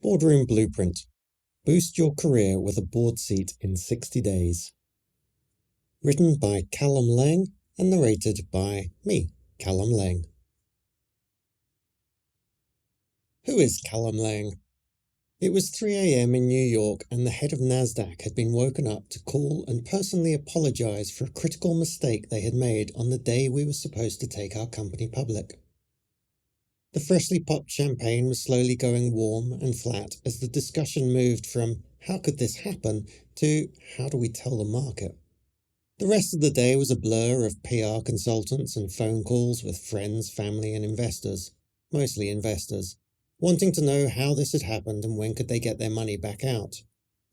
Boardroom Blueprint. Boost your career with a board seat in 60 days. Written by Callum Laing and narrated by me, Callum Laing. Who is Callum Laing? It was 3 a.m. in New York and the head of NASDAQ had been woken up to call and personally apologise for a critical mistake they had made on the day we were supposed to take our company public. The freshly popped champagne was slowly going warm and flat as the discussion moved from how could this happen to how do we tell the market. The rest of the day was a blur of PR consultants and phone calls with friends, family and investors, mostly investors, wanting to know how this had happened and when could they get their money back out.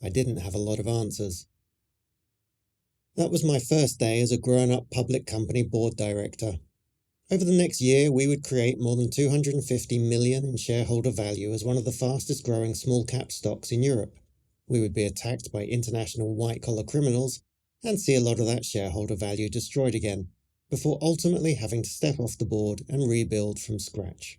I didn't have a lot of answers. That was my first day as a grown-up public company board director. Over the next year, we would create more than $250 million in shareholder value as one of the fastest growing small-cap stocks in Europe. We would be attacked by international white-collar criminals and see a lot of that shareholder value destroyed again, before ultimately having to step off the board and rebuild from scratch.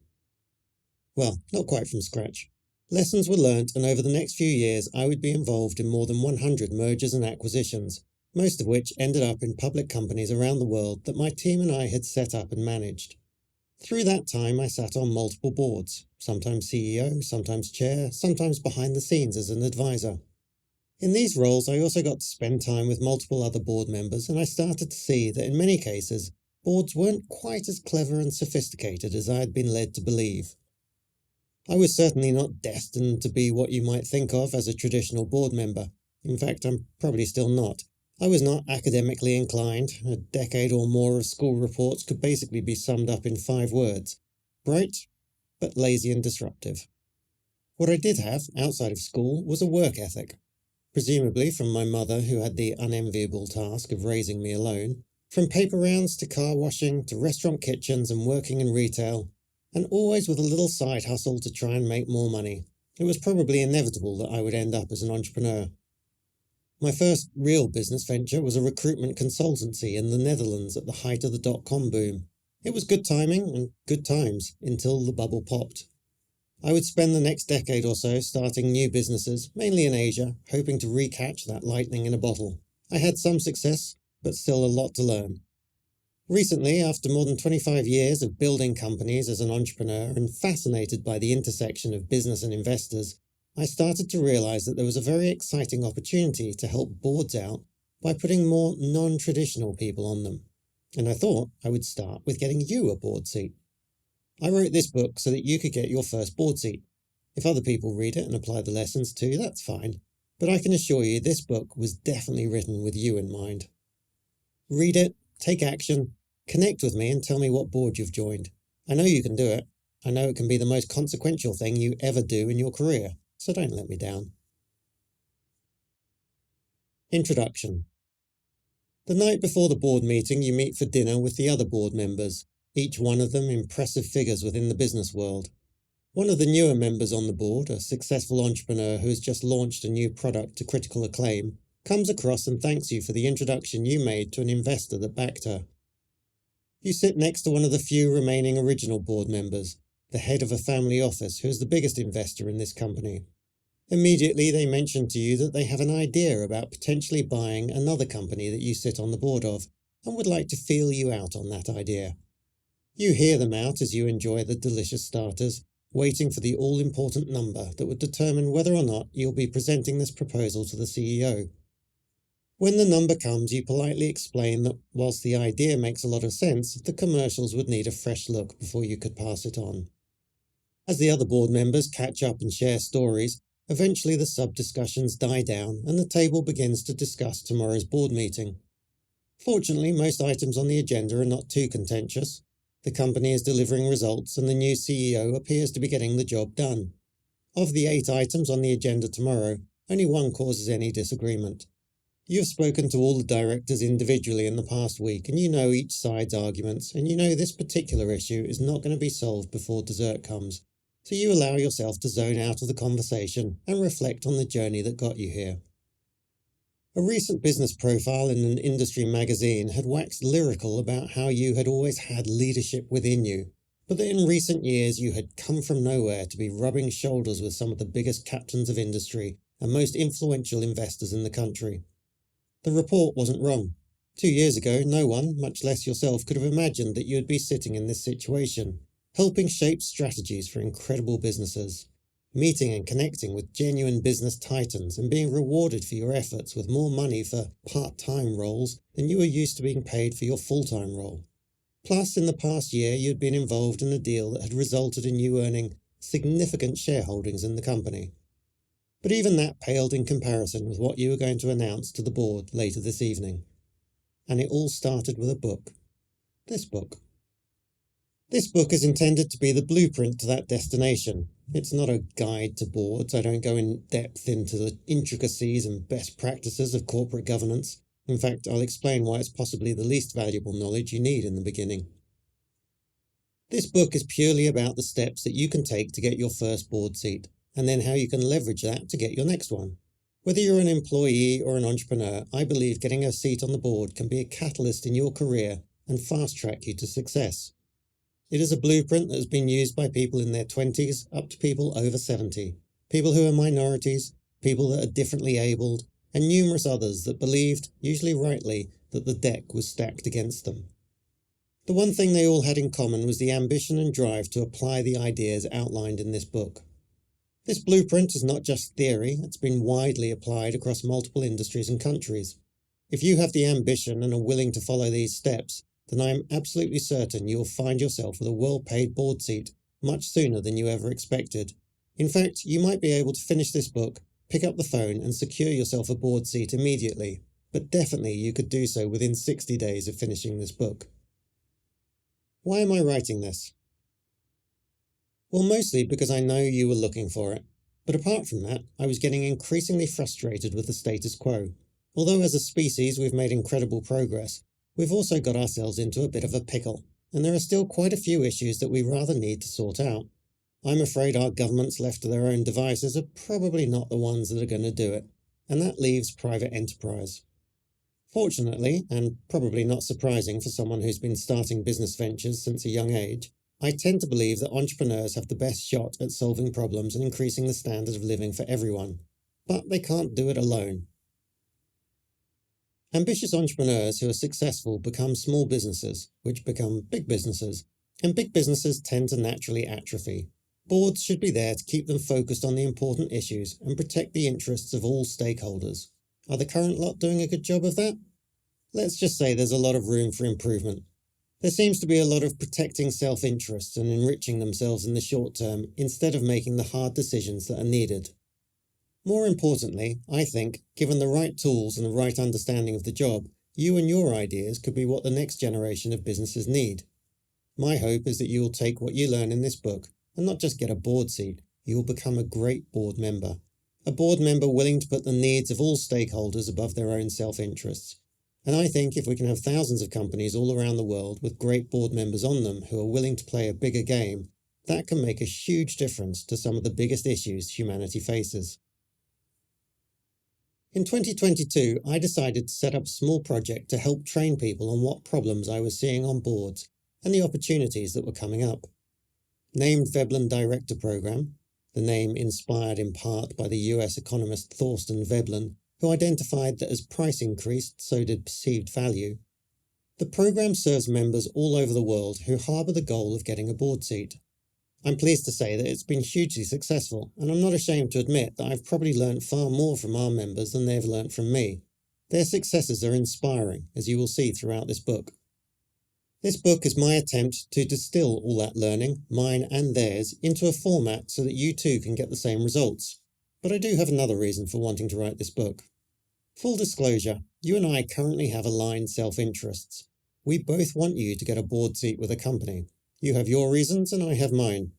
Well, not quite from scratch. Lessons were learnt, and over the next few years, I would be involved in more than 100 mergers and acquisitions, most of which ended up in public companies around the world that my team and I had set up and managed. Through that time, I sat on multiple boards, sometimes CEO, sometimes chair, sometimes behind the scenes as an advisor. In these roles, I also got to spend time with multiple other board members, and I started to see that in many cases, boards weren't quite as clever and sophisticated as I had been led to believe. I was certainly not destined to be what you might think of as a traditional board member. In fact, I'm probably still not. I was not academically inclined. A decade or more of school reports could basically be summed up in 5 words. Bright, but lazy and disruptive. What I did have, outside of school, was a work ethic. Presumably from my mother, who had the unenviable task of raising me alone. From paper rounds to car washing to restaurant kitchens and working in retail, and always with a little side hustle to try and make more money. It was probably inevitable that I would end up as an entrepreneur. My first real business venture was a recruitment consultancy in the Netherlands at the height of the dot-com boom. It was good timing and good times until the bubble popped. I would spend the next decade or so starting new businesses, mainly in Asia, hoping to recatch that lightning in a bottle. I had some success, but still a lot to learn. Recently, after more than 25 years of building companies as an entrepreneur and fascinated by the intersection of business and investors, I started to realize that there was a very exciting opportunity to help boards out by putting more non-traditional people on them. And I thought I would start with getting you a board seat. I wrote this book so that you could get your first board seat. If other people read it and apply the lessons too, that's fine. But I can assure you this book was definitely written with you in mind. Read it, take action, connect with me and tell me what board you've joined. I know you can do it. I know it can be the most consequential thing you ever do in your career. So don't let me down. Introduction. The night before the board meeting, you meet for dinner with the other board members, each one of them impressive figures within the business world. One of the newer members on the board, a successful entrepreneur who has just launched a new product to critical acclaim, comes across and thanks you for the introduction you made to an investor that backed her. You sit next to one of the few remaining original board members, the head of a family office who is the biggest investor in this company. Immediately they mention to you that they have an idea about potentially buying another company that you sit on the board of and would like to feel you out on that idea. You hear them out as you enjoy the delicious starters, waiting for the all-important number that would determine whether or not you'll be presenting this proposal to the CEO. When the number comes, you politely explain that whilst the idea makes a lot of sense, the commercials would need a fresh look before you could pass it on. As the other board members catch up and share stories, eventually the sub-discussions die down and the table begins to discuss tomorrow's board meeting. Fortunately, most items on the agenda are not too contentious. The company is delivering results and the new CEO appears to be getting the job done. Of the 8 items on the agenda tomorrow, only one causes any disagreement. You've spoken to all the directors individually in the past week and you know each side's arguments and you know this particular issue is not going to be solved before dessert comes. So you allow yourself to zone out of the conversation and reflect on the journey that got you here. A recent business profile in an industry magazine had waxed lyrical about how you had always had leadership within you, but that in recent years you had come from nowhere to be rubbing shoulders with some of the biggest captains of industry and most influential investors in the country. The report wasn't wrong. 2 years ago, no one, much less yourself, could have imagined that you would be sitting in this situation, helping shape strategies for incredible businesses, meeting and connecting with genuine business titans and being rewarded for your efforts with more money for part-time roles than you were used to being paid for your full-time role. Plus, in the past year, you'd been involved in a deal that had resulted in you earning significant shareholdings in the company. But even that paled in comparison with what you were going to announce to the board later this evening. And it all started with a book. This book. This book is intended to be the blueprint to that destination. It's not a guide to boards. I don't go in depth into the intricacies and best practices of corporate governance. In fact, I'll explain why it's possibly the least valuable knowledge you need in the beginning. This book is purely about the steps that you can take to get your first board seat, and then how you can leverage that to get your next one. Whether you're an employee or an entrepreneur, I believe getting a seat on the board can be a catalyst in your career and fast-track you to success. It is a blueprint that has been used by people in their 20s up to people over 70, people who are minorities, people that are differently abled, and numerous others that believed, usually rightly, that the deck was stacked against them. The one thing they all had in common was the ambition and drive to apply the ideas outlined in this book. This blueprint is not just theory, it's been widely applied across multiple industries and countries. If you have the ambition and are willing to follow these steps, then I am absolutely certain you will find yourself with a well-paid board seat much sooner than you ever expected. In fact, you might be able to finish this book, pick up the phone and secure yourself a board seat immediately, but definitely you could do so within 60 days of finishing this book. Why am I writing this? Well, mostly because I know you were looking for it, but apart from that, I was getting increasingly frustrated with the status quo. Although as a species we've made incredible progress, we've also got ourselves into a bit of a pickle, and there are still quite a few issues that we rather need to sort out. I'm afraid our governments left to their own devices are probably not the ones that are going to do it, and that leaves private enterprise. Fortunately, and probably not surprising for someone who's been starting business ventures since a young age, I tend to believe that entrepreneurs have the best shot at solving problems and increasing the standard of living for everyone, but they can't do it alone. Ambitious entrepreneurs who are successful become small businesses, which become big businesses, and big businesses tend to naturally atrophy. Boards should be there to keep them focused on the important issues and protect the interests of all stakeholders. Are the current lot doing a good job of that? Let's just say there's a lot of room for improvement. There seems to be a lot of protecting self-interest and enriching themselves in the short term instead of making the hard decisions that are needed. More importantly, I think, given the right tools and the right understanding of the job, you and your ideas could be what the next generation of businesses need. My hope is that you will take what you learn in this book and not just get a board seat, you will become a great board member. A board member willing to put the needs of all stakeholders above their own self-interests. And I think if we can have thousands of companies all around the world with great board members on them who are willing to play a bigger game, that can make a huge difference to some of the biggest issues humanity faces. In 2022, I decided to set up a small project to help train people on what problems I was seeing on boards and the opportunities that were coming up. Named Veblen Director Program, the name inspired in part by the US economist Thorsten Veblen, who identified that as price increased, so did perceived value. The program serves members all over the world who harbour the goal of getting a board seat. I'm pleased to say that it's been hugely successful, and I'm not ashamed to admit that I've probably learnt far more from our members than they've learnt from me. Their successes are inspiring, as you will see throughout this book. This book is my attempt to distill all that learning, mine and theirs, into a format so that you too can get the same results. But I do have another reason for wanting to write this book. Full disclosure, you and I currently have aligned self-interests. We both want you to get a board seat with a company. You have your reasons and I have mine.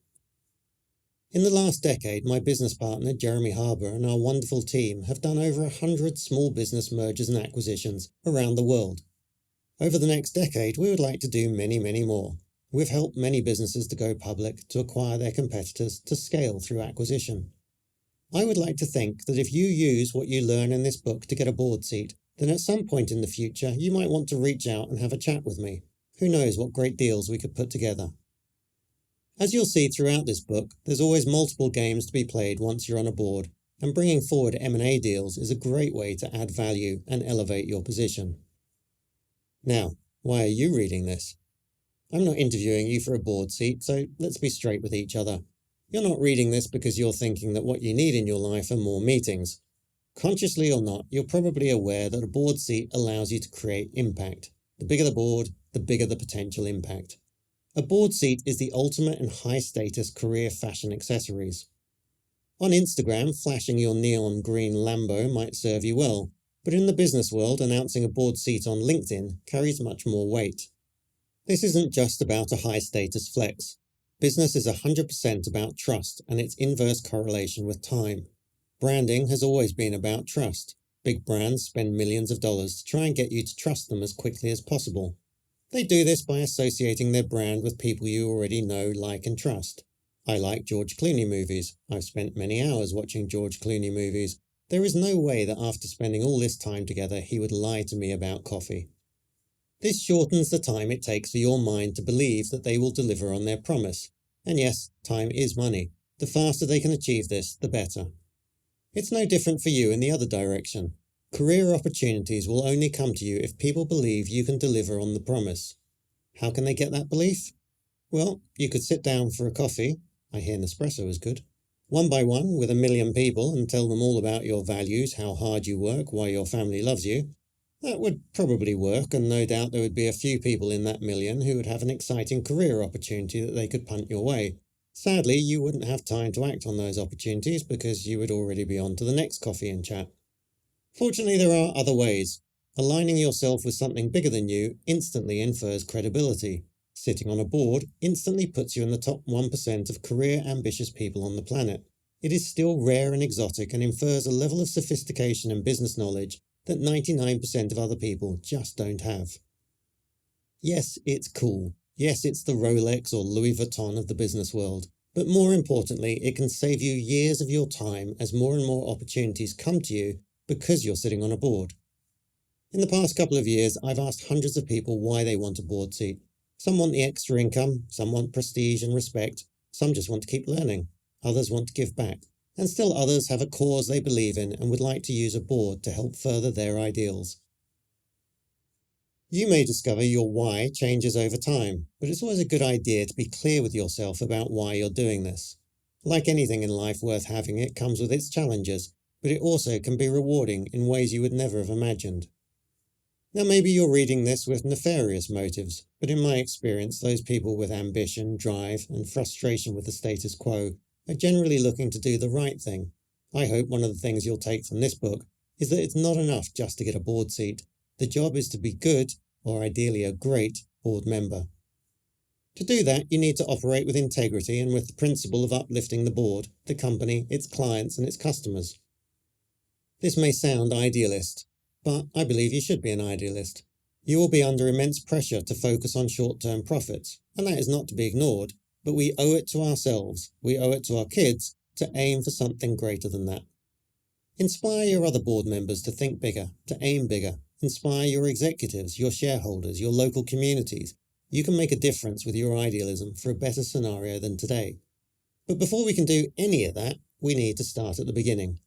In the last decade, my business partner Jeremy Harbour and our wonderful team have done over 100 small business mergers and acquisitions around the world. Over the next decade, we would like to do many, many more. We've helped many businesses to go public, to acquire their competitors, to scale through acquisition. I would like to think that if you use what you learn in this book to get a board seat, then at some point in the future you might want to reach out and have a chat with me. Who knows what great deals we could put together. As you'll see throughout this book, there's always multiple games to be played once you're on a board, and bringing forward M&A deals is a great way to add value and elevate your position. Now, why are you reading this? I'm not interviewing you for a board seat, so let's be straight with each other. You're not reading this because you're thinking that what you need in your life are more meetings. Consciously or not, you're probably aware that a board seat allows you to create impact. The bigger the board, the bigger the potential impact. A board seat is the ultimate in high-status career fashion accessories. On Instagram, flashing your neon green Lambo might serve you well, but in the business world, announcing a board seat on LinkedIn carries much more weight. This isn't just about a high-status flex. Business is 100% about trust and its inverse correlation with time. Branding has always been about trust. Big brands spend millions of dollars to try and get you to trust them as quickly as possible. They do this by associating their brand with people you already know, like, and trust. I like George Clooney movies. I've spent many hours watching George Clooney movies. There is no way that after spending all this time together, he would lie to me about coffee. This shortens the time it takes for your mind to believe that they will deliver on their promise. And yes, time is money. The faster they can achieve this, the better. It's no different for you in the other direction. Career opportunities will only come to you if people believe you can deliver on the promise. How can they get that belief? Well, you could sit down for a coffee, I hear Nespresso is good, one by one with 1 million people and tell them all about your values, how hard you work, why your family loves you. That would probably work, and no doubt there would be a few people in that million who would have an exciting career opportunity that they could punt your way. Sadly, you wouldn't have time to act on those opportunities because you would already be on to the next coffee and chat. Fortunately, there are other ways. Aligning yourself with something bigger than you instantly infers credibility. Sitting on a board instantly puts you in the top 1% of career-ambitious people on the planet. It is still rare and exotic and infers a level of sophistication and business knowledge that 99% of other people just don't have. Yes, it's cool. Yes, it's the Rolex or Louis Vuitton of the business world. But more importantly, it can save you years of your time as more and more opportunities come to you because you're sitting on a board. In the past couple of years, I've asked hundreds of people why they want a board seat. Some want the extra income, some want prestige and respect, some just want to keep learning, others want to give back, and still others have a cause they believe in and would like to use a board to help further their ideals. You may discover your why changes over time, but it's always a good idea to be clear with yourself about why you're doing this. Like anything in life worth having, it comes with its challenges, but it also can be rewarding in ways you would never have imagined. Now maybe you're reading this with nefarious motives, but in my experience those people with ambition, drive and frustration with the status quo are generally looking to do the right thing. I hope one of the things you'll take from this book is that it's not enough just to get a board seat. The job is to be good, or ideally a great, board member. To do that, you need to operate with integrity and with the principle of uplifting the board, the company, its clients and its customers. This may sound idealist, but I believe you should be an idealist. You will be under immense pressure to focus on short-term profits, and that is not to be ignored, but we owe it to ourselves, we owe it to our kids, to aim for something greater than that. Inspire your other board members to think bigger, to aim bigger. Inspire your executives, your shareholders, your local communities. You can make a difference with your idealism for a better scenario than today. But before we can do any of that, we need to start at the beginning.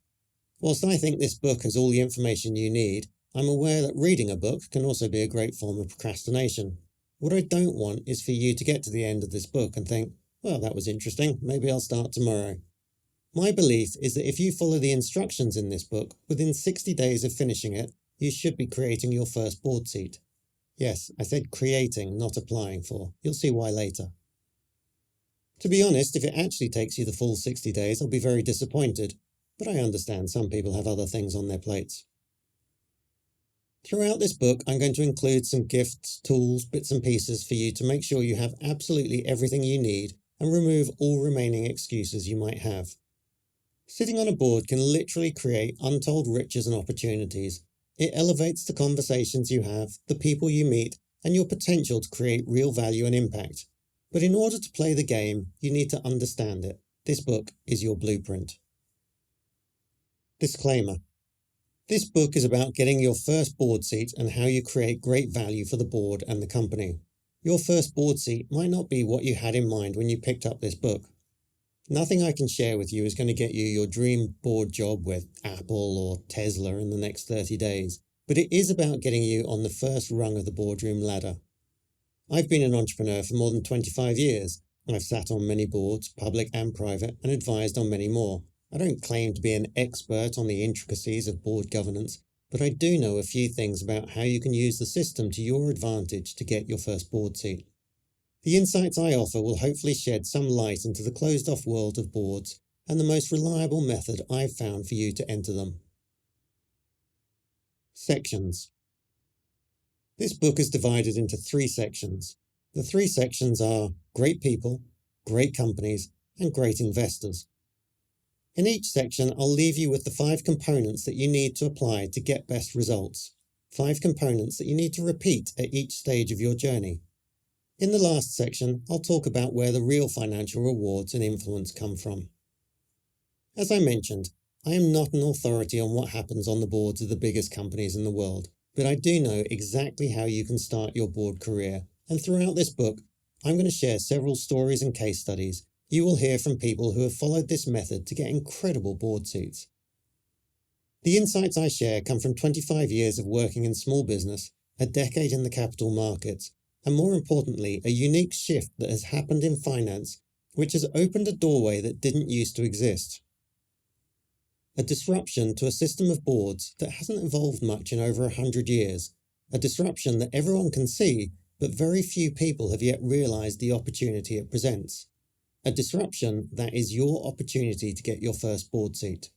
Whilst I think this book has all the information you need, I'm aware that reading a book can also be a great form of procrastination. What I don't want is for you to get to the end of this book and think, well, that was interesting, maybe I'll start tomorrow. My belief is that if you follow the instructions in this book, within 60 days of finishing it, you should be creating your first board seat. Yes, I said creating, not applying for. You'll see why later. To be honest, if it actually takes you the full 60 days, I'll be very disappointed, but I understand some people have other things on their plates. Throughout this book, I'm going to include some gifts, tools, bits and pieces for you to make sure you have absolutely everything you need and remove all remaining excuses you might have. Sitting on a board can literally create untold riches and opportunities. It elevates the conversations you have, the people you meet, and your potential to create real value and impact. But in order to play the game, you need to understand it. This book is your blueprint. Disclaimer. This book is about getting your first board seat and how you create great value for the board and the company. Your first board seat might not be what you had in mind when you picked up this book. Nothing I can share with you is going to get you your dream board job with Apple or Tesla in the next 30 days, but it is about getting you on the first rung of the boardroom ladder. I've been an entrepreneur for more than 25 years. I've sat on many boards, public and private, and advised on many more. I don't claim to be an expert on the intricacies of board governance, but I do know a few things about how you can use the system to your advantage to get your first board seat. The insights I offer will hopefully shed some light into the closed-off world of boards and the most reliable method I've found for you to enter them. Sections. This book is divided into 3 sections. The 3 sections are great people, great companies, and great investors. In each section, I'll leave you with the 5 components that you need to apply to get best results. 5 components that you need to repeat at each stage of your journey. In the last section, I'll talk about where the real financial rewards and influence come from. As I mentioned, I am not an authority on what happens on the boards of the biggest companies in the world, but I do know exactly how you can start your board career, and throughout this book, I'm going to share several stories and case studies. You will hear from people who have followed this method to get incredible board seats. The insights I share come from 25 years of working in small business, a decade in the capital markets, and more importantly, a unique shift that has happened in finance, which has opened a doorway that didn't used to exist. A disruption to a system of boards that hasn't evolved much in over 100 years. A disruption that everyone can see, but very few people have yet realised the opportunity it presents. A disruption that is your opportunity to get your first board seat.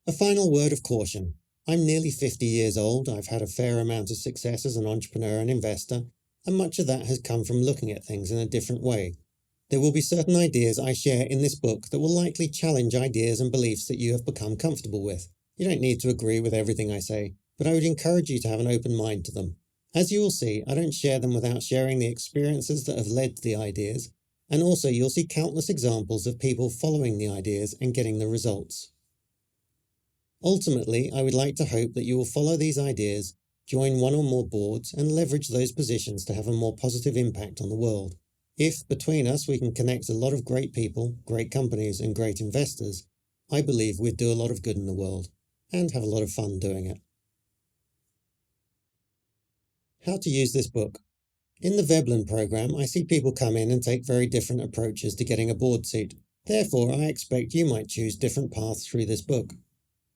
A final word of caution. I'm nearly 50 years old. I've had a fair amount of success as an entrepreneur and investor, and much of that has come from looking at things in a different way. There will be certain ideas I share in this book that will likely challenge ideas and beliefs that you have become comfortable with. You don't need to agree with everything I say, but I would encourage you to have an open mind to them. As you will see, I don't share them without sharing the experiences that have led to the ideas, and also you'll see countless examples of people following the ideas and getting the results. Ultimately, I would like to hope that you will follow these ideas, join one or more boards, and leverage those positions to have a more positive impact on the world. If, between us, we can connect a lot of great people, great companies, and great investors, I believe we'd do a lot of good in the world, and have a lot of fun doing it. How to use this book. In the Veblen program, I see people come in and take very different approaches to getting a board seat. Therefore, I expect you might choose different paths through this book.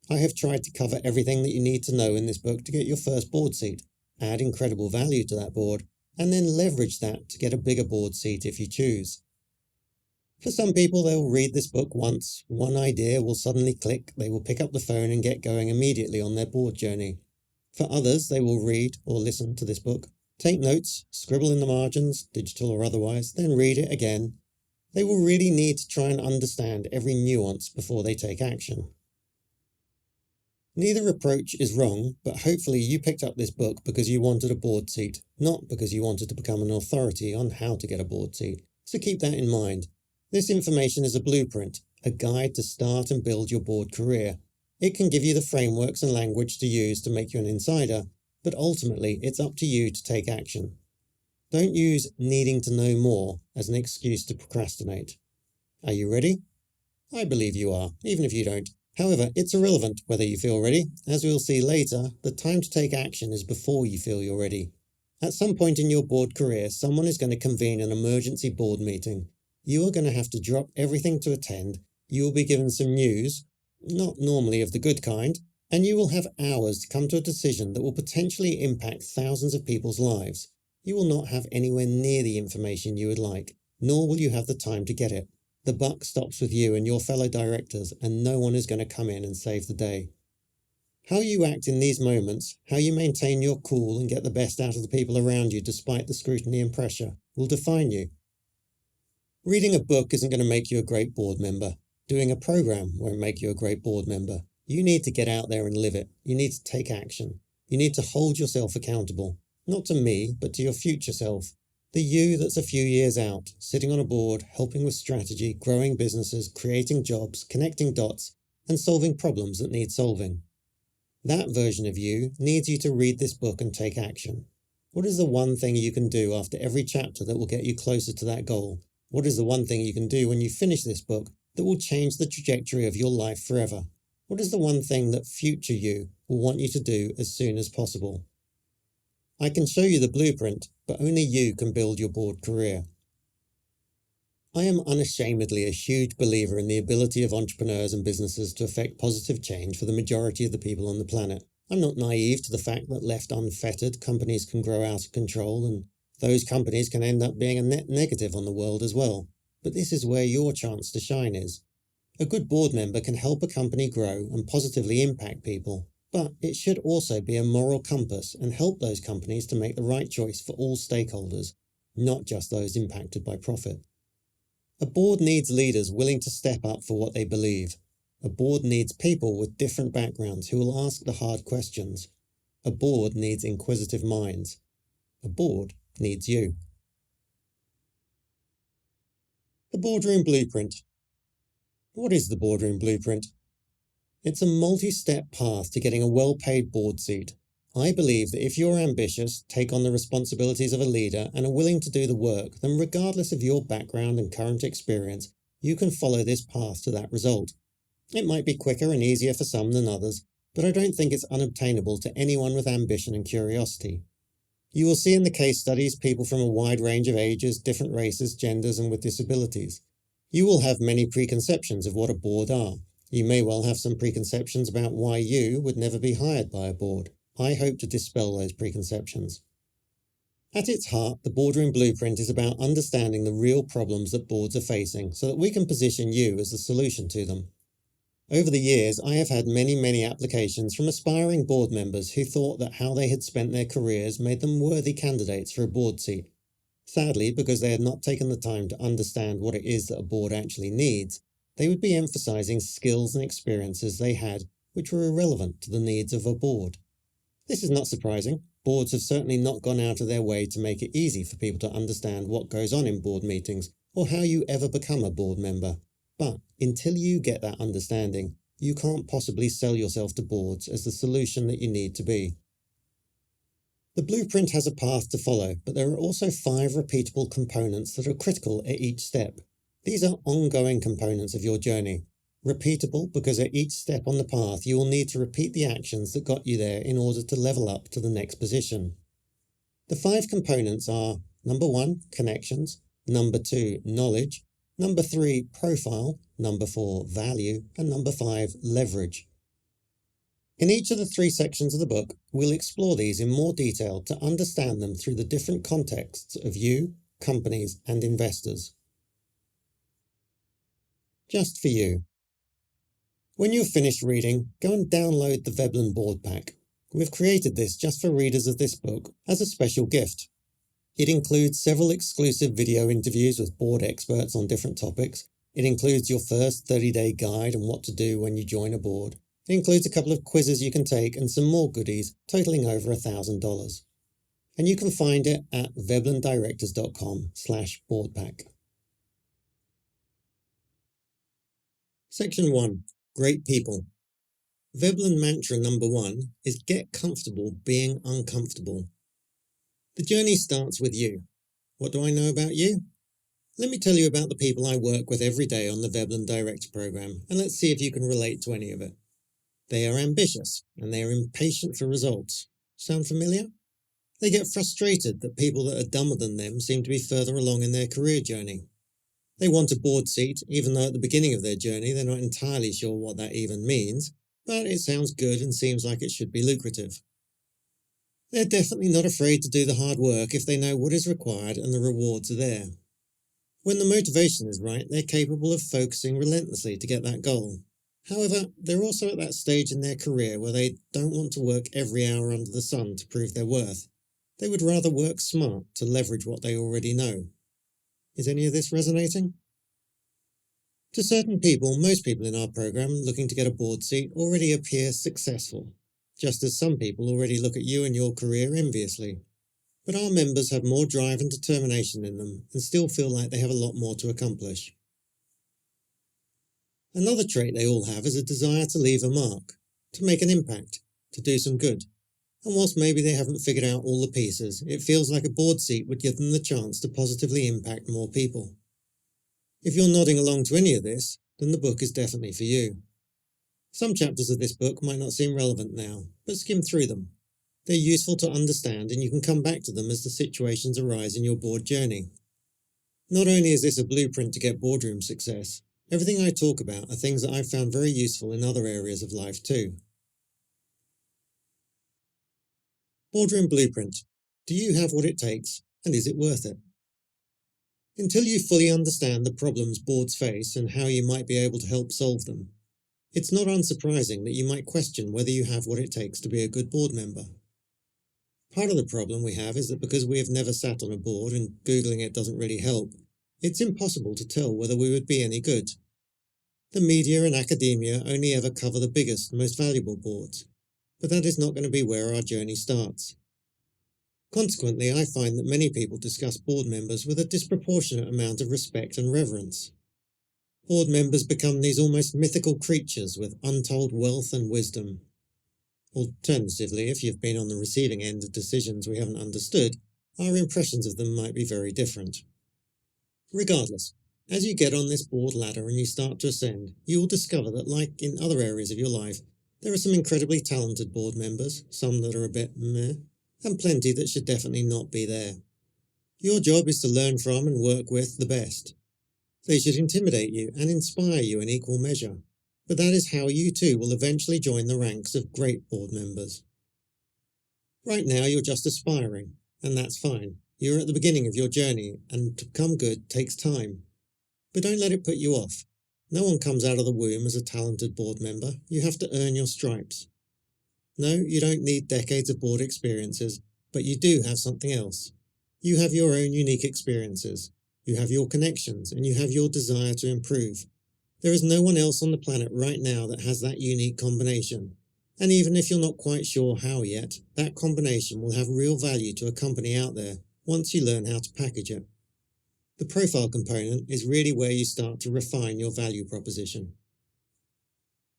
I have tried to cover everything that you need to know in this book to get your first board seat, add incredible value to that board, and then leverage that to get a bigger board seat if you choose. For some people, they will read this book once, one idea will suddenly click, they will pick up the phone and get going immediately on their board journey. For others, they will read or listen to this book, take notes, scribble in the margins, digital or otherwise, then read it again. They will really need to try and understand every nuance before they take action. Neither approach is wrong, but hopefully you picked up this book because you wanted a board seat, not because you wanted to become an authority on how to get a board seat. So keep that in mind. This information is a blueprint, a guide to start and build your board career. It can give you the frameworks and language to use to make you an insider, but ultimately it's up to you to take action. Don't use needing to know more as an excuse to procrastinate. Are you ready? I believe you are, even if you don't. However, it's irrelevant whether you feel ready. As we'll see later, the time to take action is before you feel you're ready. At some point in your board career, someone is going to convene an emergency board meeting. You are going to have to drop everything to attend. You will be given some news, not normally of the good kind, and you will have hours to come to a decision that will potentially impact thousands of people's lives. You will not have anywhere near the information you would like, nor will you have the time to get it. The buck stops with you and your fellow directors, and no one is going to come in and save the day. How you act in these moments, how you maintain your cool and get the best out of the people around you despite the scrutiny and pressure, will define you. Reading a book isn't going to make you a great board member. Doing a program won't make you a great board member. You need to get out there and live it. You need to take action. You need to hold yourself accountable. Not to me, but to your future self. The you that's a few years out, sitting on a board, helping with strategy, growing businesses, creating jobs, connecting dots, and solving problems that need solving. That version of you needs you to read this book and take action. What is the one thing you can do after every chapter that will get you closer to that goal? What is the one thing you can do when you finish this book that will change the trajectory of your life forever? What is the one thing that future you will want you to do as soon as possible? I can show you the blueprint, but only you can build your board career. I am unashamedly a huge believer in the ability of entrepreneurs and businesses to affect positive change for the majority of the people on the planet. I'm not naive to the fact that left unfettered, companies can grow out of control, and those companies can end up being a net negative on the world as well. But this is where your chance to shine is. A good board member can help a company grow and positively impact people, but it should also be a moral compass and help those companies to make the right choice for all stakeholders, not just those impacted by profit. A board needs leaders willing to step up for what they believe. A board needs people with different backgrounds who will ask the hard questions. A board needs inquisitive minds. A board needs you. The Boardroom Blueprint. What is the Boardroom Blueprint? It's a multi-step path to getting a well-paid board seat. I believe that if you're ambitious, take on the responsibilities of a leader, and are willing to do the work, then regardless of your background and current experience, you can follow this path to that result. It might be quicker and easier for some than others, but I don't think it's unobtainable to anyone with ambition and curiosity. You will see in the case studies people from a wide range of ages, different races, genders, and with disabilities. You will have many preconceptions of what a board are. You may well have some preconceptions about why you would never be hired by a board. I hope to dispel those preconceptions. At its heart, the Boardroom Blueprint is about understanding the real problems that boards are facing so that we can position you as the solution to them. Over the years, I have had many applications from aspiring board members who thought that how they had spent their careers made them worthy candidates for a board seat. Sadly, because they had not taken the time to understand what it is that a board actually needs, they would be emphasizing skills and experiences they had which were irrelevant to the needs of a board. This is not surprising. Boards have certainly not gone out of their way to make it easy for people to understand what goes on in board meetings or how you ever become a board member. But until you get that understanding, you can't possibly sell yourself to boards as the solution that you need to be. The blueprint has a path to follow, but there are also 5 repeatable components that are critical at each step. These are ongoing components of your journey. Repeatable because at each step on the path you will need to repeat the actions that got you there in order to level up to the next position. The 5 components are: number 1, connections; number 2, knowledge; number 3, profile; number 4, value; and number 5, leverage. In each of the 3 sections of the book, we'll explore these in more detail to understand them through the different contexts of you, companies, and investors. Just for you. When you've finished reading, go and download the Veblen Board Pack. We've created this just for readers of this book as a special gift. It includes several exclusive video interviews with board experts on different topics. It includes your first 30-day guide on what to do when you join a board. It includes a couple of quizzes you can take and some more goodies totaling over $1,000. And you can find it at veblendirectors.com/boardpack. Section 1. Great people. Veblen mantra number 1 is get comfortable being uncomfortable. The journey starts with you. What do I know about you? Let me tell you about the people I work with every day on the Veblen Director Program, and let's see if you can relate to any of it. They are ambitious, and they are impatient for results. Sound familiar? They get frustrated that people that are dumber than them seem to be further along in their career journey. They want a board seat, even though at the beginning of their journey they're not entirely sure what that even means, but it sounds good and seems like it should be lucrative. They're definitely not afraid to do the hard work if they know what is required and the rewards are there. When the motivation is right, they're capable of focusing relentlessly to get that goal. However, they're also at that stage in their career where they don't want to work every hour under the sun to prove their worth. They would rather work smart to leverage what they already know. Is any of this resonating? To certain people, most people in our program looking to get a board seat already appear successful, just as some people already look at you and your career enviously. But our members have more drive and determination in them and still feel like they have a lot more to accomplish. Another trait they all have is a desire to leave a mark, to make an impact, to do some good. And whilst maybe they haven't figured out all the pieces, it feels like a board seat would give them the chance to positively impact more people. If you're nodding along to any of this, then the book is definitely for you. Some chapters of this book might not seem relevant now, but skim through them. They're useful to understand, and you can come back to them as the situations arise in your board journey. Not only is this a blueprint to get boardroom success, everything I talk about are things that I've found very useful in other areas of life too. Boardroom Blueprint. Do you have what it takes, and is it worth it? Until you fully understand the problems boards face and how you might be able to help solve them, it's not unsurprising that you might question whether you have what it takes to be a good board member. Part of the problem we have is that because we have never sat on a board and Googling it doesn't really help, it's impossible to tell whether we would be any good. The media and academia only ever cover the biggest, most valuable boards, but that is not going to be where our journey starts. Consequently, I find that many people discuss board members with a disproportionate amount of respect and reverence. Board members become these almost mythical creatures with untold wealth and wisdom. Alternatively, if you've been on the receiving end of decisions we haven't understood, our impressions of them might be very different. Regardless, as you get on this board ladder and you start to ascend, you will discover that, like in other areas of your life, there are some incredibly talented board members, some that are a bit meh, and plenty that should definitely not be there. Your job is to learn from and work with the best. They should intimidate you and inspire you in equal measure, but that is how you too will eventually join the ranks of great board members. Right now you're just aspiring, and that's fine. You're at the beginning of your journey, and to become good takes time. But don't let it put you off. No one comes out of the womb as a talented board member. You have to earn your stripes. No, you don't need decades of board experiences, but you do have something else. You have your own unique experiences. You have your connections, and you have your desire to improve. There is no one else on the planet right now that has that unique combination. And even if you're not quite sure how yet, that combination will have real value to a company out there once you learn how to package it. The profile component is really where you start to refine your value proposition.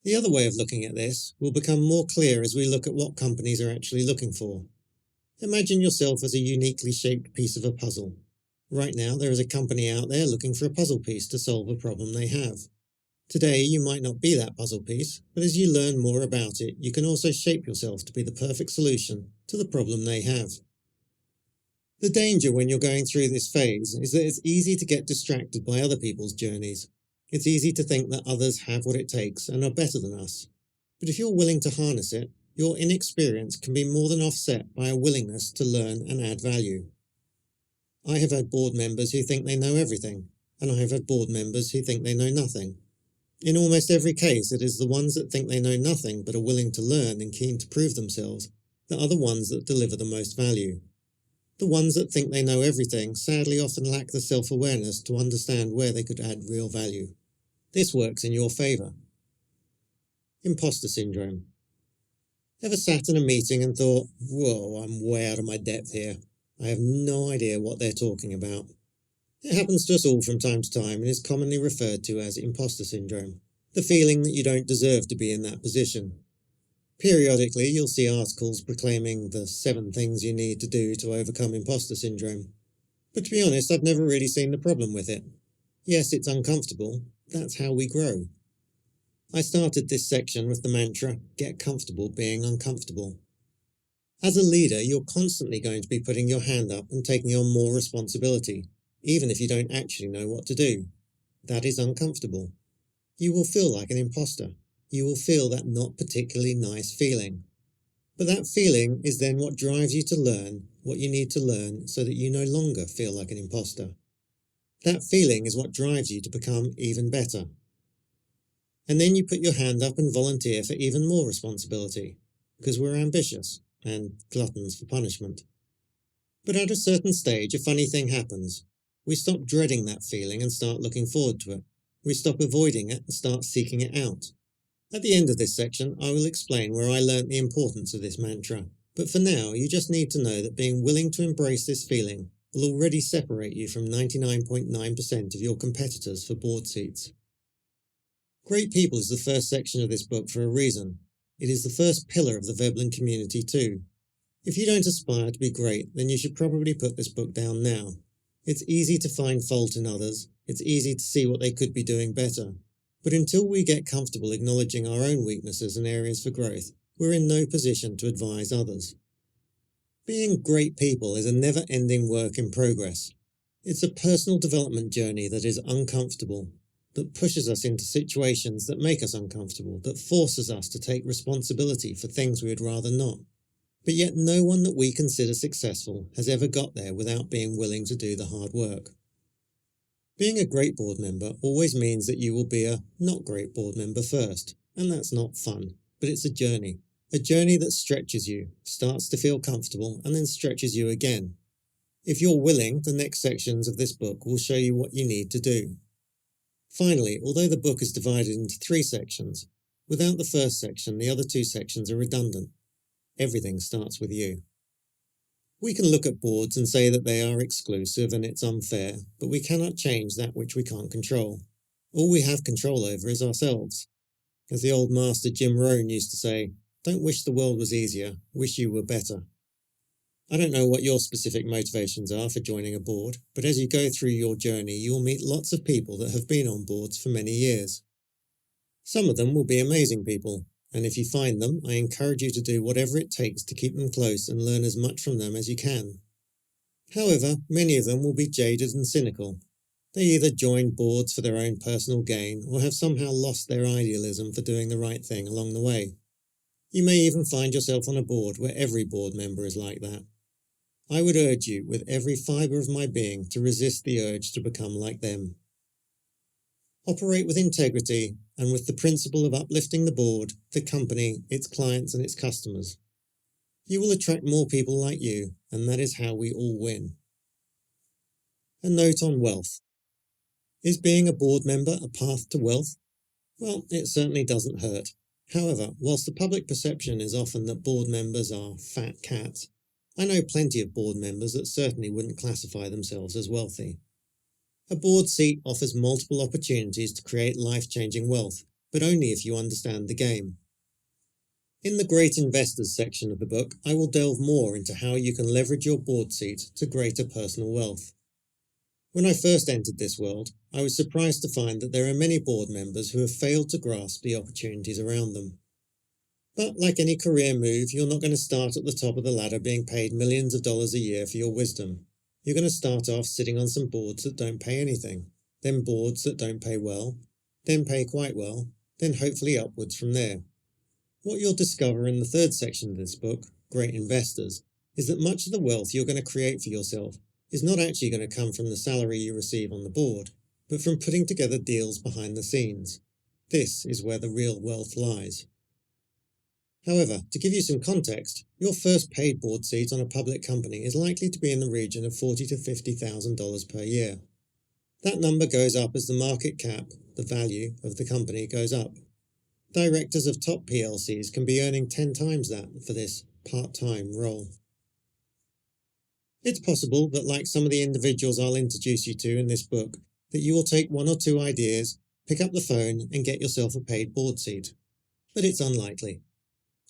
The other way of looking at this will become more clear as we look at what companies are actually looking for. Imagine yourself as a uniquely shaped piece of a puzzle. Right now, there is a company out there looking for a puzzle piece to solve a problem they have. Today, you might not be that puzzle piece, but as you learn more about it, you can also shape yourself to be the perfect solution to the problem they have. The danger when you're going through this phase is that it's easy to get distracted by other people's journeys. It's easy to think that others have what it takes and are better than us. But if you're willing to harness it, your inexperience can be more than offset by a willingness to learn and add value. I have had board members who think they know everything, and I have had board members who think they know nothing. In almost every case, it is the ones that think they know nothing but are willing to learn and keen to prove themselves that are the ones that deliver the most value. The ones that think they know everything sadly often lack the self-awareness to understand where they could add real value. This works in your favour. Imposter syndrome. Ever sat in a meeting and thought, whoa, I'm way out of my depth here. I have no idea what they're talking about. It happens to us all from time to time and is commonly referred to as imposter syndrome, the feeling that you don't deserve to be in that position. Periodically, you'll see articles proclaiming the 7 things you need to do to overcome imposter syndrome. But to be honest, I've never really seen the problem with it. Yes, it's uncomfortable. That's how we grow. I started this section with the mantra, get comfortable being uncomfortable. As a leader, you're constantly going to be putting your hand up and taking on more responsibility, even if you don't actually know what to do. That is uncomfortable. You will feel like an imposter. You will feel that not particularly nice feeling. But that feeling is then what drives you to learn what you need to learn so that you no longer feel like an imposter. That feeling is what drives you to become even better. And then you put your hand up and volunteer for even more responsibility, because we're ambitious and gluttons for punishment. But at a certain stage, a funny thing happens. We stop dreading that feeling and start looking forward to it. We stop avoiding it and start seeking it out. At the end of this section, I will explain where I learnt the importance of this mantra. But for now, you just need to know that being willing to embrace this feeling will already separate you from 99.9% of your competitors for board seats. Great People is the first section of this book for a reason. It is the first pillar of the Veblen community too. If you don't aspire to be great, then you should probably put this book down now. It's easy to find fault in others, it's easy to see what they could be doing better. But until we get comfortable acknowledging our own weaknesses and areas for growth, we're in no position to advise others. Being great people is a never-ending work in progress. It's a personal development journey that is uncomfortable, that pushes us into situations that make us uncomfortable, that forces us to take responsibility for things we would rather not. But yet no one that we consider successful has ever got there without being willing to do the hard work. Being a great board member always means that you will be a not great board member first, and that's not fun, but it's a journey that stretches you, starts to feel comfortable, and then stretches you again. If you're willing, the next sections of this book will show you what you need to do. Finally, although the book is divided into 3 sections, without the first section, the other 2 sections are redundant. Everything starts with you. We can look at boards and say that they are exclusive and it's unfair, but we cannot change that which we can't control. All we have control over is ourselves. As the old master Jim Rohn used to say, don't wish the world was easier, wish you were better. I don't know what your specific motivations are for joining a board, but as you go through your journey, you will meet lots of people that have been on boards for many years. Some of them will be amazing people, and if you find them, I encourage you to do whatever it takes to keep them close and learn as much from them as you can. However, many of them will be jaded and cynical. They either join boards for their own personal gain or have somehow lost their idealism for doing the right thing along the way. You may even find yourself on a board where every board member is like that. I would urge you with every fibre of my being to resist the urge to become like them. Operate with integrity and with the principle of uplifting the board, the company, its clients and its customers. You will attract more people like you, and that is how we all win. A note on wealth. Is being a board member a path to wealth? Well, it certainly doesn't hurt. However, whilst the public perception is often that board members are fat cats, I know plenty of board members that certainly wouldn't classify themselves as wealthy. A board seat offers multiple opportunities to create life-changing wealth, but only if you understand the game. In the Great Investors section of the book, I will delve more into how you can leverage your board seat to greater personal wealth. When I first entered this world, I was surprised to find that there are many board members who have failed to grasp the opportunities around them. But like any career move, you're not going to start at the top of the ladder being paid millions of dollars a year for your wisdom. You're going to start off sitting on some boards that don't pay anything, then boards that don't pay well, then pay quite well, then hopefully upwards from there. What you'll discover in the 3rd section of this book, Great Investors, is that much of the wealth you're going to create for yourself is not actually going to come from the salary you receive on the board, but from putting together deals behind the scenes. This is where the real wealth lies. However, to give you some context, your first paid board seat on a public company is likely to be in the region of $40,000 to $50,000 per year. That number goes up as the market cap, the value of the company, goes up. Directors of top PLCs can be earning 10 times that for this part-time role. It's possible that, like some of the individuals I'll introduce you to in this book, that you will take 1 or 2 ideas, pick up the phone and get yourself a paid board seat. But it's unlikely.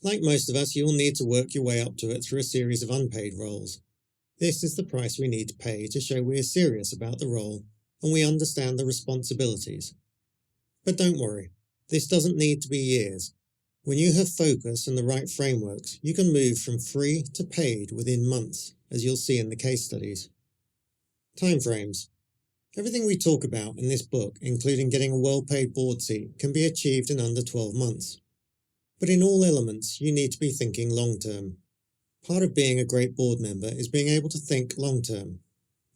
Like most of us, you'll need to work your way up to it through a series of unpaid roles. This is the price we need to pay to show we are serious about the role and we understand the responsibilities. But don't worry, this doesn't need to be years. When you have focus and the right frameworks, you can move from free to paid within months, as you'll see in the case studies. Timeframes. Everything we talk about in this book, including getting a well-paid board seat, can be achieved in under 12 months. But in all elements, you need to be thinking long-term. Part of being a great board member is being able to think long-term,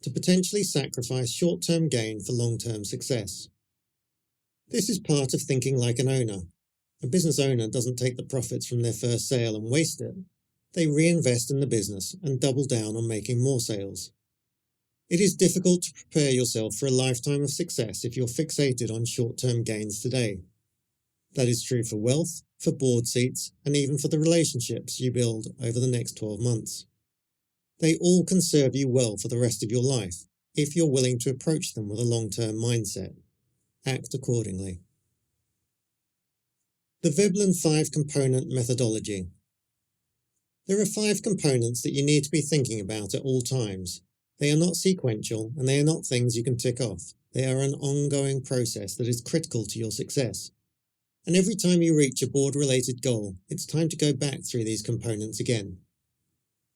to potentially sacrifice short-term gain for long-term success. This is part of thinking like an owner. A business owner doesn't take the profits from their first sale and waste it. They reinvest in the business and double down on making more sales. It is difficult to prepare yourself for a lifetime of success if you're fixated on short-term gains today. That is true for wealth, for board seats, and even for the relationships you build over the next 12 months. They all can serve you well for the rest of your life, if you're willing to approach them with a long-term mindset. Act accordingly. The Veblen 5-component methodology. There are 5 components that you need to be thinking about at all times. They are not sequential, and they are not things you can tick off. They are an ongoing process that is critical to your success. And every time you reach a board-related goal, it's time to go back through these components again.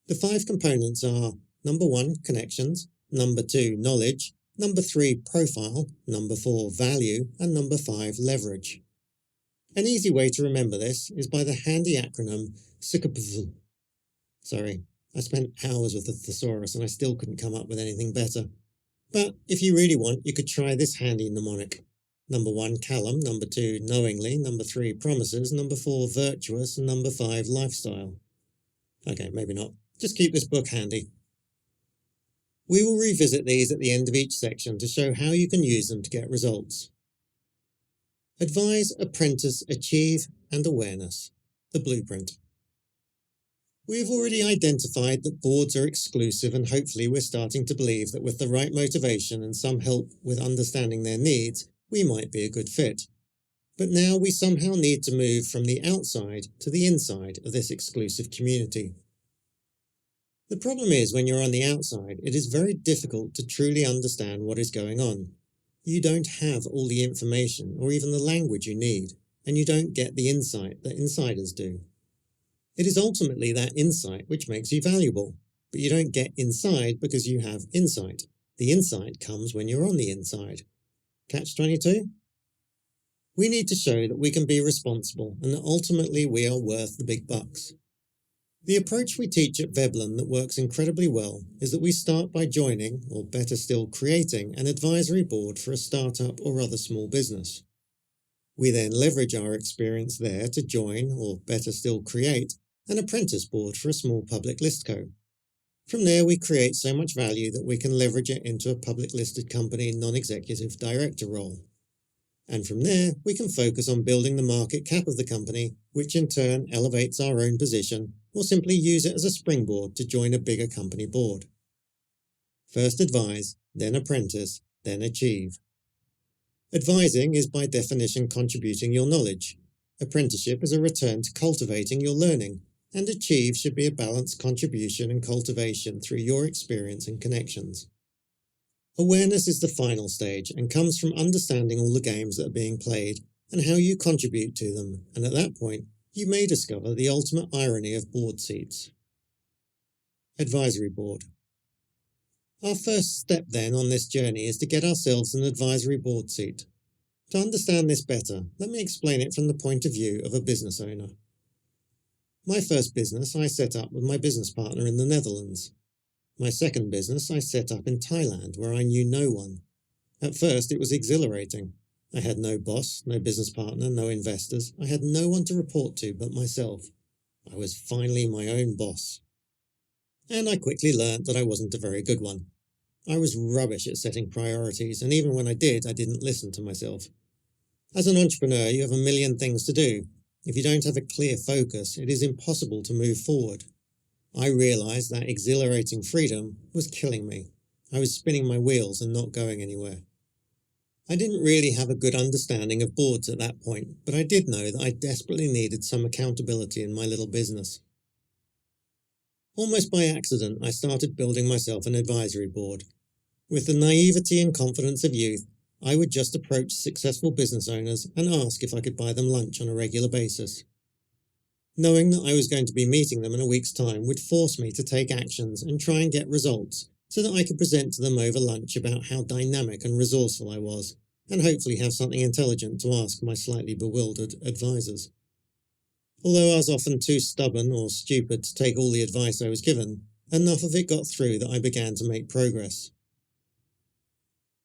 The 5 components are: number 1, connections; number 2, knowledge; number 3, profile; number 4, value; and number 5, leverage. An easy way to remember this is by the handy acronym SICAPV. Sorry, I spent hours with the thesaurus and I still couldn't come up with anything better. But if you really want, you could try this handy mnemonic. Number 1, Callum; number 2, knowingly; number 3, promises; number 4, virtuous; and number 5, lifestyle. Okay, maybe not. Just keep this book handy. We will revisit these at the end of each section to show how you can use them to get results. Advise, apprentice, achieve, and awareness. The blueprint. We have already identified that boards are exclusive, and hopefully we're starting to believe that with the right motivation and some help with understanding their needs, we might be a good fit. But now we somehow need to move from the outside to the inside of this exclusive community. The problem is, when you're on the outside, it is very difficult to truly understand what is going on. You don't have all the information or even the language you need, and you don't get the insight that insiders do. It is ultimately that insight which makes you valuable, but you don't get inside because you have insight. The insight comes when you're on the inside. Catch-22? We need to show that we can be responsible and that ultimately we are worth the big bucks. The approach we teach at Veblen that works incredibly well is that we start by joining, or better still creating, an advisory board for a startup or other small business. We then leverage our experience there to join, or better still create, an apprentice board for a small public listco. From there we create so much value that we can leverage it into a public listed company non-executive director role. And from there we can focus on building the market cap of the company, which in turn elevates our own position, or simply use it as a springboard to join a bigger company board. First advise, then apprentice, then achieve. Advising is by definition contributing your knowledge. Apprenticeship is a return to cultivating your learning, and achieve should be a balanced contribution and cultivation through your experience and connections. Awareness is the final stage and comes from understanding all the games that are being played and how you contribute to them, and at that point, you may discover the ultimate irony of board seats. Advisory board. Our first step then on this journey is to get ourselves an advisory board seat. To understand this better, let me explain it from the point of view of a business owner. My first business I set up with my business partner in the Netherlands. My second business I set up in Thailand, where I knew no one. At first it was exhilarating. I had no boss, no business partner, no investors. I had no one to report to but myself. I was finally my own boss. And I quickly learnt that I wasn't a very good one. I was rubbish at setting priorities, and even when I didn't listen to myself. As an entrepreneur, you have a million things to do. If you don't have a clear focus, it is impossible to move forward. I realised that exhilarating freedom was killing me. I was spinning my wheels and not going anywhere. I didn't really have a good understanding of boards at that point, but I did know that I desperately needed some accountability in my little business. Almost by accident, I started building myself an advisory board. With the naivety and confidence of youth, I would just approach successful business owners and ask if I could buy them lunch on a regular basis. Knowing that I was going to be meeting them in a week's time would force me to take actions and try and get results, so that I could present to them over lunch about how dynamic and resourceful I was, and hopefully have something intelligent to ask my slightly bewildered advisors. Although I was often too stubborn or stupid to take all the advice I was given, enough of it got through that I began to make progress.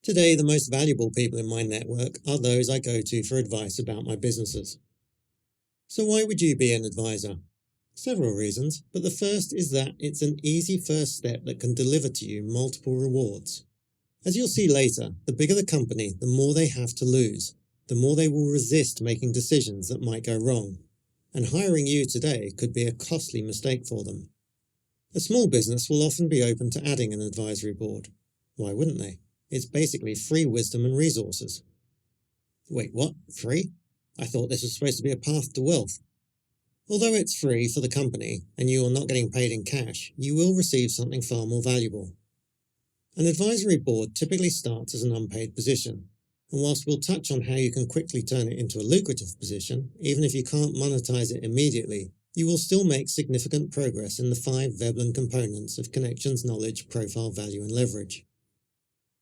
Today, the most valuable people in my network are those I go to for advice about my businesses. So why would you be an advisor? Several reasons, but the first is that it's an easy first step that can deliver to you multiple rewards. As you'll see later, the bigger the company, the more they have to lose, the more they will resist making decisions that might go wrong. And hiring you today could be a costly mistake for them. A small business will often be open to adding an advisory board. Why wouldn't they? It's basically free wisdom and resources. Wait, what? Free? I thought this was supposed to be a path to wealth. Although it's free for the company and you are not getting paid in cash, you will receive something far more valuable. An advisory board typically starts as an unpaid position, and whilst we'll touch on how you can quickly turn it into a lucrative position, even if you can't monetize it immediately, you will still make significant progress in the 5 Veblen components of connections, knowledge, profile, value, and leverage.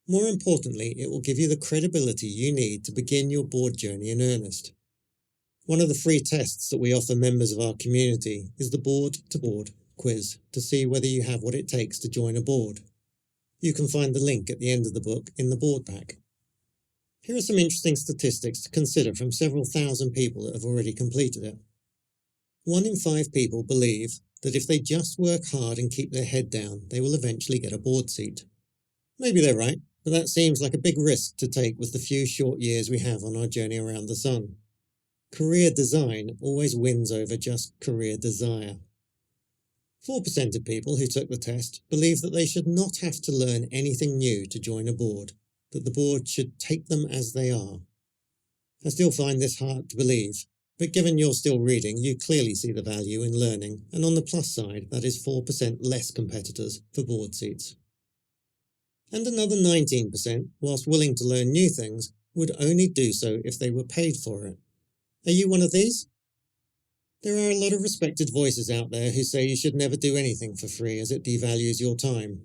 More importantly, it will give you the credibility you need to begin your board journey in earnest. One of the free tests that we offer members of our community is the board-to-board quiz to see whether you have what it takes to join a board. You can find the link at the end of the book in the board pack. Here are some interesting statistics to consider from several thousand people that have already completed it. 1 in 5 people believe that if they just work hard and keep their head down, they will eventually get a board seat. Maybe they're right, but that seems like a big risk to take with the few short years we have on our journey around the sun. Career design always wins over just career desire. 4% of people who took the test believe that they should not have to learn anything new to join a board, that the board should take them as they are. I still find this hard to believe, but given you're still reading, you clearly see the value in learning, and on the plus side, that is 4% less competitors for board seats. And another 19%, whilst willing to learn new things, would only do so if they were paid for it. Are you one of these? There are a lot of respected voices out there who say you should never do anything for free as it devalues your time.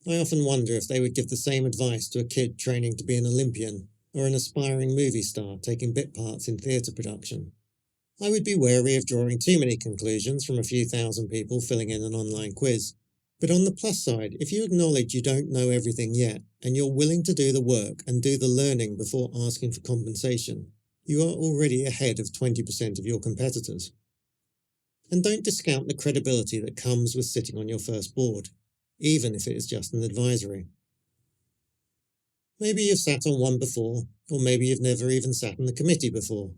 I often wonder if they would give the same advice to a kid training to be an Olympian or an aspiring movie star taking bit parts in theatre production. I would be wary of drawing too many conclusions from a few thousand people filling in an online quiz. But on the plus side, if you acknowledge you don't know everything yet and you're willing to do the work and do the learning before asking for compensation, you are already ahead of 20% of your competitors. And don't discount the credibility that comes with sitting on your first board, even if it is just an advisory. Maybe you've sat on one before, or maybe you've never even sat on the committee before.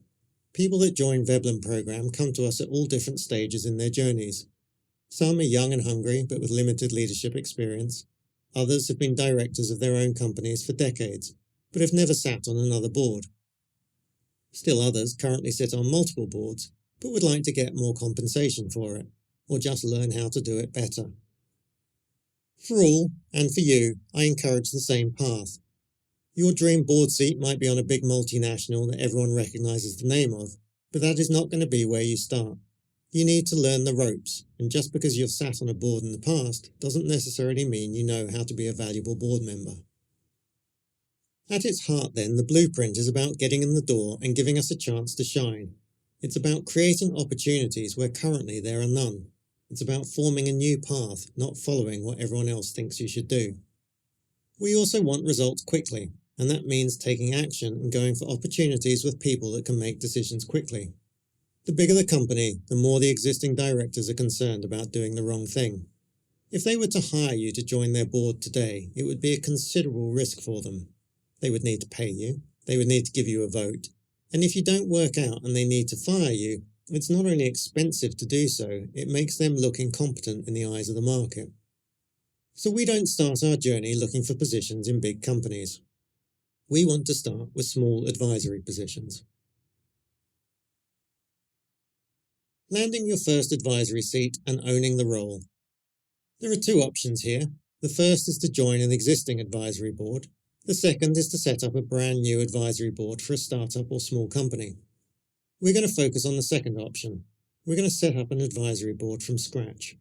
People that join Veblen program come to us at all different stages in their journeys. Some are young and hungry, but with limited leadership experience. Others have been directors of their own companies for decades, but have never sat on another board. Still others currently sit on multiple boards, but would like to get more compensation for it, or just learn how to do it better. For all, and for you, I encourage the same path. Your dream board seat might be on a big multinational that everyone recognises the name of, but that is not going to be where you start. You need to learn the ropes, and just because you've sat on a board in the past doesn't necessarily mean you know how to be a valuable board member. At its heart then, the blueprint is about getting in the door and giving us a chance to shine. It's about creating opportunities where currently there are none. It's about forming a new path, not following what everyone else thinks you should do. We also want results quickly, and that means taking action and going for opportunities with people that can make decisions quickly. The bigger the company, the more the existing directors are concerned about doing the wrong thing. If they were to hire you to join their board today, it would be a considerable risk for them. They would need to pay you, they would need to give you a vote, and if you don't work out and they need to fire you, it's not only expensive to do so, it makes them look incompetent in the eyes of the market. So we don't start our journey looking for positions in big companies. We want to start with small advisory positions. Landing your first advisory seat and owning the role. There are 2 options here. The first is to join an existing advisory board. The second is to set up a brand new advisory board for a startup or small company. We're going to focus on the second option. We're going to set up an advisory board from scratch.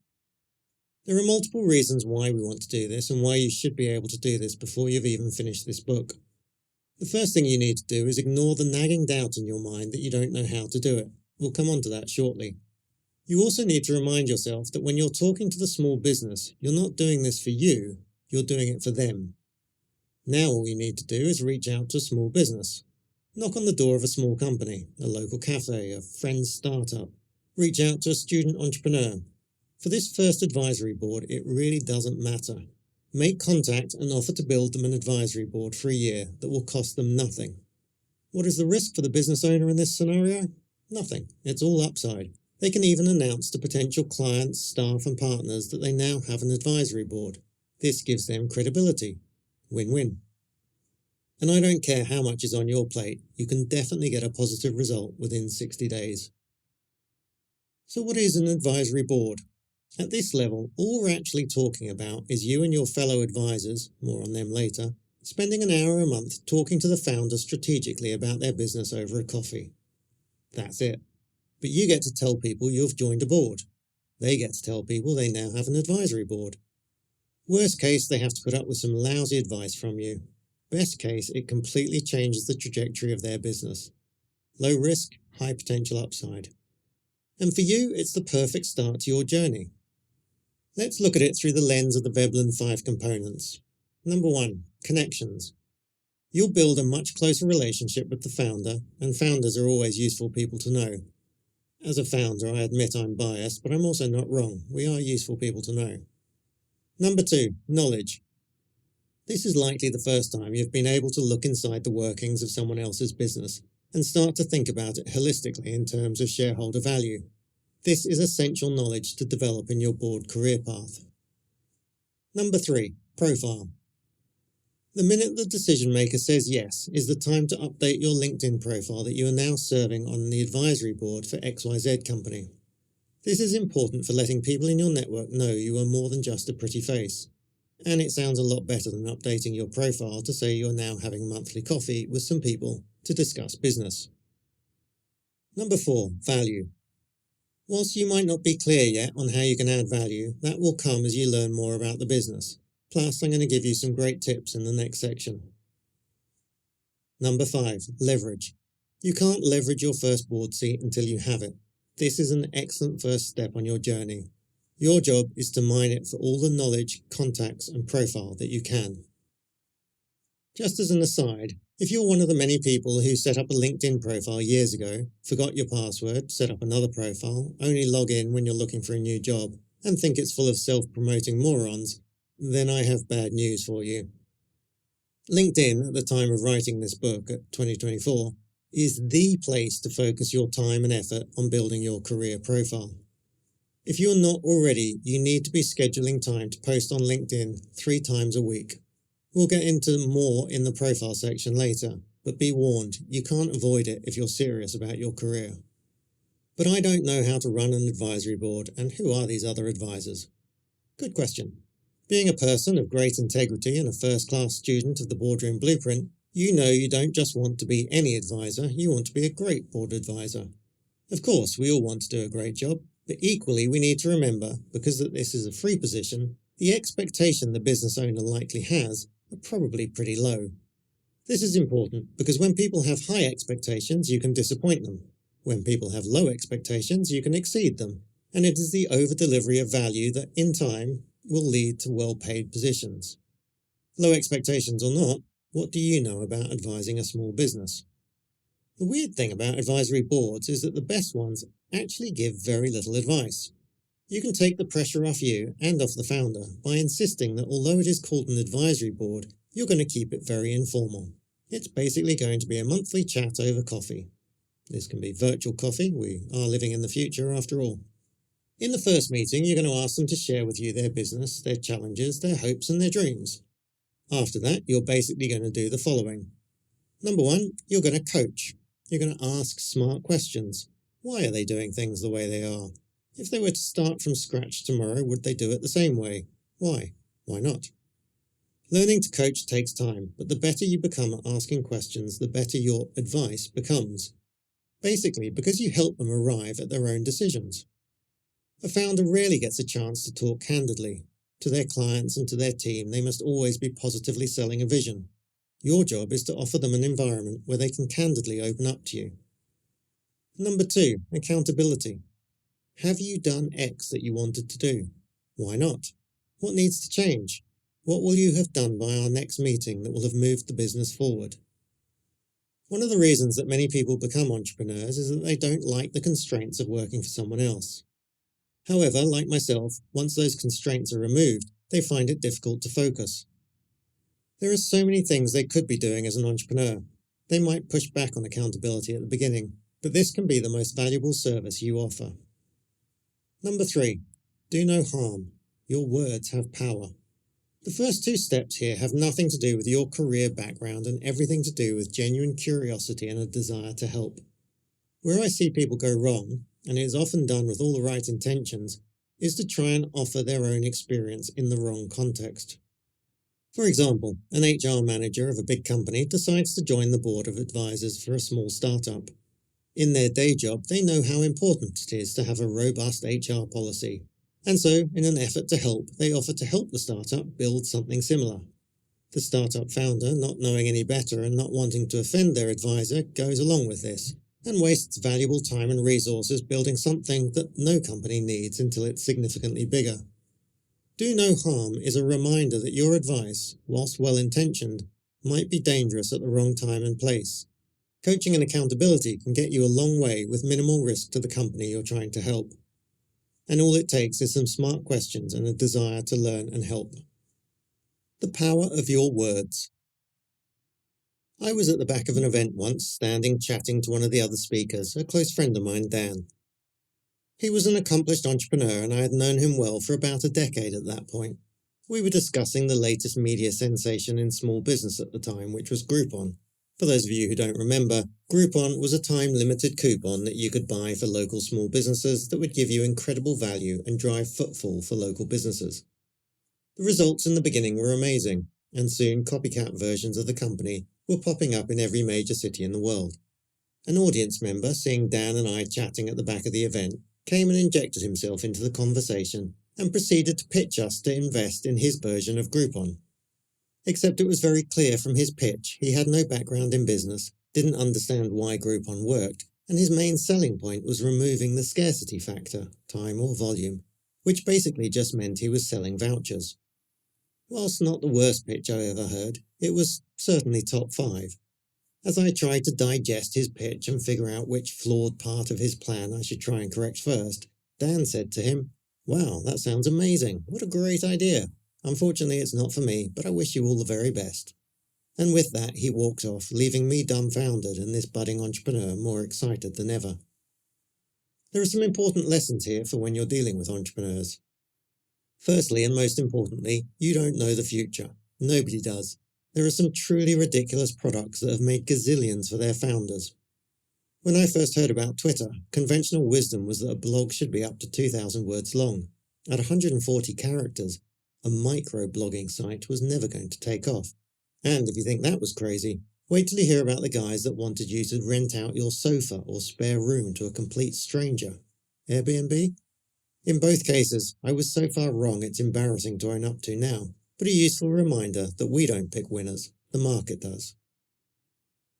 There are multiple reasons why we want to do this and why you should be able to do this before you've even finished this book. The first thing you need to do is ignore the nagging doubt in your mind that you don't know how to do it. We'll come on to that shortly. You also need to remind yourself that when you're talking to the small business, you're not doing this for you, you're doing it for them. Now all you need to do is reach out to a small business. Knock on the door of a small company, a local cafe, a friend's startup. Reach out to a student entrepreneur. For this first advisory board, it really doesn't matter. Make contact and offer to build them an advisory board for a year that will cost them nothing. What is the risk for the business owner in this scenario? Nothing. It's all upside. They can even announce to potential clients, staff and partners that they now have an advisory board. This gives them credibility. Win-win. And I don't care how much is on your plate, you can definitely get a positive result within 60 days. So what is an advisory board? At this level, all we're actually talking about is you and your fellow advisors, more on them later, spending an hour a month talking to the founder strategically about their business over a coffee. That's it. But you get to tell people you've joined a board. They get to tell people they now have an advisory board. Worst case, they have to put up with some lousy advice from you. Best case, it completely changes the trajectory of their business. Low risk, high potential upside. And for you, it's the perfect start to your journey. Let's look at it through the lens of the Veblen 5 components. Number 1, connections. You'll build a much closer relationship with the founder, and founders are always useful people to know. As a founder, I admit I'm biased, but I'm also not wrong. We are useful people to know. Number 2, knowledge. This is likely the first time you've been able to look inside the workings of someone else's business and start to think about it holistically in terms of shareholder value. This is essential knowledge to develop in your board career path. Number 3, profile. The minute the decision maker says yes is the time to update your LinkedIn profile that you are now serving on the advisory board for XYZ company. This is important for letting people in your network know you are more than just a pretty face. And it sounds a lot better than updating your profile to say you're now having monthly coffee with some people to discuss business. Number 4, value. Whilst you might not be clear yet on how you can add value, that will come as you learn more about the business. Plus, I'm going to give you some great tips in the next section. Number 5, leverage. You can't leverage your first board seat until you have it. This is an excellent first step on your journey. Your job is to mine it for all the knowledge, contacts, and profile that you can. Just as an aside, if you're one of the many people who set up a LinkedIn profile years ago, forgot your password, set up another profile, only log in when you're looking for a new job, and think it's full of self-promoting morons, then I have bad news for you. LinkedIn, at the time of writing this book, at 2024, is the place to focus your time and effort on building your career profile. If you're not already, you need to be scheduling time to post on LinkedIn 3 times a week. We'll get into more in the profile section later, but be warned, you can't avoid it if you're serious about your career. But I don't know how to run an advisory board, and who are these other advisors? Good question. Being a person of great integrity and a first-class student of the Boardroom blueprint, you know you don't just want to be any advisor, you want to be a great board advisor. Of course, we all want to do a great job, but equally we need to remember, because this is a free position, the expectation the business owner likely has are probably pretty low. This is important because when people have high expectations, you can disappoint them. When people have low expectations, you can exceed them. And it is the over-delivery of value that, in time, will lead to well-paid positions. Low expectations or not, what do you know about advising a small business? The weird thing about advisory boards is that the best ones actually give very little advice. You can take the pressure off you and off the founder by insisting that although it is called an advisory board, you're going to keep it very informal. It's basically going to be a monthly chat over coffee. This can be virtual coffee, we are living in the future after all. In the first meeting, you're going to ask them to share with you their business, their challenges, their hopes and their dreams. After that, you're basically going to do the following. Number 1, you're going to coach. You're going to ask smart questions. Why are they doing things the way they are? If they were to start from scratch tomorrow, would they do it the same way? Why? Why not? Learning to coach takes time, but the better you become at asking questions, the better your advice becomes. Basically, because you help them arrive at their own decisions. A founder rarely gets a chance to talk candidly. To their clients and to their team, they must always be positively selling a vision. Your job is to offer them an environment where they can candidly open up to you. Number 2, accountability. Have you done X that you wanted to do? Why not? What needs to change? What will you have done by our next meeting that will have moved the business forward? One of the reasons that many people become entrepreneurs is that they don't like the constraints of working for someone else. However, like myself, once those constraints are removed, they find it difficult to focus. There are so many things they could be doing as an entrepreneur. They might push back on accountability at the beginning, but this can be the most valuable service you offer. Number 3, do no harm. Your words have power. The first 2 steps here have nothing to do with your career background and everything to do with genuine curiosity and a desire to help. Where I see people go wrong and it is often done with all the right intentions, is to try and offer their own experience in the wrong context. For example, an HR manager of a big company decides to join the board of advisors for a small startup. In their day job, they know how important it is to have a robust HR policy, and so, in an effort to help, they offer to help the startup build something similar. The startup founder, not knowing any better and not wanting to offend their advisor, goes along with this, and wastes valuable time and resources building something that no company needs until it's significantly bigger. Do no harm is a reminder that your advice, whilst well-intentioned, might be dangerous at the wrong time and place. Coaching and accountability can get you a long way with minimal risk to the company you're trying to help. And all it takes is some smart questions and a desire to learn and help. The power of your words. I was at the back of an event once, standing chatting to one of the other speakers, a close friend of mine, Dan. He was an accomplished entrepreneur and I had known him well for about a decade at that point. We were discussing the latest media sensation in small business at the time, which was Groupon. For those of you who don't remember, Groupon was a time-limited coupon that you could buy for local small businesses that would give you incredible value and drive footfall for local businesses. The results in the beginning were amazing, and soon copycat versions of the company were popping up in every major city in the world. An audience member, seeing Dan and I chatting at the back of the event, came and injected himself into the conversation and proceeded to pitch us to invest in his version of Groupon. Except it was very clear from his pitch he had no background in business, didn't understand why Groupon worked, and his main selling point was removing the scarcity factor, time or volume, which basically just meant he was selling vouchers. Whilst not the worst pitch I ever heard, it was certainly top 5. As I tried to digest his pitch and figure out which flawed part of his plan I should try and correct first, Dan said to him, "Wow, that sounds amazing. What a great idea. Unfortunately, it's not for me, but I wish you all the very best." And with that, he walked off, leaving me dumbfounded and this budding entrepreneur more excited than ever. There are some important lessons here for when you're dealing with entrepreneurs. Firstly, and most importantly, you don't know the future. Nobody does. There are some truly ridiculous products that have made gazillions for their founders. When I first heard about Twitter, conventional wisdom was that a blog should be up to 2,000 words long. At 140 characters, a micro-blogging site was never going to take off. And if you think that was crazy, wait till you hear about the guys that wanted you to rent out your sofa or spare room to a complete stranger. Airbnb? In both cases, I was so far wrong it's embarrassing to own up to now, but a useful reminder that we don't pick winners, the market does.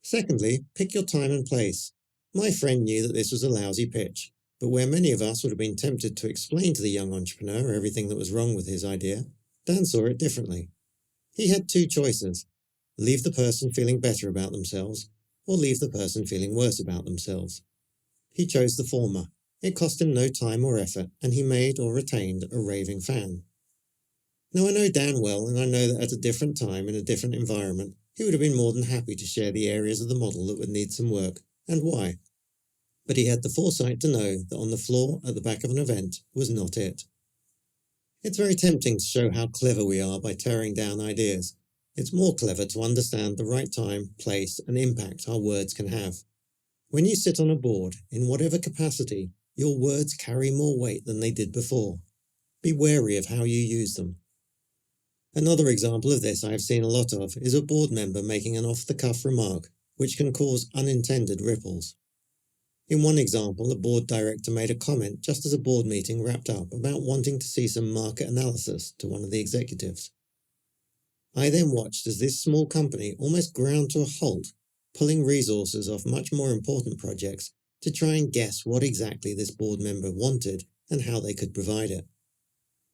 Secondly, pick your time and place. My friend knew that this was a lousy pitch, but where many of us would have been tempted to explain to the young entrepreneur everything that was wrong with his idea, Dan saw it differently. He had 2 choices: leave the person feeling better about themselves, or leave the person feeling worse about themselves. He chose the former. It cost him no time or effort, and he made or retained a raving fan. Now I know Dan well, and I know that at a different time in a different environment, he would have been more than happy to share the areas of the model that would need some work, and why. But he had the foresight to know that on the floor at the back of an event was not it. It's very tempting to show how clever we are by tearing down ideas. It's more clever to understand the right time, place, and impact our words can have. When you sit on a board, in whatever capacity, your words carry more weight than they did before. Be wary of how you use them. Another example of this I have seen a lot of is a board member making an off-the-cuff remark, which can cause unintended ripples. In one example, a board director made a comment just as a board meeting wrapped up about wanting to see some market analysis to one of the executives. I then watched as this small company almost ground to a halt, pulling resources off much more important projects to try and guess what exactly this board member wanted and how they could provide it.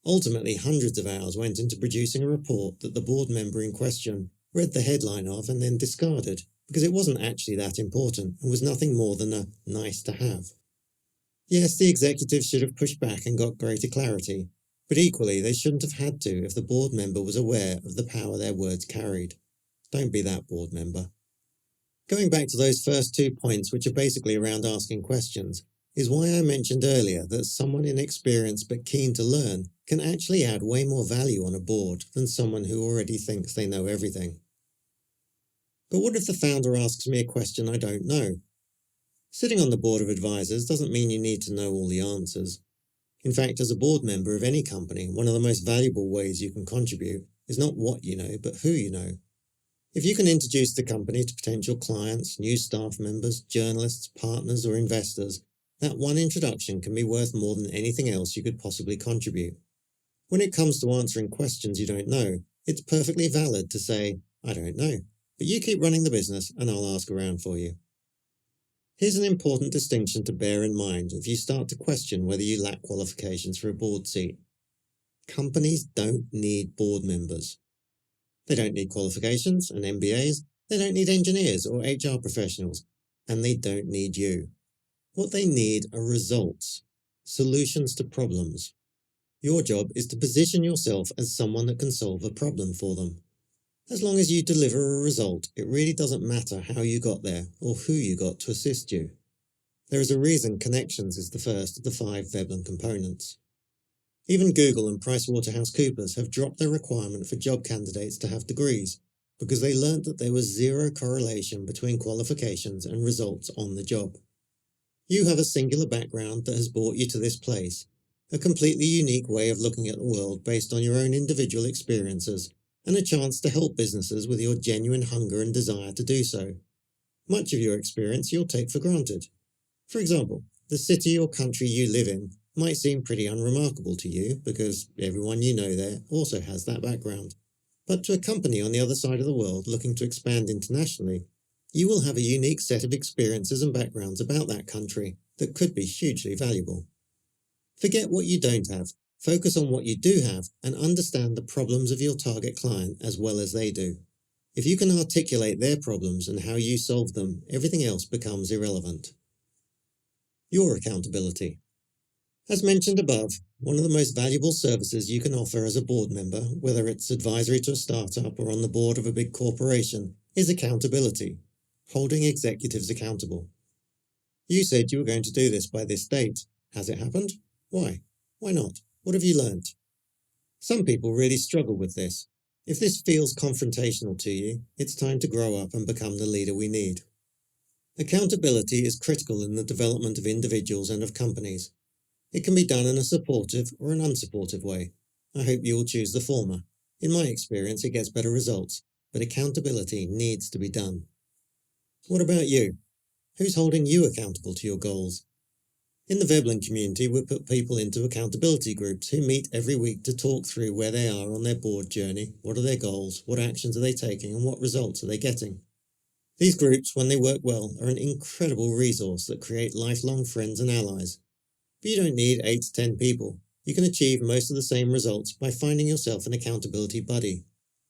Ultimately, hundreds of hours went into producing a report that the board member in question read the headline of and then discarded, because it wasn't actually that important and was nothing more than a nice to have. Yes, the executives should have pushed back and got greater clarity, but equally they shouldn't have had to if the board member was aware of the power their words carried. Don't be that board member. Going back to those first 2 points, which are basically around asking questions, is why I mentioned earlier that someone inexperienced but keen to learn can actually add way more value on a board than someone who already thinks they know everything. But what if the founder asks me a question I don't know? Sitting on the board of advisors doesn't mean you need to know all the answers. In fact, as a board member of any company, one of the most valuable ways you can contribute is not what you know, but who you know. If you can introduce the company to potential clients, new staff members, journalists, partners, or investors, that one introduction can be worth more than anything else you could possibly contribute. When it comes to answering questions you don't know, it's perfectly valid to say, I don't know, but you keep running the business and I'll ask around for you. Here's an important distinction to bear in mind if you start to question whether you lack qualifications for a board seat. Companies don't need board members. They don't need qualifications and MBAs, they don't need engineers or HR professionals, and they don't need you. What they need are results, solutions to problems. Your job is to position yourself as someone that can solve a problem for them. As long as you deliver a result, it really doesn't matter how you got there or who you got to assist you. There is a reason connections is the first of the 5 Veblen components. Even Google and PricewaterhouseCoopers have dropped their requirement for job candidates to have degrees because they learned that there was zero correlation between qualifications and results on the job. You have a singular background that has brought you to this place, a completely unique way of looking at the world based on your own individual experiences, and a chance to help businesses with your genuine hunger and desire to do so. Much of your experience you'll take for granted. For example, the city or country you live in might seem pretty unremarkable to you because everyone you know there also has that background. But to a company on the other side of the world looking to expand internationally, you will have a unique set of experiences and backgrounds about that country that could be hugely valuable. Forget what you don't have, focus on what you do have, and understand the problems of your target client as well as they do. If you can articulate their problems and how you solve them, everything else becomes irrelevant. Your accountability. As mentioned above, one of the most valuable services you can offer as a board member, whether it's advisory to a startup or on the board of a big corporation, is accountability, holding executives accountable. You said you were going to do this by this date. Has it happened? Why? Why not? What have you learned? Some people really struggle with this. If this feels confrontational to you, it's time to grow up and become the leader we need. Accountability is critical in the development of individuals and of companies. It can be done in a supportive or an unsupportive way. I hope you will choose the former. In my experience, it gets better results, but accountability needs to be done. What about you? Who's holding you accountable to your goals? In the Veblen community, we put people into accountability groups who meet every week to talk through where they are on their board journey, what are their goals, what actions are they taking, and what results are they getting. These groups, when they work well, are an incredible resource that create lifelong friends and allies. But you don't need 8 to 10 people. You can achieve most of the same results by finding yourself an accountability buddy.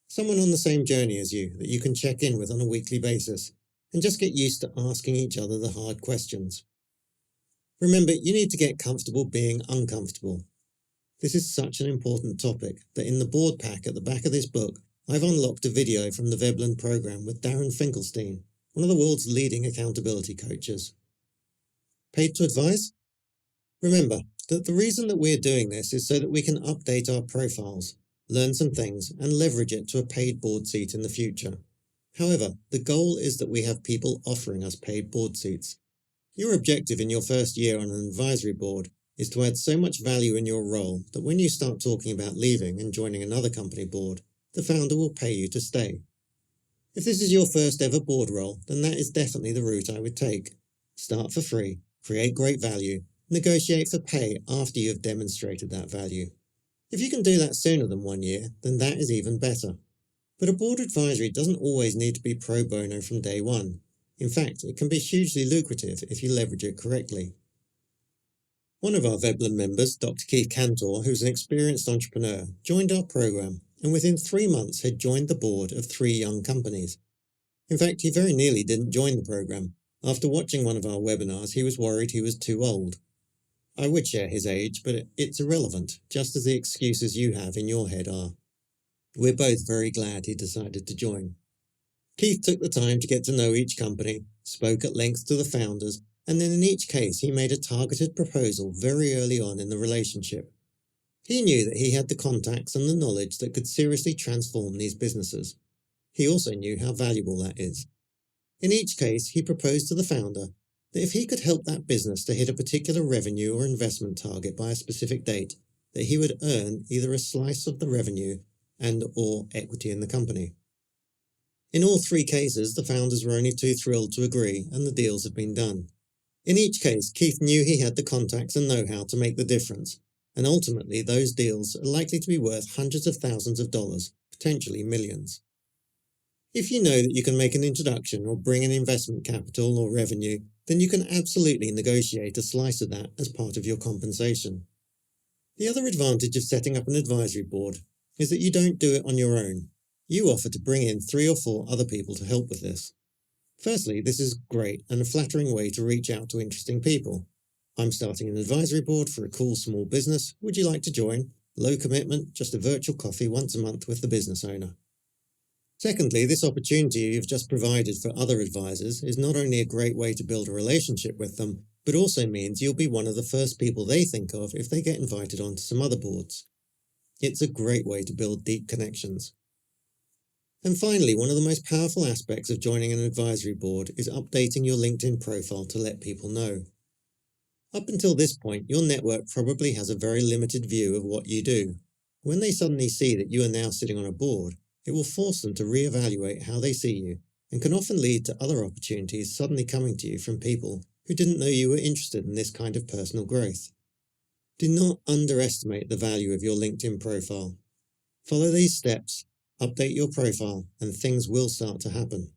Someone on the same journey as you that you can check in with on a weekly basis, and just get used to asking each other the hard questions. Remember, you need to get comfortable being uncomfortable. This is such an important topic that in the board pack at the back of this book, I've unlocked a video from the Veblen program with Darren Finkelstein, one of the world's leading accountability coaches. Paid to advise? Remember that the reason that we're doing this is so that we can update our profiles, learn some things, and leverage it to a paid board seat in the future. However, the goal is that we have people offering us paid board seats. Your objective in your first year on an advisory board is to add so much value in your role that when you start talking about leaving and joining another company board, the founder will pay you to stay. If this is your first ever board role, then that is definitely the route I would take. Start for free, create great value, negotiate for pay after you have demonstrated that value. If you can do that sooner than 1 year, then that is even better. But a board advisory doesn't always need to be pro bono from day one. In fact, it can be hugely lucrative if you leverage it correctly. One of our Veblen members, Dr. Keith Cantor, who's an experienced entrepreneur, joined our program and within 3 months had joined the board of 3 young companies. In fact, he very nearly didn't join the program. After watching one of our webinars, he was worried he was too old. I would share his age, but it's irrelevant, just as the excuses you have in your head are. We're both very glad he decided to join. Keith took the time to get to know each company, spoke at length to the founders, and then in each case he made a targeted proposal very early on in the relationship. He knew that he had the contacts and the knowledge that could seriously transform these businesses. He also knew how valuable that is. In each case, he proposed to the founder, that if he could help that business to hit a particular revenue or investment target by a specific date, that he would earn either a slice of the revenue and/or equity in the company. In all three cases, the founders were only too thrilled to agree, and the deals had been done. In each case, Keith knew he had the contacts and know-how to make the difference, and ultimately those deals are likely to be worth hundreds of thousands of dollars, potentially millions. If you know that you can make an introduction or bring in investment capital or revenue, then you can absolutely negotiate a slice of that as part of your compensation. The other advantage of setting up an advisory board is that you don't do it on your own. You offer to bring in 3 or 4 other people to help with this. Firstly, this is great and a flattering way to reach out to interesting people. I'm starting an advisory board for a cool small business. Would you like to join? Low commitment, just a virtual coffee once a month with the business owner. Secondly, this opportunity you've just provided for other advisors is not only a great way to build a relationship with them, but also means you'll be one of the first people they think of if they get invited onto some other boards. It's a great way to build deep connections. And finally, one of the most powerful aspects of joining an advisory board is updating your LinkedIn profile to let people know. Up until this point, your network probably has a very limited view of what you do. When they suddenly see that you are now sitting on a board, it will force them to reevaluate how they see you, and can often lead to other opportunities suddenly coming to you from people who didn't know you were interested in this kind of personal growth. Do not underestimate the value of your LinkedIn profile. Follow these steps, update your profile, and things will start to happen.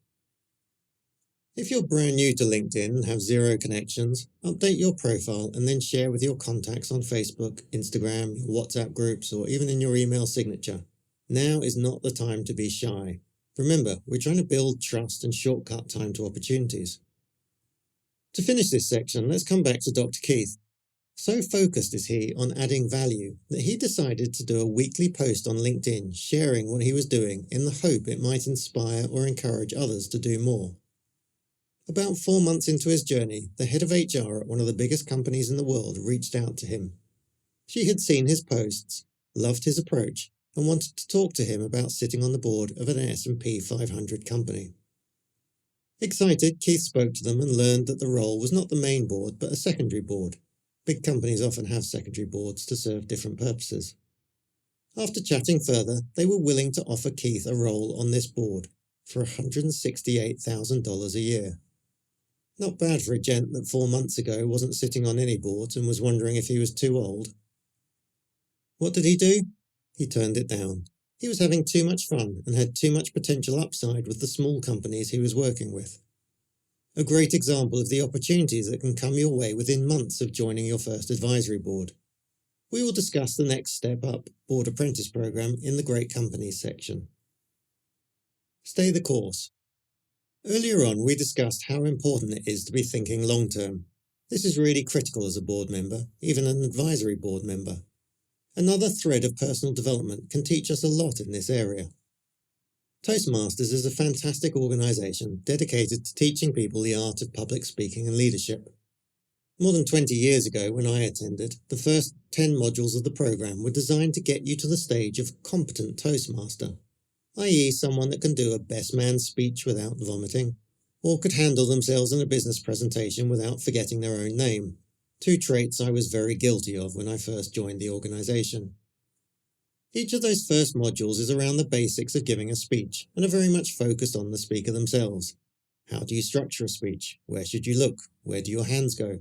If you're brand new to LinkedIn and have 0 connections, update your profile and then share with your contacts on Facebook, Instagram, WhatsApp groups, or even in your email signature. Now is not the time to be shy. Remember, we're trying to build trust and shortcut time to opportunities. To finish this section, let's come back to Dr. Keith. So focused is he on adding value that he decided to do a weekly post on LinkedIn sharing what he was doing in the hope it might inspire or encourage others to do more. About 4 months into his journey, the head of HR at one of the biggest companies in the world reached out to him. She had seen his posts, loved his approach, and wanted to talk to him about sitting on the board of an S&P 500 company. Excited, Keith spoke to them and learned that the role was not the main board but a secondary board. Big companies often have secondary boards to serve different purposes. After chatting further, they were willing to offer Keith a role on this board for $168,000 a year. Not bad for a gent that 4 months ago wasn't sitting on any boards and was wondering if he was too old. What did he do? He turned it down. He was having too much fun and had too much potential upside with the small companies he was working with. A great example of the opportunities that can come your way within months of joining your first advisory board. We will discuss the next step up board apprentice program in the Great Companies section. Stay the course. Earlier on, we discussed how important it is to be thinking long term. This is really critical as a board member, even an advisory board member. Another thread of personal development can teach us a lot in this area. Toastmasters is a fantastic organisation dedicated to teaching people the art of public speaking and leadership. More than 20 years ago, when I attended, the first 10 modules of the program were designed to get you to the stage of competent Toastmaster, i.e. someone that can do a best man speech without vomiting, or could handle themselves in a business presentation without forgetting their own name. 2 traits I was very guilty of when I first joined the organisation. Each of those first modules is around the basics of giving a speech and are very much focused on the speaker themselves. How do you structure a speech? Where should you look? Where do your hands go?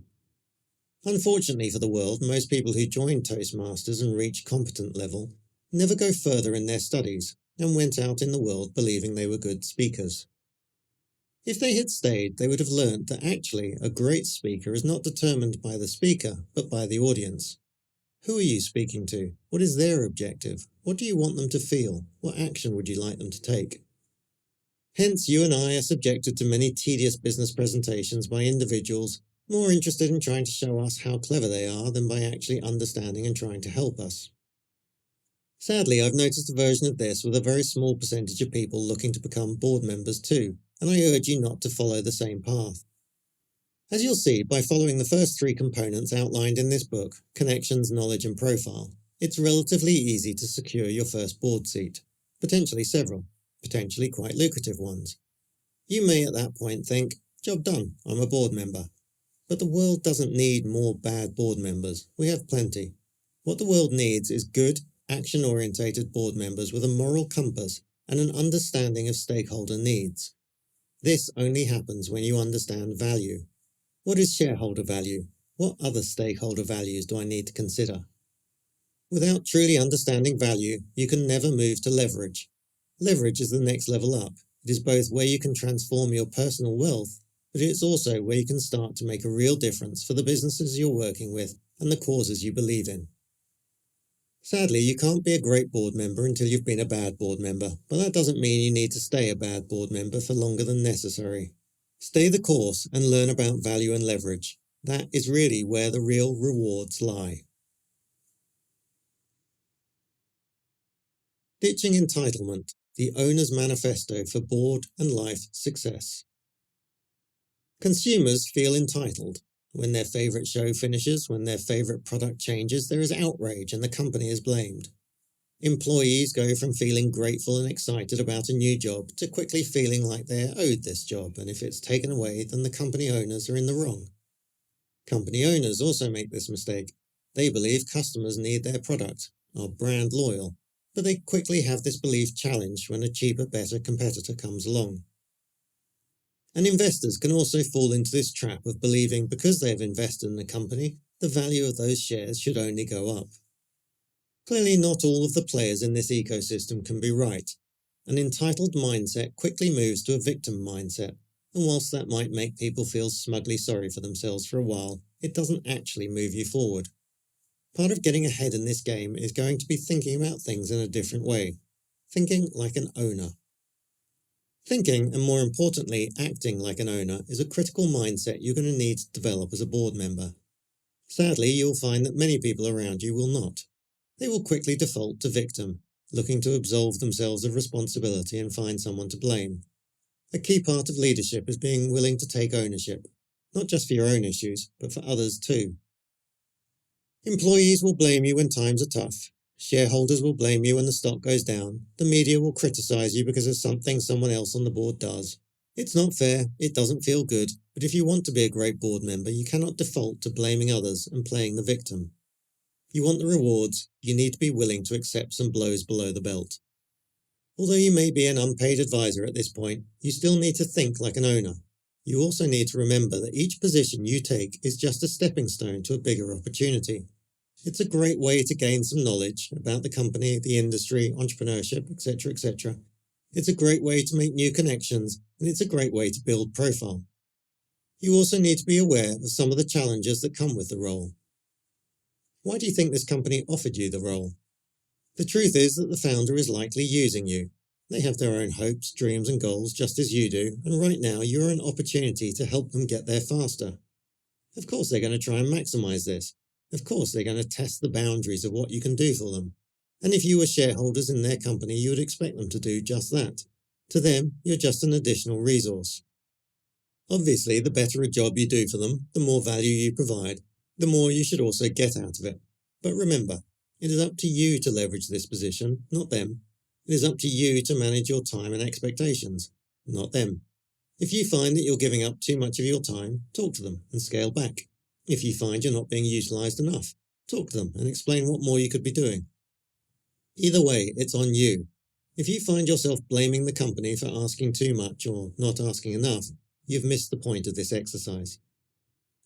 Unfortunately for the world, most people who join Toastmasters and reach competent level never go further in their studies and went out in the world believing they were good speakers. If they had stayed, they would have learnt that actually a great speaker is not determined by the speaker, but by the audience. Who are you speaking to? What is their objective? What do you want them to feel? What action would you like them to take? Hence, you and I are subjected to many tedious business presentations by individuals more interested in trying to show us how clever they are than by actually understanding and trying to help us. Sadly, I've noticed a version of this with a very small percentage of people looking to become board members too, and I urge you not to follow the same path. As you'll see, by following the first 3 components outlined in this book, connections, knowledge and profile, it's relatively easy to secure your first board seat, potentially several, potentially quite lucrative ones. You may at that point think, job done, I'm a board member. But the world doesn't need more bad board members. We have plenty. What the world needs is good, action-orientated board members with a moral compass and an understanding of stakeholder needs. This only happens when you understand value. What is shareholder value? What other stakeholder values do I need to consider? Without truly understanding value, you can never move to leverage. Leverage is the next level up. It is both where you can transform your personal wealth, but it's also where you can start to make a real difference for the businesses you're working with and the causes you believe in. Sadly, you can't be a great board member until you've been a bad board member, but that doesn't mean you need to stay a bad board member for longer than necessary. Stay the course and learn about value and leverage. That is really where the real rewards lie. Ditching entitlement, the owner's manifesto for board and life success. Consumers feel entitled. When their favourite show finishes, when their favourite product changes, there is outrage and the company is blamed. Employees go from feeling grateful and excited about a new job to quickly feeling like they're owed this job, and if it's taken away, then the company owners are in the wrong. Company owners also make this mistake. They believe customers need their product, are brand loyal, but they quickly have this belief challenged when a cheaper, better competitor comes along. And investors can also fall into this trap of believing because they have invested in a company, the value of those shares should only go up. Clearly, not all of the players in this ecosystem can be right. An entitled mindset quickly moves to a victim mindset, and whilst that might make people feel smugly sorry for themselves for a while, it doesn't actually move you forward. Part of getting ahead in this game is going to be thinking about things in a different way. Thinking like an owner. Thinking, and more importantly, acting like an owner, is a critical mindset you're going to need to develop as a board member. Sadly, you'll find that many people around you will not. They will quickly default to victim, looking to absolve themselves of responsibility and find someone to blame. A key part of leadership is being willing to take ownership, not just for your own issues, but for others too. Employees will blame you when times are tough. Shareholders will blame you when the stock goes down. The media will criticise you because of something someone else on the board does. It's not fair, it doesn't feel good, but if you want to be a great board member, you cannot default to blaming others and playing the victim. You want the rewards, you need to be willing to accept some blows below the belt. Although you may be an unpaid advisor at this point, you still need to think like an owner. You also need to remember that each position you take is just a stepping stone to a bigger opportunity. It's a great way to gain some knowledge about the company, the industry, entrepreneurship, etc., etc. It's a great way to make new connections, and it's a great way to build profile. You also need to be aware of some of the challenges that come with the role. Why do you think this company offered you the role? The truth is that the founder is likely using you. They have their own hopes, dreams, and goals just as you do, and right now you're an opportunity to help them get there faster. Of course they're going to try and maximize this. Of course they're going to test the boundaries of what you can do for them. And if you were shareholders in their company, you would expect them to do just that. To them, you're just an additional resource. Obviously, the better a job you do for them, the more value you provide, the more you should also get out of it. But remember, it is up to you to leverage this position, not them. It is up to you to manage your time and expectations, not them. If you find that you're giving up too much of your time, talk to them and scale back. If you find you're not being utilised enough, talk to them and explain what more you could be doing. Either way, it's on you. If you find yourself blaming the company for asking too much or not asking enough, you've missed the point of this exercise.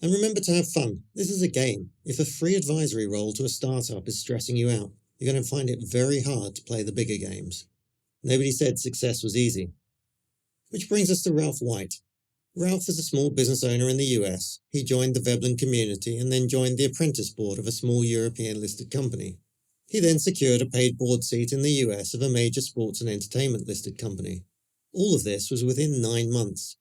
And remember to have fun. This is a game. If a free advisory role to a startup is stressing you out, you're going to find it very hard to play the bigger games. Nobody said success was easy. Which brings us to Ralph White. Ralph is a small business owner in the US. He joined the Veblen community and then joined the apprentice board of a small European listed company. He then secured a paid board seat in the US of a major sports and entertainment listed company. All of this was within 9 months.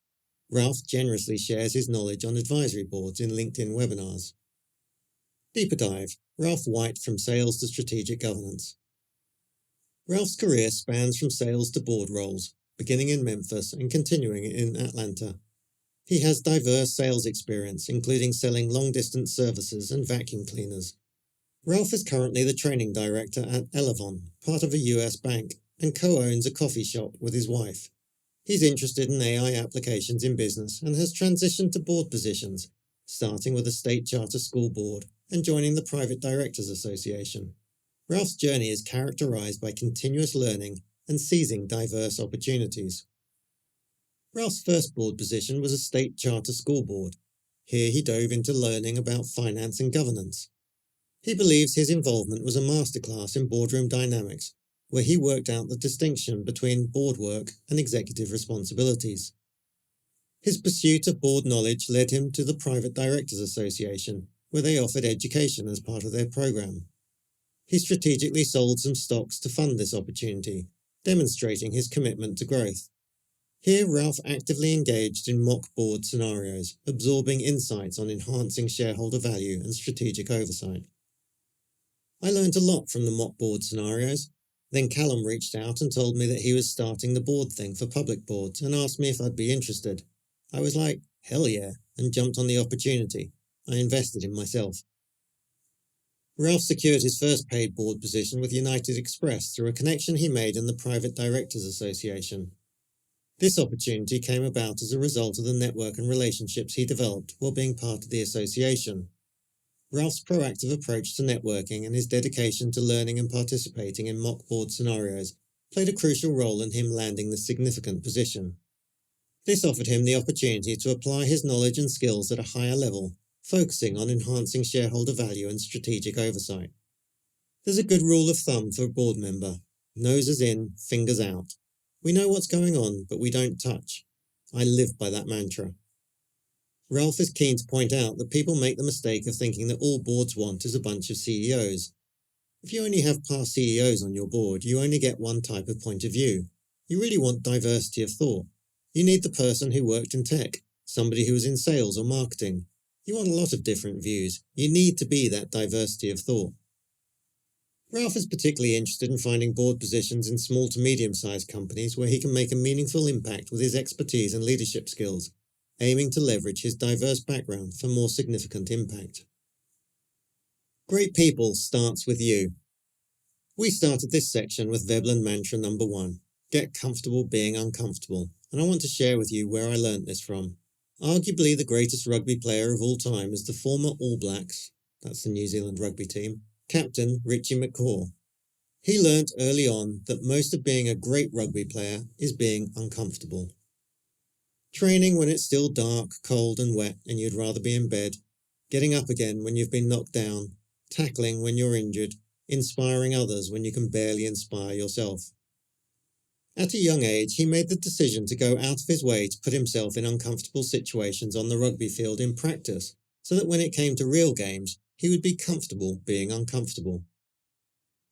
Ralph generously shares his knowledge on advisory boards in LinkedIn webinars. Deeper dive, Ralph White from sales to strategic governance. Ralph's career spans from sales to board roles, beginning in Memphis and continuing in Atlanta. He has diverse sales experience, including selling long-distance services and vacuum cleaners. Ralph is currently the training director at Elevon, part of a US bank, and co-owns a coffee shop with his wife. He's interested in AI applications in business and has transitioned to board positions, starting with a state charter school board and joining the Private Directors Association. Ralph's journey is characterized by continuous learning and seizing diverse opportunities. Ralph's first board position was a state charter school board. Here he dove into learning about finance and governance. He believes his involvement was a masterclass in boardroom dynamics, where he worked out the distinction between board work and executive responsibilities. His pursuit of board knowledge led him to the Private Directors Association, where they offered education as part of their program. He strategically sold some stocks to fund this opportunity, demonstrating his commitment to growth. Here, Ralph actively engaged in mock board scenarios, absorbing insights on enhancing shareholder value and strategic oversight. I learned a lot from the mock board scenarios. Then Callum reached out and told me that he was starting the board thing for public boards and asked me if I'd be interested. I was like, hell yeah, and jumped on the opportunity. I invested in myself. Ralph secured his first paid board position with United Express through a connection he made in the Private Directors Association. This opportunity came about as a result of the network and relationships he developed while being part of the association. Ralph's proactive approach to networking and his dedication to learning and participating in mock board scenarios played a crucial role in him landing this significant position. This offered him the opportunity to apply his knowledge and skills at a higher level, focusing on enhancing shareholder value and strategic oversight. There's a good rule of thumb for a board member: noses in, fingers out. We know what's going on, but we don't touch. I live by that mantra. Ralph is keen to point out that people make the mistake of thinking that all boards want is a bunch of CEOs. If you only have past CEOs on your board, you only get one type of point of view. You really want diversity of thought. You need the person who worked in tech, somebody who was in sales or marketing. You want a lot of different views. You need to be that diversity of thought. Ralph is particularly interested in finding board positions in small to medium-sized companies where he can make a meaningful impact with his expertise and leadership skills, aiming to leverage his diverse background for more significant impact. Great people starts with you. We started this section with Veblen mantra number 1, get comfortable being uncomfortable, and I want to share with you where I learnt this from. Arguably the greatest rugby player of all time is the former All Blacks, that's the New Zealand rugby team, captain Richie McCaw. He learnt early on that most of being a great rugby player is being uncomfortable. Training when it's still dark, cold and wet and you'd rather be in bed, getting up again when you've been knocked down, tackling when you're injured, inspiring others when you can barely inspire yourself. At a young age, he made the decision to go out of his way to put himself in uncomfortable situations on the rugby field in practice, so that when it came to real games, he would be comfortable being uncomfortable.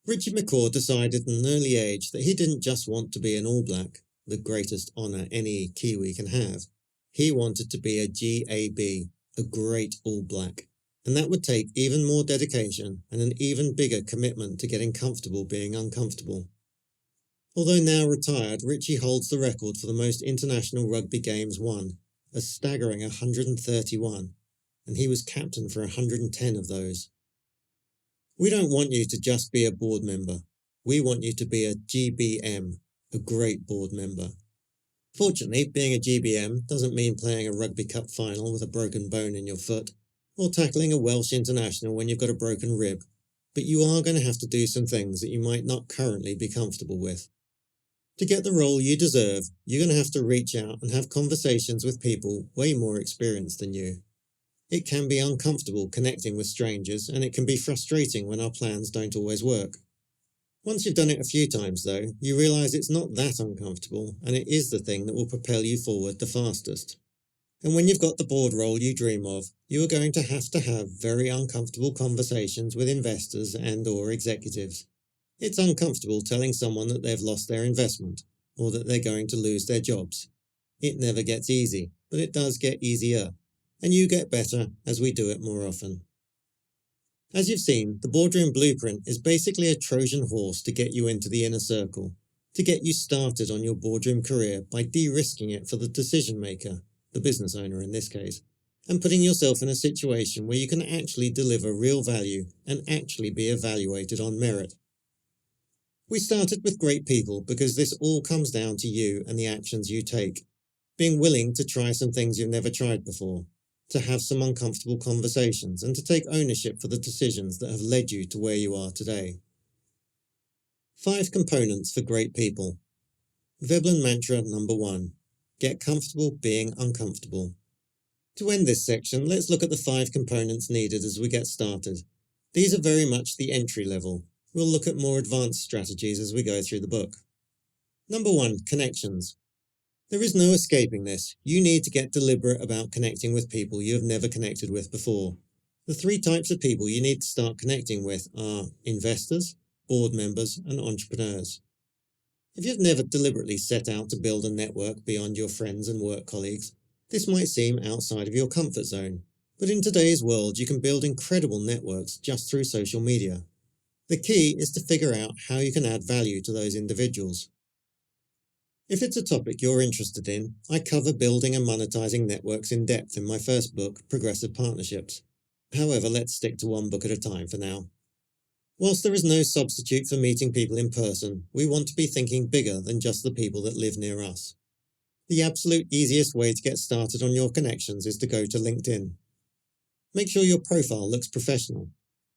Richie McCaw decided at an early age that he didn't just want to be an All Black, the greatest honour any Kiwi can have. He wanted to be a GAB, a Great All Black, and that would take even more dedication and an even bigger commitment to getting comfortable being uncomfortable. Although now retired, Richie holds the record for the most international rugby games won, a staggering 131, and he was captain for 110 of those. We don't want you to just be a board member. We want you to be a GBM, a great board member. Fortunately, being a GBM doesn't mean playing a rugby cup final with a broken bone in your foot, or tackling a Welsh international when you've got a broken rib, but you are going to have to do some things that you might not currently be comfortable with. To get the role you deserve, you're going to have to reach out and have conversations with people way more experienced than you. It can be uncomfortable connecting with strangers, and it can be frustrating when our plans don't always work. Once you've done it a few times, though, you realise it's not that uncomfortable, and it is the thing that will propel you forward the fastest. And when you've got the board role you dream of, you are going to have very uncomfortable conversations with investors and/or executives. It's uncomfortable telling someone that they've lost their investment, or that they're going to lose their jobs. It never gets easy, but it does get easier, and you get better as we do it more often. As you've seen, the Boardroom Blueprint is basically a Trojan horse to get you into the inner circle, to get you started on your boardroom career by de-risking it for the decision maker, the business owner in this case, and putting yourself in a situation where you can actually deliver real value and actually be evaluated on merit. We started with great people because this all comes down to you and the actions you take, being willing to try some things you've never tried before, to have some uncomfortable conversations, and to take ownership for the decisions that have led you to where you are today. 5 components for great people. Veblen mantra number 1. Get comfortable being uncomfortable. To end this section, let's look at the 5 components needed as we get started. These are very much the entry level. We'll look at more advanced strategies as we go through the book. Number 1. Connections. There is no escaping this. You need to get deliberate about connecting with people you have never connected with before. The 3 types of people you need to start connecting with are investors, board members, and entrepreneurs. If you've never deliberately set out to build a network beyond your friends and work colleagues, this might seem outside of your comfort zone. But in today's world, you can build incredible networks just through social media. The key is to figure out how you can add value to those individuals. If it's a topic you're interested in, I cover building and monetizing networks in depth in my first book, Progressive Partnerships. However, let's stick to one book at a time for now. Whilst there is no substitute for meeting people in person, we want to be thinking bigger than just the people that live near us. The absolute easiest way to get started on your connections is to go to LinkedIn. Make sure your profile looks professional.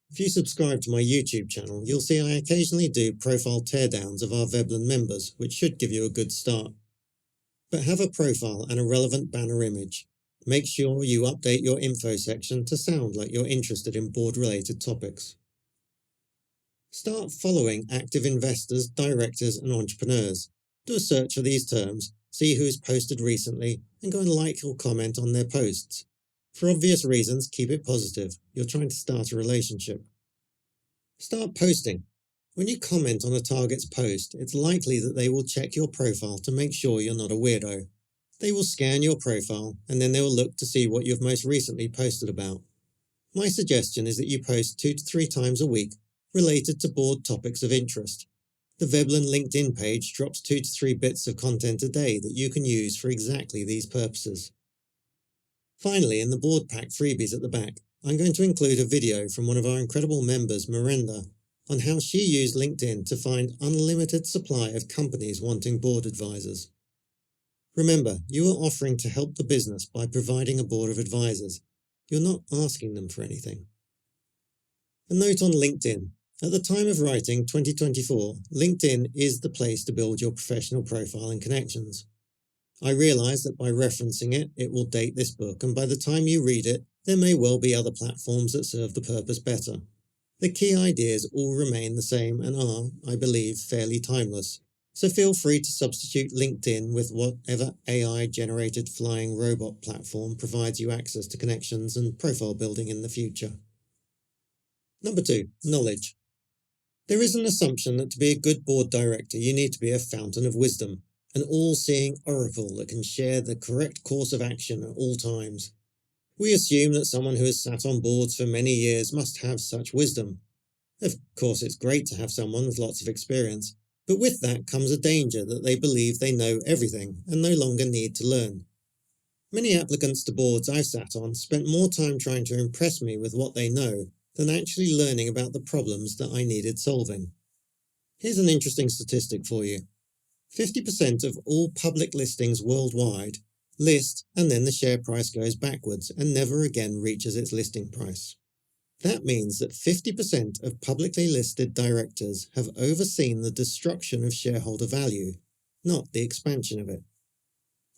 If you subscribe to my YouTube channel, you'll see I occasionally do profile teardowns of our Veblen members, which should give you a good start. But have a profile and a relevant banner image. Make sure you update your info section to sound like you're interested in board-related topics. Start following active investors, directors, and entrepreneurs. Do a search for these terms, see who's posted recently, and go and like or comment on their posts. For obvious reasons, keep it positive. You're trying to start a relationship. Start posting. When you comment on a target's post, it's likely that they will check your profile to make sure you're not a weirdo. They will scan your profile, and then they will look to see what you've most recently posted about. My suggestion is that you post 2 to 3 times a week related to board topics of interest. The Veblen LinkedIn page drops 2 to 3 bits of content a day that you can use for exactly these purposes. Finally, in the board pack freebies at the back, I'm going to include a video from one of our incredible members, Miranda, on how she used LinkedIn to find unlimited supply of companies wanting board advisors. Remember, you are offering to help the business by providing a board of advisors. You're not asking them for anything. A note on LinkedIn. At the time of writing, 2024, LinkedIn is the place to build your professional profile and connections. I realise that by referencing it, it will date this book, and by the time you read it, there may well be other platforms that serve the purpose better. The key ideas all remain the same and are, I believe, fairly timeless, so feel free to substitute LinkedIn with whatever AI-generated flying robot platform provides you access to connections and profile building in the future. Number 2. Knowledge. There is an assumption that to be a good board director, you need to be a fountain of wisdom, an all-seeing oracle that can share the correct course of action at all times. We assume that someone who has sat on boards for many years must have such wisdom. Of course, it's great to have someone with lots of experience, but with that comes a danger that they believe they know everything and no longer need to learn. Many applicants to boards I've sat on spent more time trying to impress me with what they know than actually learning about the problems that I needed solving. Here's an interesting statistic for you. 50% of all public listings worldwide list and then the share price goes backwards and never again reaches its listing price. That means that 50% of publicly listed directors have overseen the destruction of shareholder value, not the expansion of it.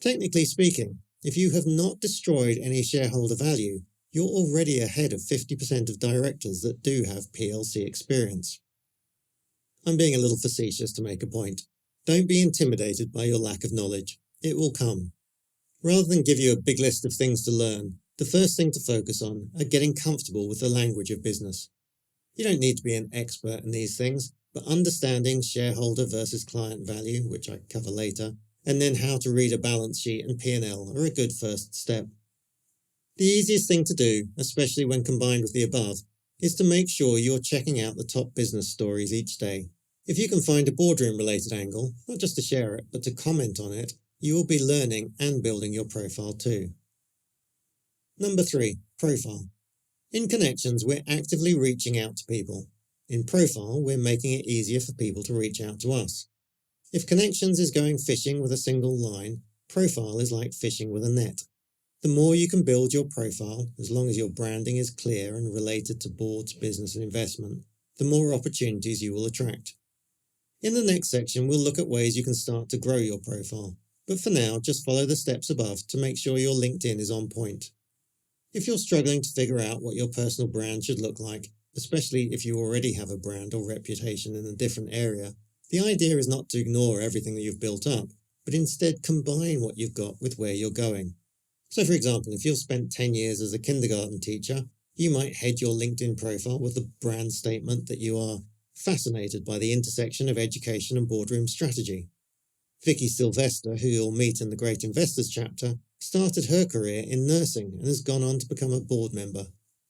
Technically speaking, if you have not destroyed any shareholder value, you're already ahead of 50% of directors that do have PLC experience. I'm being a little facetious to make a point. Don't be intimidated by your lack of knowledge. It will come. Rather than give you a big list of things to learn, the first thing to focus on are getting comfortable with the language of business. You don't need to be an expert in these things, but understanding shareholder versus client value, which I cover later, and then how to read a balance sheet and P&L are a good first step. The easiest thing to do, especially when combined with the above, is to make sure you're checking out the top business stories each day. If you can find a boardroom-related angle, not just to share it, but to comment on it, you will be learning and building your profile too. Number 3. Profile. In connections, we're actively reaching out to people. In profile, we're making it easier for people to reach out to us. If connections is going fishing with a single line, profile is like fishing with a net. The more you can build your profile, as long as your branding is clear and related to boards, business and investment, the more opportunities you will attract. In the next section, we'll look at ways you can start to grow your profile. But for now, just follow the steps above to make sure your LinkedIn is on point. If you're struggling to figure out what your personal brand should look like, especially if you already have a brand or reputation in a different area, the idea is not to ignore everything that you've built up, but instead combine what you've got with where you're going. So for example, if you've spent 10 years as a kindergarten teacher, you might head your LinkedIn profile with the brand statement that you are fascinated by the intersection of education and boardroom strategy. Vicky Sylvester, who you'll meet in the Great Investors chapter, started her career in nursing and has gone on to become a board member.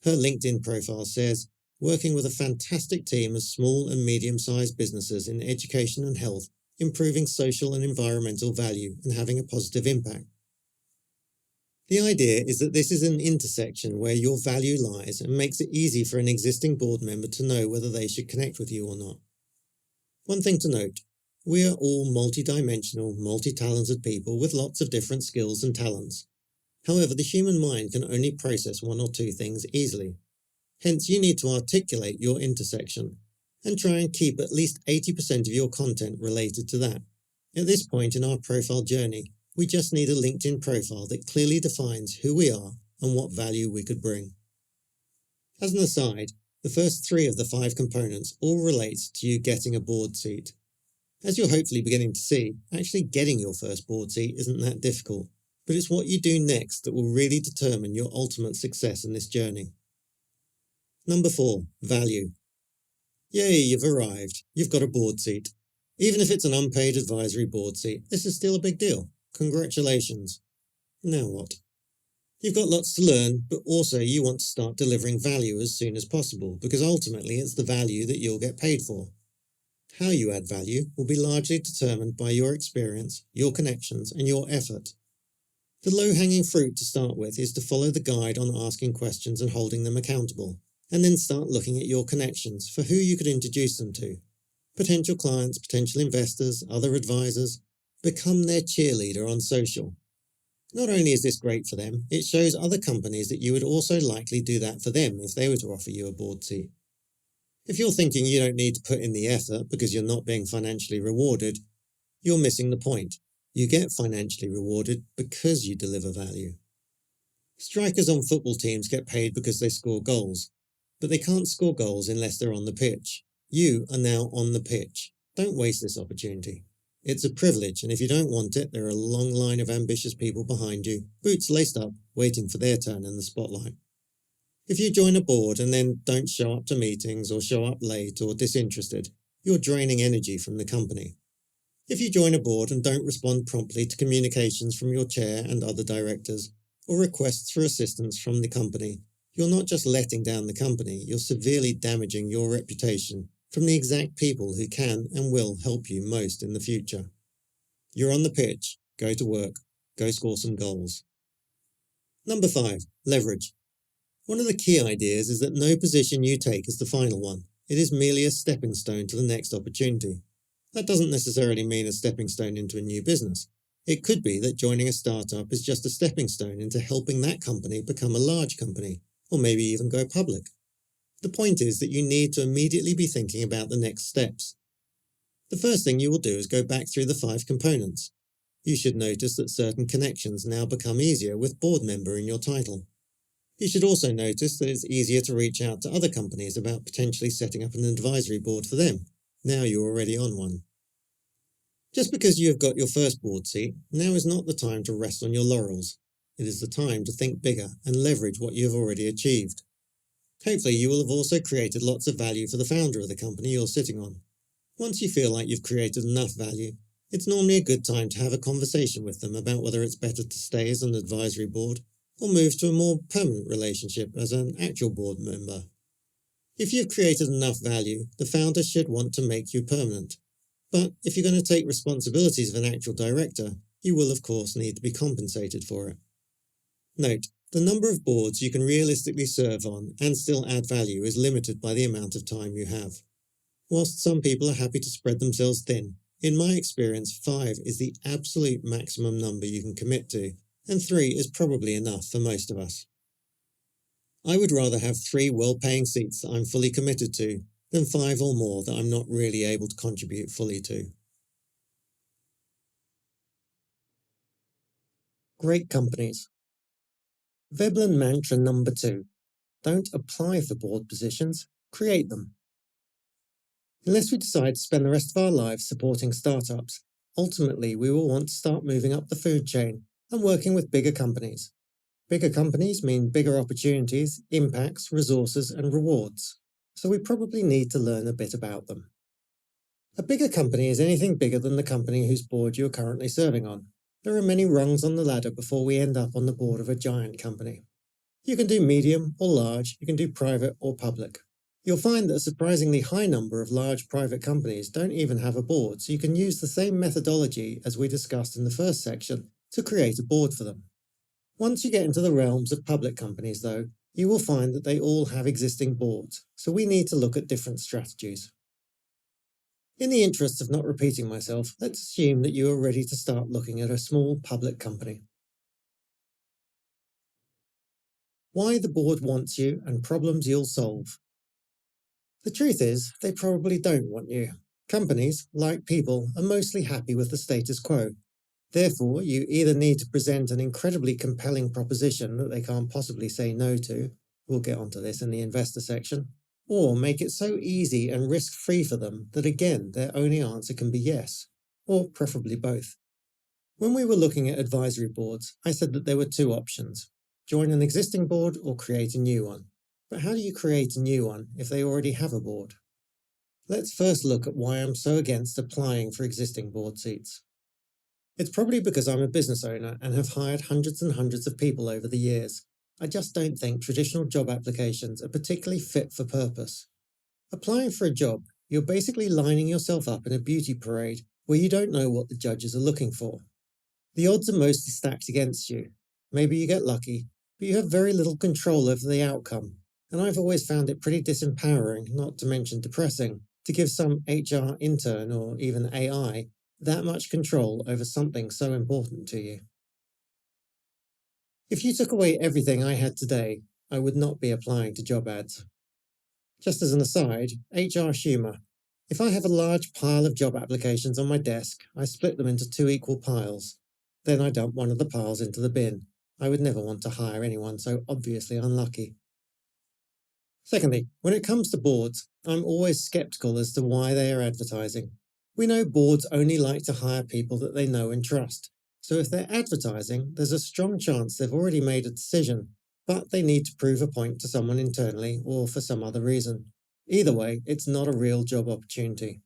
Her LinkedIn profile says, working with a fantastic team of small and medium-sized businesses in education and health, improving social and environmental value and having a positive impact. The idea is that this is an intersection where your value lies and makes it easy for an existing board member to know whether they should connect with you or not. One thing to note, we are all multi-dimensional, multi-talented people with lots of different skills and talents. However, the human mind can only process one or two things easily. Hence, you need to articulate your intersection and try and keep at least 80% of your content related to that. At this point in our profile journey, we just need a LinkedIn profile that clearly defines who we are and what value we could bring. As an aside, the first 3 of the 5 components all relate to you getting a board seat. As you're hopefully beginning to see, actually getting your first board seat isn't that difficult, but it's what you do next that will really determine your ultimate success in this journey. Number 4, value. Yay, you've arrived. You've got a board seat. Even if it's an unpaid advisory board seat, this is still a big deal. Congratulations. Now what? You've got lots to learn, but also you want to start delivering value as soon as possible, because ultimately it's the value that you'll get paid for. How you add value will be largely determined by your experience, your connections, and your effort. The low-hanging fruit to start with is to follow the guide on asking questions and holding them accountable, and then start looking at your connections for who you could introduce them to. Potential clients, potential investors, other advisors. Become their cheerleader on social. Not only is this great for them, it shows other companies that you would also likely do that for them if they were to offer you a board seat. If you're thinking you don't need to put in the effort because you're not being financially rewarded, you're missing the point. You get financially rewarded because you deliver value. Strikers on football teams get paid because they score goals, but they can't score goals unless they're on the pitch. You are now on the pitch. Don't waste this opportunity. It's a privilege, and if you don't want it, there are a long line of ambitious people behind you, boots laced up, waiting for their turn in the spotlight. If you join a board and then don't show up to meetings or show up late or disinterested, you're draining energy from the company. If you join a board and don't respond promptly to communications from your chair and other directors, or requests for assistance from the company, you're not just letting down the company, you're severely damaging your reputation from the exact people who can and will help you most in the future. You're on the pitch, go to work, go score some goals. Number 5, leverage. One of the key ideas is that no position you take is the final one. It is merely a stepping stone to the next opportunity. That doesn't necessarily mean a stepping stone into a new business. It could be that joining a startup is just a stepping stone into helping that company become a large company, or maybe even go public. The point is that you need to immediately be thinking about the next steps. The first thing you will do is go back through the 5 components. You should notice that certain connections now become easier with board member in your title. You should also notice that it's easier to reach out to other companies about potentially setting up an advisory board for them. Now you're already on one. Just because you have got your first board seat, now is not the time to rest on your laurels. It is the time to think bigger and leverage what you have already achieved. Hopefully you will have also created lots of value for the founder of the company you're sitting on. Once you feel like you've created enough value, it's normally a good time to have a conversation with them about whether it's better to stay as an advisory board or move to a more permanent relationship as an actual board member. If you've created enough value, the founder should want to make you permanent. But if you're going to take responsibilities of an actual director, you will of course need to be compensated for it. Note, the number of boards you can realistically serve on and still add value is limited by the amount of time you have. Whilst some people are happy to spread themselves thin, in my experience 5 is the absolute maximum number you can commit to, and 3 is probably enough for most of us. I would rather have 3 well-paying seats that I'm fully committed to than 5 or more that I'm not really able to contribute fully to. Great companies. Veblen mantra number 2. Don't apply for board positions, create them. Unless we decide to spend the rest of our lives supporting startups, ultimately we will want to start moving up the food chain and working with bigger companies. Bigger companies mean bigger opportunities, impacts, resources, and rewards. So we probably need to learn a bit about them. A bigger company is anything bigger than the company whose board you are currently serving on. There are many rungs on the ladder before we end up on the board of a giant company. You can do medium or large, you can do private or public. You'll find that a surprisingly high number of large private companies don't even have a board, so you can use the same methodology as we discussed in the first section to create a board for them. Once you get into the realms of public companies, though, you will find that they all have existing boards, so we need to look at different strategies. In the interest of not repeating myself, let's assume that you are ready to start looking at a small public company. Why the board wants you and problems you'll solve. The truth is, they probably don't want you. Companies, like people, are mostly happy with the status quo. Therefore, you either need to present an incredibly compelling proposition that they can't possibly say no to, we'll get onto this in the investor section, or make it so easy and risk-free for them that again, their only answer can be yes, or preferably both. When we were looking at advisory boards, I said that there were 2 options: join an existing board or create a new one. But how do you create a new one if they already have a board? Let's first look at why I'm so against applying for existing board seats. It's probably because I'm a business owner and have hired hundreds and hundreds of people over the years. I just don't think traditional job applications are particularly fit for purpose. Applying for a job, you're basically lining yourself up in a beauty parade where you don't know what the judges are looking for. The odds are mostly stacked against you. Maybe you get lucky, but you have very little control over the outcome. And I've always found it pretty disempowering, not to mention depressing, to give some HR intern or even AI that much control over something so important to you. If you took away everything I had today, I would not be applying to job ads. Just as an aside, HR humour. If I have a large pile of job applications on my desk, I split them into 2 equal piles. Then I dump one of the piles into the bin. I would never want to hire anyone so obviously unlucky. Secondly, when it comes to boards, I'm always sceptical as to why they are advertising. We know boards only like to hire people that they know and trust. So if they're advertising, there's a strong chance they've already made a decision, but they need to prove a point to someone internally or for some other reason. Either way, it's not a real job opportunity.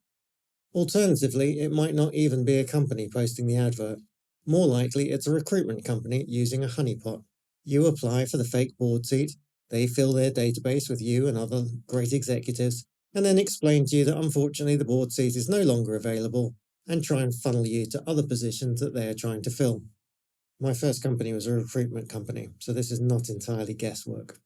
Alternatively, it might not even be a company posting the advert. More likely, it's a recruitment company using a honeypot. You apply for the fake board seat, they fill their database with you and other great executives, and then explain to you that unfortunately the board seat is no longer available, and try and funnel you to other positions that they are trying to fill. My first company was a recruitment company, so this is not entirely guesswork.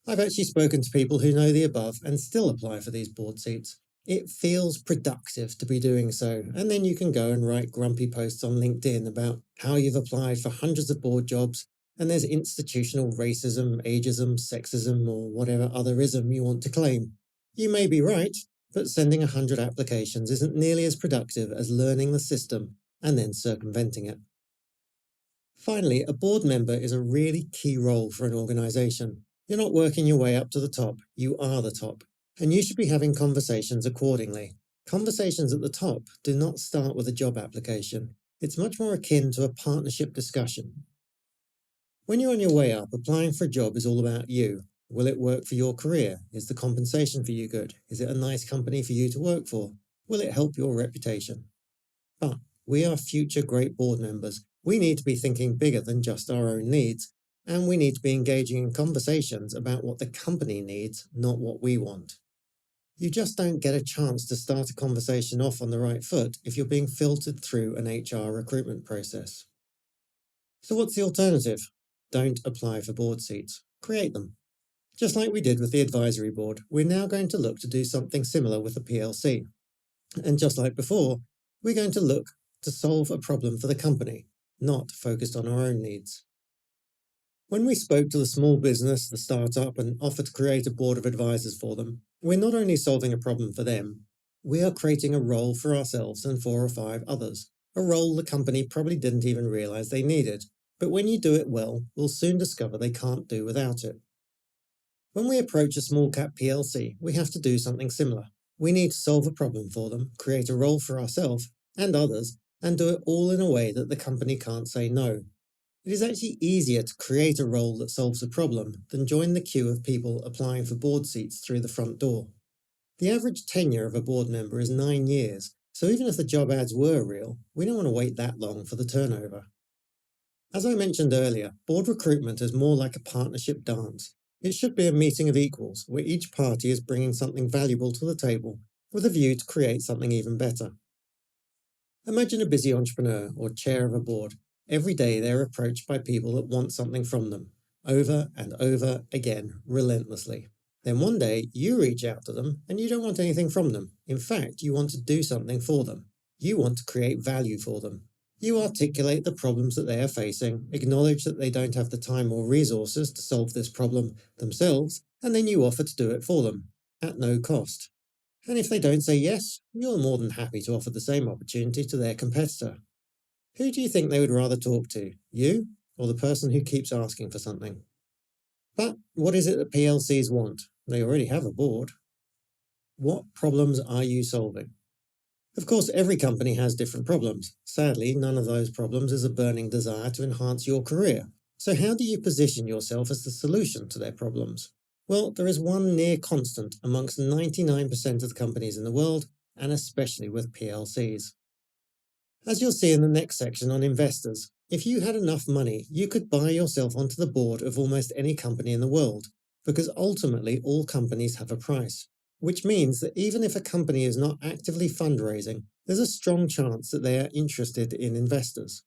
I've actually spoken to people who know the above and still apply for these board seats. It feels productive to be doing so, and then you can go and write grumpy posts on LinkedIn about how you've applied for hundreds of board jobs, and there's institutional racism, ageism, sexism, or whatever other ism you want to claim. You may be right, but sending 100 applications isn't nearly as productive as learning the system and then circumventing it. Finally, a board member is a really key role for an organisation. You're not working your way up to the top, you are the top, and you should be having conversations accordingly. Conversations at the top do not start with a job application. It's much more akin to a partnership discussion. When you're on your way up, applying for a job is all about you. Will it work for your career? Is the compensation for you good? Is it a nice company for you to work for? Will it help your reputation? But we are future great board members. We need to be thinking bigger than just our own needs, and we need to be engaging in conversations about what the company needs, not what we want. You just don't get a chance to start a conversation off on the right foot if you're being filtered through an HR recruitment process. So what's the alternative? Don't apply for board seats. Create them. Just like we did with the advisory board, we're now going to look to do something similar with the PLC. And just like before, we're going to look to solve a problem for the company. not focused on our own needs. When we spoke to the small business, the startup, and offered to create a board of advisors for them, we're not only solving a problem for them, we are creating a role for ourselves and 4 or 5 others, a role the company probably didn't even realize they needed, but when you do it well, we'll soon discover they can't do without it. When we approach a small cap PLC, we have to do something similar. We need to solve a problem for them, create a role for ourselves and others, and do it all in a way that the company can't say no. It is actually easier to create a role that solves a problem than join the queue of people applying for board seats through the front door. The average tenure of a board member is 9 years, so even if the job ads were real, we don't want to wait that long for the turnover. As I mentioned earlier, board recruitment is more like a partnership dance. It should be a meeting of equals, where each party is bringing something valuable to the table, with a view to create something even better. Imagine a busy entrepreneur or chair of a board. Every day they're approached by people that want something from them, over and over again, relentlessly. Then one day you reach out to them and you don't want anything from them. In fact, you want to do something for them. You want to create value for them. You articulate the problems that they are facing, acknowledge that they don't have the time or resources to solve this problem themselves, and then you offer to do it for them, at no cost. And if they don't say yes, you're more than happy to offer the same opportunity to their competitor. Who do you think they would rather talk to, you or the person who keeps asking for something? But what is it that PLCs want? They already have a board. What problems are you solving? Of course, every company has different problems. Sadly, none of those problems is a burning desire to enhance your career. So how do you position yourself as the solution to their problems? Well, there is one near constant amongst 99% of the companies in the world, and especially with PLCs. As you'll see in the next section on investors, if you had enough money, you could buy yourself onto the board of almost any company in the world, because ultimately all companies have a price, which means that even if a company is not actively fundraising, there's a strong chance that they are interested in investors.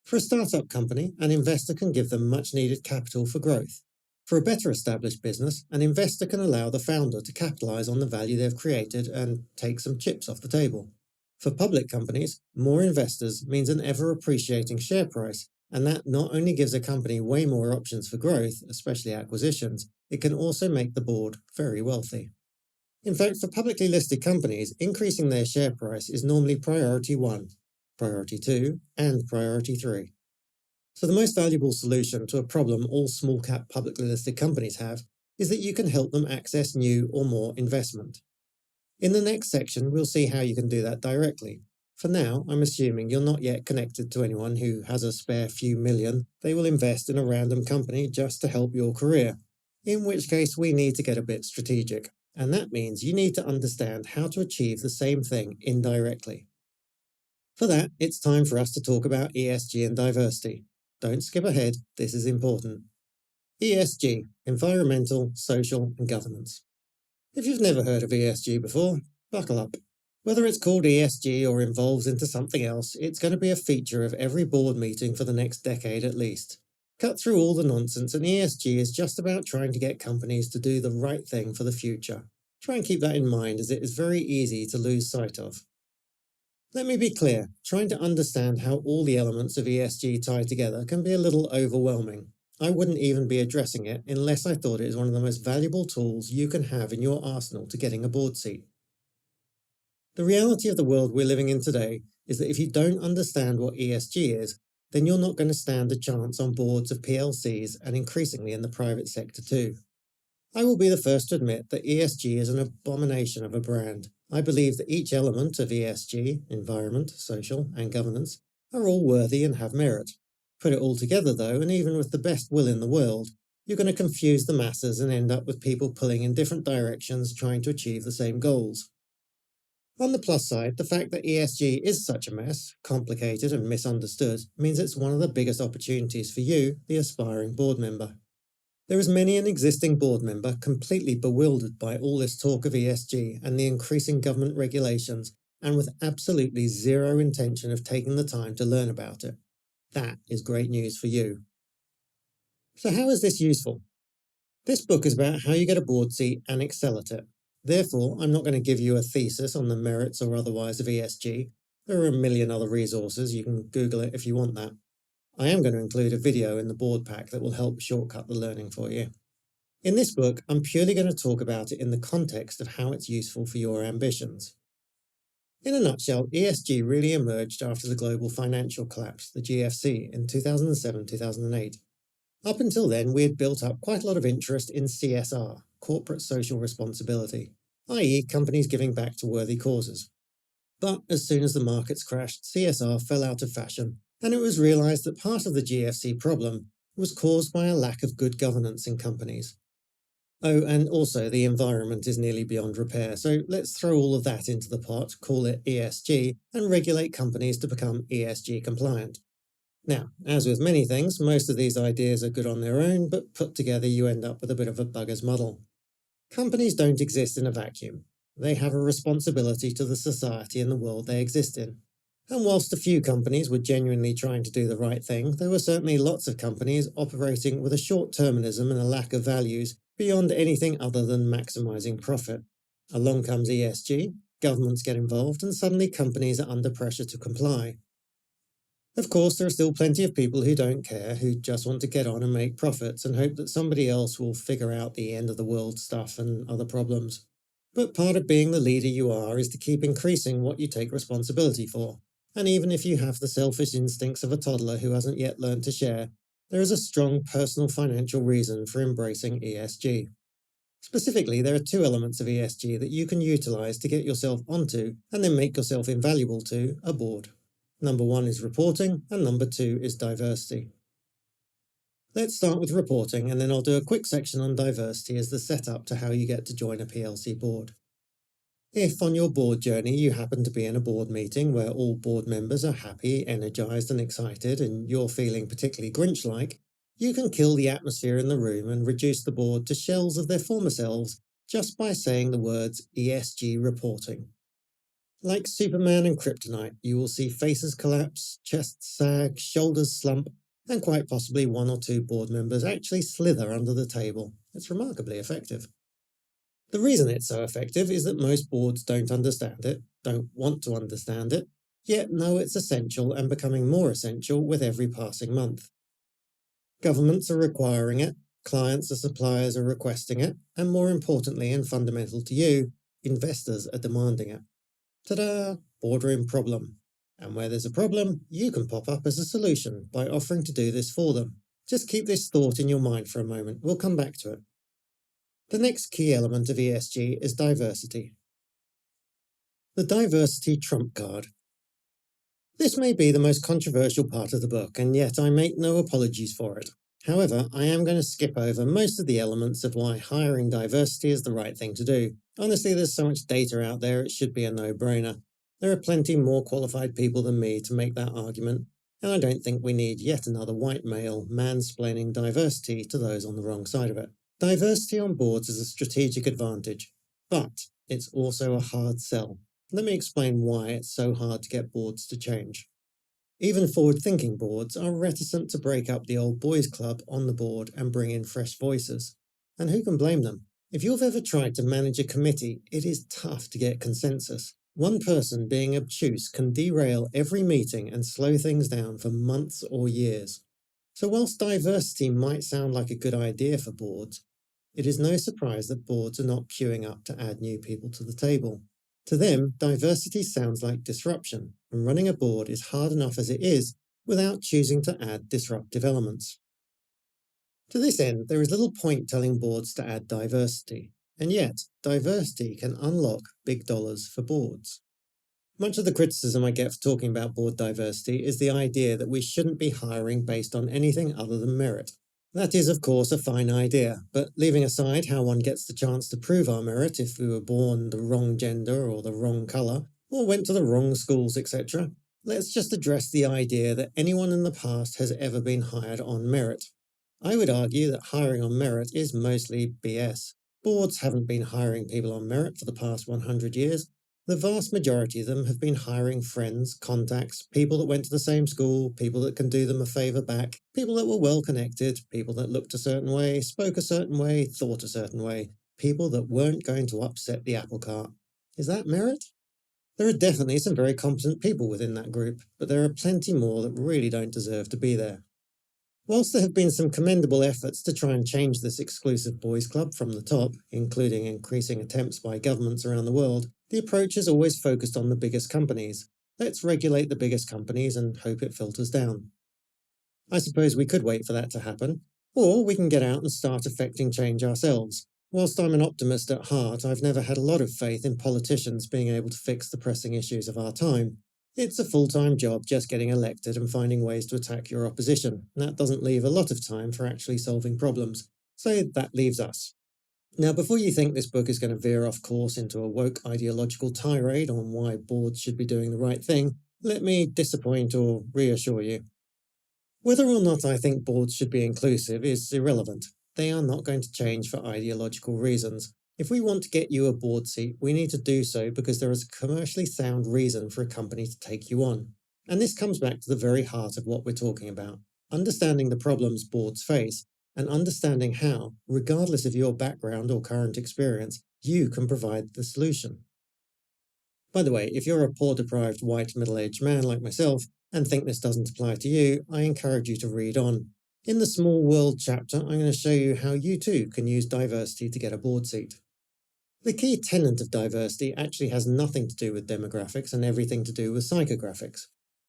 For a startup company, an investor can give them much needed capital for growth. For a better established business, an investor can allow the founder to capitalize on the value they've created and take some chips off the table. For public companies, more investors means an ever-appreciating share price, and that not only gives a company way more options for growth, especially acquisitions, it can also make the board very wealthy. In fact, for publicly listed companies, increasing their share price is normally priority 1, priority 2, and priority 3. So the most valuable solution to a problem all small-cap publicly listed companies have is that you can help them access new or more investment. In the next section, we'll see how you can do that directly. For now, I'm assuming you're not yet connected to anyone who has a spare few million they will invest in a random company just to help your career, in which case we need to get a bit strategic, and that means you need to understand how to achieve the same thing indirectly. For that, it's time for us to talk about ESG and diversity. Don't skip ahead, this is important. ESG, environmental, social, and governance. If you've never heard of ESG before, buckle up. Whether it's called ESG or evolves into something else, it's going to be a feature of every board meeting for the next decade at least. Cut through all the nonsense, and ESG is just about trying to get companies to do the right thing for the future. Try and keep that in mind, as it is very easy to lose sight of. Let me be clear, trying to understand how all the elements of ESG tie together can be a little overwhelming. I wouldn't even be addressing it unless I thought it is one of the most valuable tools you can have in your arsenal to getting a board seat. The reality of the world we're living in today is that if you don't understand what ESG is, then you're not going to stand a chance on boards of PLCs and increasingly in the private sector too. I will be the first to admit that ESG is an abomination of a brand. I believe that each element of ESG, environment, social, and governance, are all worthy and have merit. Put it all together though, and even with the best will in the world, you're going to confuse the masses and end up with people pulling in different directions trying to achieve the same goals. On the plus side, the fact that ESG is such a mess, complicated and misunderstood, means it's one of the biggest opportunities for you, the aspiring board member. There is many an existing board member completely bewildered by all this talk of ESG and the increasing government regulations, and with absolutely zero intention of taking the time to learn about it. That is great news for you. So how is this useful? This book is about how you get a board seat and excel at it. Therefore, I'm not going to give you a thesis on the merits or otherwise of ESG. There are a million other resources, you can Google it if you want that. I am going to include a video in the board pack that will help shortcut the learning for you. In this book, I'm purely going to talk about it in the context of how it's useful for your ambitions. In a nutshell, ESG really emerged after the global financial collapse, the GFC, in 2007-2008. Up until then, we had built up quite a lot of interest in CSR, corporate social responsibility, i.e. companies giving back to worthy causes. But as soon as the markets crashed, CSR fell out of fashion, and it was realised that part of the GFC problem was caused by a lack of good governance in companies. Oh, and also the environment is nearly beyond repair, so let's throw all of that into the pot, call it ESG, and regulate companies to become ESG compliant. Now, as with many things, most of these ideas are good on their own, but put together you end up with a bit of a bugger's muddle. Companies don't exist in a vacuum. They have a responsibility to the society and the world they exist in. And whilst a few companies were genuinely trying to do the right thing, there were certainly lots of companies operating with a short-termism and a lack of values beyond anything other than maximising profit. Along comes ESG, governments get involved, and suddenly companies are under pressure to comply. Of course, there are still plenty of people who don't care, who just want to get on and make profits and hope that somebody else will figure out the end of the world stuff and other problems. But part of being the leader you are is to keep increasing what you take responsibility for. And even if you have the selfish instincts of a toddler who hasn't yet learned to share, there is a strong personal financial reason for embracing ESG. Specifically, there are two elements of ESG that you can utilise to get yourself onto, and then make yourself invaluable to, a board. Number one is reporting, and number two is diversity. Let's start with reporting, and then I'll do a quick section on diversity as the setup to how you get to join a PLC board. If on your board journey you happen to be in a board meeting where all board members are happy, energised and excited and you're feeling particularly Grinch-like, you can kill the atmosphere in the room and reduce the board to shells of their former selves just by saying the words ESG reporting. Like Superman and Kryptonite, you will see faces collapse, chests sag, shoulders slump, and quite possibly one or two board members actually slither under the table. It's remarkably effective. The reason it's so effective is that most boards don't understand it, don't want to understand it, yet know it's essential and becoming more essential with every passing month. Governments are requiring it, clients or suppliers are requesting it, and more importantly and fundamental to you, investors are demanding it. Ta-da! Boardroom problem. And where there's a problem, you can pop up as a solution by offering to do this for them. Just keep this thought in your mind for a moment, we'll come back to it. The next key element of ESG is diversity. The diversity trump card. This may be the most controversial part of the book, and yet I make no apologies for it. However, I am going to skip over most of the elements of why hiring diversity is the right thing to do. Honestly, there's so much data out there, it should be a no-brainer. There are plenty more qualified people than me to make that argument, and I don't think we need yet another white male mansplaining diversity to those on the wrong side of it. Diversity on boards is a strategic advantage, but it's also a hard sell. Let me explain why it's so hard to get boards to change. Even forward-thinking boards are reticent to break up the old boys club on the board and bring in fresh voices. And who can blame them? If you've ever tried to manage a committee, it is tough to get consensus. One person being obtuse can derail every meeting and slow things down for months or years. So whilst diversity might sound like a good idea for boards, it is no surprise that boards are not queuing up to add new people to the table. To them, diversity sounds like disruption, and running a board is hard enough as it is without choosing to add disruptive elements. To this end, there is little point telling boards to add diversity, and yet diversity can unlock big dollars for boards. Much of the criticism I get for talking about board diversity is the idea that we shouldn't be hiring based on anything other than merit. That is, of course, a fine idea, but leaving aside how one gets the chance to prove our merit if we were born the wrong gender or the wrong colour, or went to the wrong schools, etc., let's just address the idea that anyone in the past has ever been hired on merit. I would argue that hiring on merit is mostly BS. Boards haven't been hiring people on merit for the past 100 years. The vast majority of them have been hiring friends, contacts, people that went to the same school, people that can do them a favour back, people that were well connected, people that looked a certain way, spoke a certain way, thought a certain way, people that weren't going to upset the apple cart. Is that merit? There are definitely some very competent people within that group, but there are plenty more that really don't deserve to be there. Whilst there have been some commendable efforts to try and change this exclusive boys' club from the top, including increasing attempts by governments around the world, the approach is always focused on the biggest companies. Let's regulate the biggest companies and hope it filters down. I suppose we could wait for that to happen, or we can get out and start effecting change ourselves. Whilst I'm an optimist at heart, I've never had a lot of faith in politicians being able to fix the pressing issues of our time. It's a full-time job just getting elected and finding ways to attack your opposition. That doesn't leave a lot of time for actually solving problems. So that leaves us. Now, before you think this book is going to veer off course into a woke ideological tirade on why boards should be doing the right thing, let me disappoint or reassure you. Whether or not I think boards should be inclusive is irrelevant. They are not going to change for ideological reasons. If we want to get you a board seat, we need to do so because there is a commercially sound reason for a company to take you on. And this comes back to the very heart of what we're talking about. Understanding the problems boards face and understanding how, regardless of your background or current experience, you can provide the solution. By the way, if you're a poor deprived white middle-aged man like myself and think this doesn't apply to you, I encourage you to read on. In the Small World chapter, I'm going to show you how you too can use diversity to get a board seat. The key tenet of diversity actually has nothing to do with demographics and everything to do with psychographics.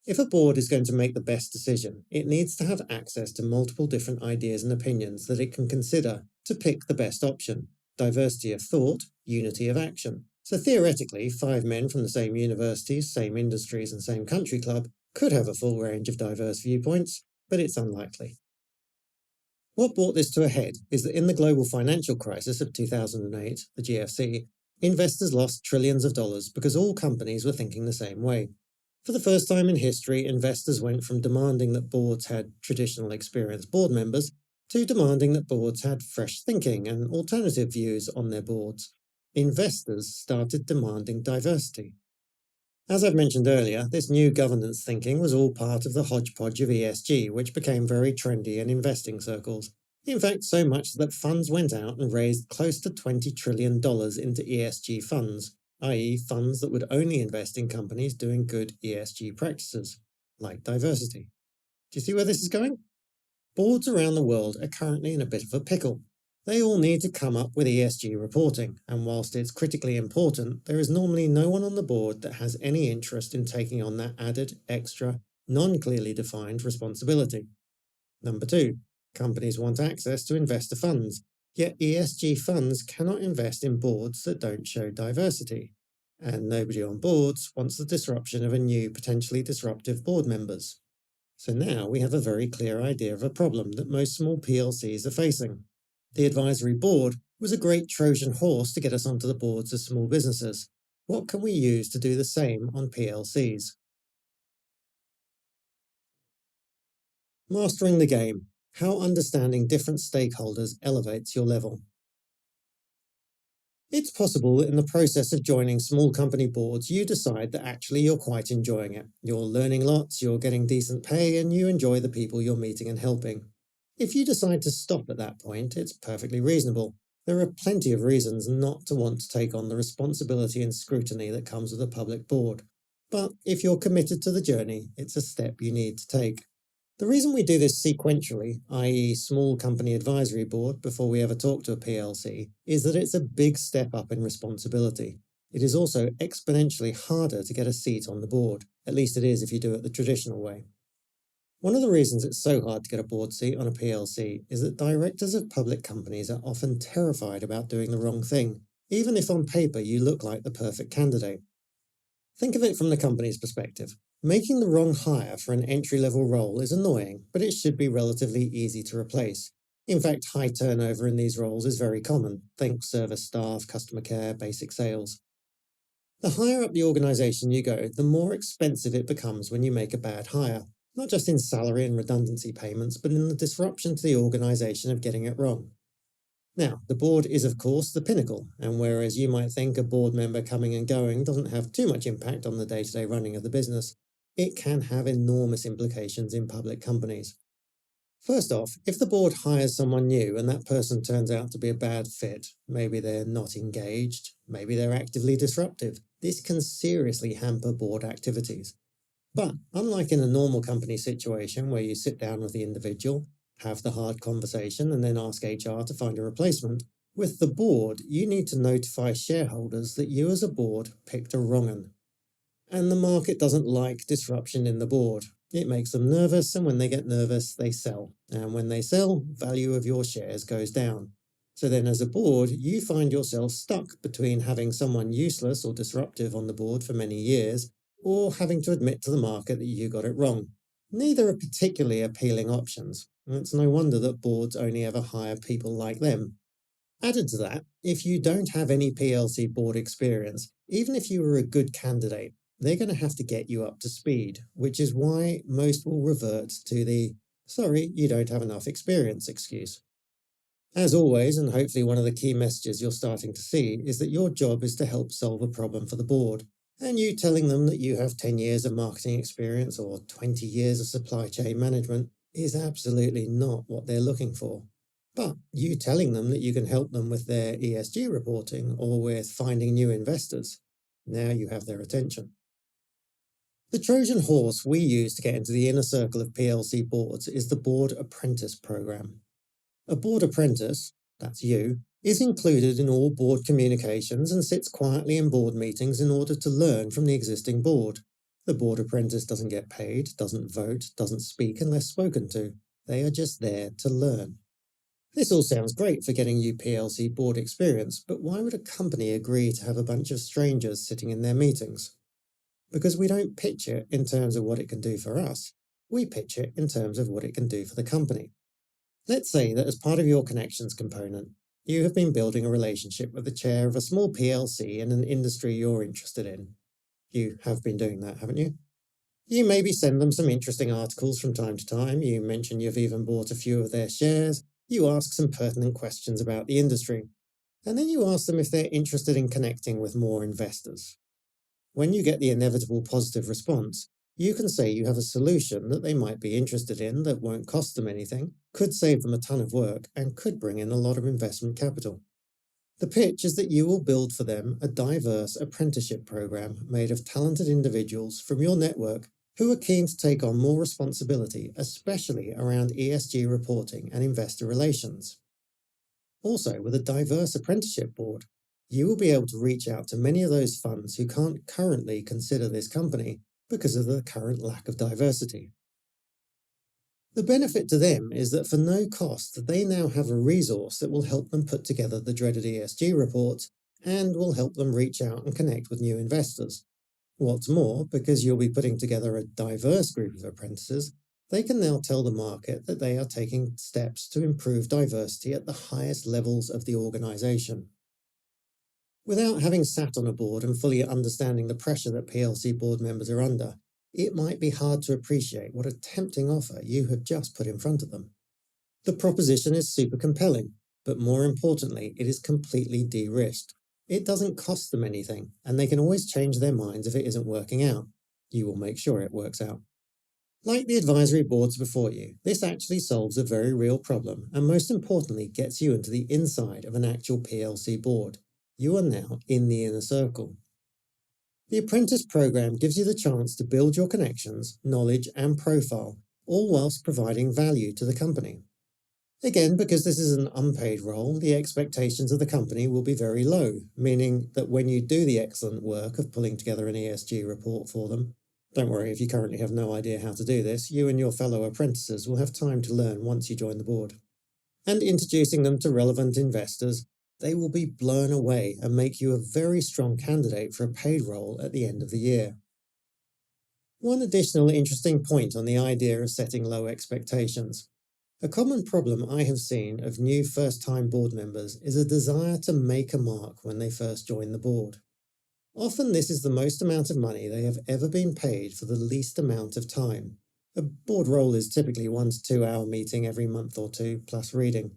If a board is going to make the best decision, it needs to have access to multiple different ideas and opinions that it can consider to pick the best option. Diversity of thought, unity of action. So theoretically, 5 men from the same universities, same industries and same country club could have a full range of diverse viewpoints, but it's unlikely. What brought this to a head is that in the global financial crisis of 2008, the GFC, investors lost trillions of dollars because all companies were thinking the same way. For the first time in history, investors went from demanding that boards had traditional experienced board members to demanding that boards had fresh thinking and alternative views on their boards. Investors started demanding diversity. As I've mentioned earlier, this new governance thinking was all part of the hodgepodge of ESG, which became very trendy in investing circles. In fact, so much that funds went out and raised close to $20 trillion into ESG funds, i.e. funds that would only invest in companies doing good ESG practices, like diversity. Do you see where this is going? Boards around the world are currently in a bit of a pickle. They all need to come up with ESG reporting, and whilst it's critically important, there is normally no one on the board that has any interest in taking on that added, extra, non-clearly defined responsibility. Number 2, companies want access to investor funds, yet ESG funds cannot invest in boards that don't show diversity. And nobody on boards wants the disruption of a new, potentially disruptive board members. So now we have a very clear idea of a problem that most small PLCs are facing. The advisory board was a great Trojan horse to get us onto the boards of small businesses. What can we use to do the same on PLCs? Mastering the game. How understanding different stakeholders elevates your level. It's possible that in the process of joining small company boards, you decide that actually you're quite enjoying it. You're learning lots, you're getting decent pay, and you enjoy the people you're meeting and helping. If you decide to stop at that point, it's perfectly reasonable. There are plenty of reasons not to want to take on the responsibility and scrutiny that comes with a public board. But if you're committed to the journey, it's a step you need to take. The reason we do this sequentially, i.e. small company advisory board, before we ever talk to a PLC, is that it's a big step up in responsibility. It is also exponentially harder to get a seat on the board. At least it is if you do it the traditional way. One of the reasons it's so hard to get a board seat on a PLC is that directors of public companies are often terrified about doing the wrong thing, even if on paper you look like the perfect candidate. Think of it from the company's perspective. Making the wrong hire for an entry-level role is annoying, but it should be relatively easy to replace. In fact, high turnover in these roles is very common. Think service staff, customer care, basic sales. The higher up the organisation you go, the more expensive it becomes when you make a bad hire. Not just in salary and redundancy payments, but in the disruption to the organisation of getting it wrong. Now, the board is of course the pinnacle, and whereas you might think a board member coming and going doesn't have too much impact on the day-to-day running of the business, it can have enormous implications in public companies. First off, if the board hires someone new and that person turns out to be a bad fit, maybe they're not engaged, maybe they're actively disruptive, this can seriously hamper board activities. But unlike in a normal company situation where you sit down with the individual, have the hard conversation, and then ask HR to find a replacement, with the board, you need to notify shareholders that you as a board picked a wrong 'un. And the market doesn't like disruption in the board. It makes them nervous, and when they get nervous, they sell. And when they sell, value of your shares goes down. So then as a board, you find yourself stuck between having someone useless or disruptive on the board for many years, or having to admit to the market that you got it wrong. Neither are particularly appealing options. It's no wonder that boards only ever hire people like them. Added to that, if you don't have any PLC board experience, even if you were a good candidate, they're going to have to get you up to speed, which is why most will revert to the "sorry, you don't have enough experience" excuse. As always, and hopefully one of the key messages you're starting to see, is that your job is to help solve a problem for the board. And you telling them that you have 10 years of marketing experience or 20 years of supply chain management is absolutely not what they're looking for. But you telling them that you can help them with their ESG reporting or with finding new investors, now you have their attention. The Trojan horse we use to get into the inner circle of PLC boards is the Board Apprentice Programme. A board apprentice, that's you, is included in all board communications and sits quietly in board meetings in order to learn from the existing board. The board apprentice doesn't get paid, doesn't vote, doesn't speak unless spoken to. They are just there to learn. This all sounds great for getting you PLC board experience, but why would a company agree to have a bunch of strangers sitting in their meetings? Because we don't pitch it in terms of what it can do for us. We pitch it in terms of what it can do for the company. Let's say that as part of your connections component, you have been building a relationship with the chair of a small PLC in an industry you're interested in. You have been doing that, haven't you? You maybe send them some interesting articles from time to time. You mention you've even bought a few of their shares. You ask some pertinent questions about the industry. And then you ask them if they're interested in connecting with more investors. When you get the inevitable positive response, you can say you have a solution that they might be interested in that won't cost them anything, could save them a ton of work, and could bring in a lot of investment capital. The pitch is that you will build for them a diverse apprenticeship program made of talented individuals from your network who are keen to take on more responsibility, especially around ESG reporting and investor relations. Also, with a diverse apprenticeship board, you will be able to reach out to many of those funds who can't currently consider this company because of the current lack of diversity. The benefit to them is that for no cost, they now have a resource that will help them put together the dreaded ESG reports and will help them reach out and connect with new investors. What's more, because you'll be putting together a diverse group of apprentices, they can now tell the market that they are taking steps to improve diversity at the highest levels of the organisation. Without having sat on a board and fully understanding the pressure that PLC board members are under, it might be hard to appreciate what a tempting offer you have just put in front of them. The proposition is super compelling, but more importantly, it is completely de-risked. It doesn't cost them anything, and they can always change their minds if it isn't working out. You will make sure it works out. Like the advisory boards before you, this actually solves a very real problem, and most importantly, gets you into the inside of an actual PLC board. You are now in the inner circle. The apprentice program gives you the chance to build your connections, knowledge, and profile, all whilst providing value to the company. Again, because this is an unpaid role, the expectations of the company will be very low, meaning that when you do the excellent work of pulling together an ESG report for them, don't worry if you currently have no idea how to do this, you and your fellow apprentices will have time to learn once you join the board. And introducing them to relevant investors, they will be blown away and make you a very strong candidate for a paid role at the end of the year. One additional interesting point on the idea of setting low expectations. A common problem I have seen of new first-time board members is a desire to make a mark when they first join the board. Often this is the most amount of money they have ever been paid for the least amount of time. A board role is typically 1 to 2 hour meeting every month or two, plus reading.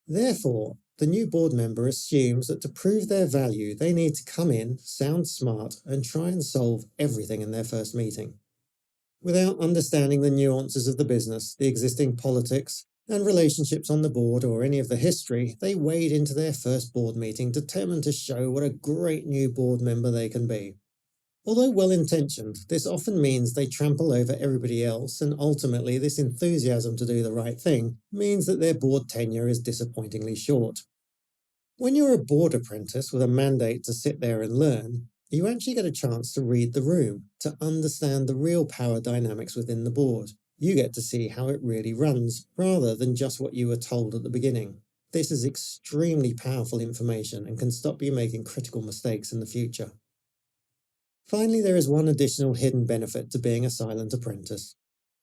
Therefore, the new board member assumes that to prove their value, they need to come in, sound smart, and try and solve everything in their first meeting. Without understanding the nuances of the business, the existing politics, and relationships on the board or any of the history, they wade into their first board meeting determined to show what a great new board member they can be. Although well-intentioned, this often means they trample over everybody else, and ultimately this enthusiasm to do the right thing means that their board tenure is disappointingly short. When you're a board apprentice with a mandate to sit there and learn, you actually get a chance to read the room, to understand the real power dynamics within the board. You get to see how it really runs, rather than just what you were told at the beginning. This is extremely powerful information and can stop you making critical mistakes in the future. Finally, there is one additional hidden benefit to being a silent apprentice.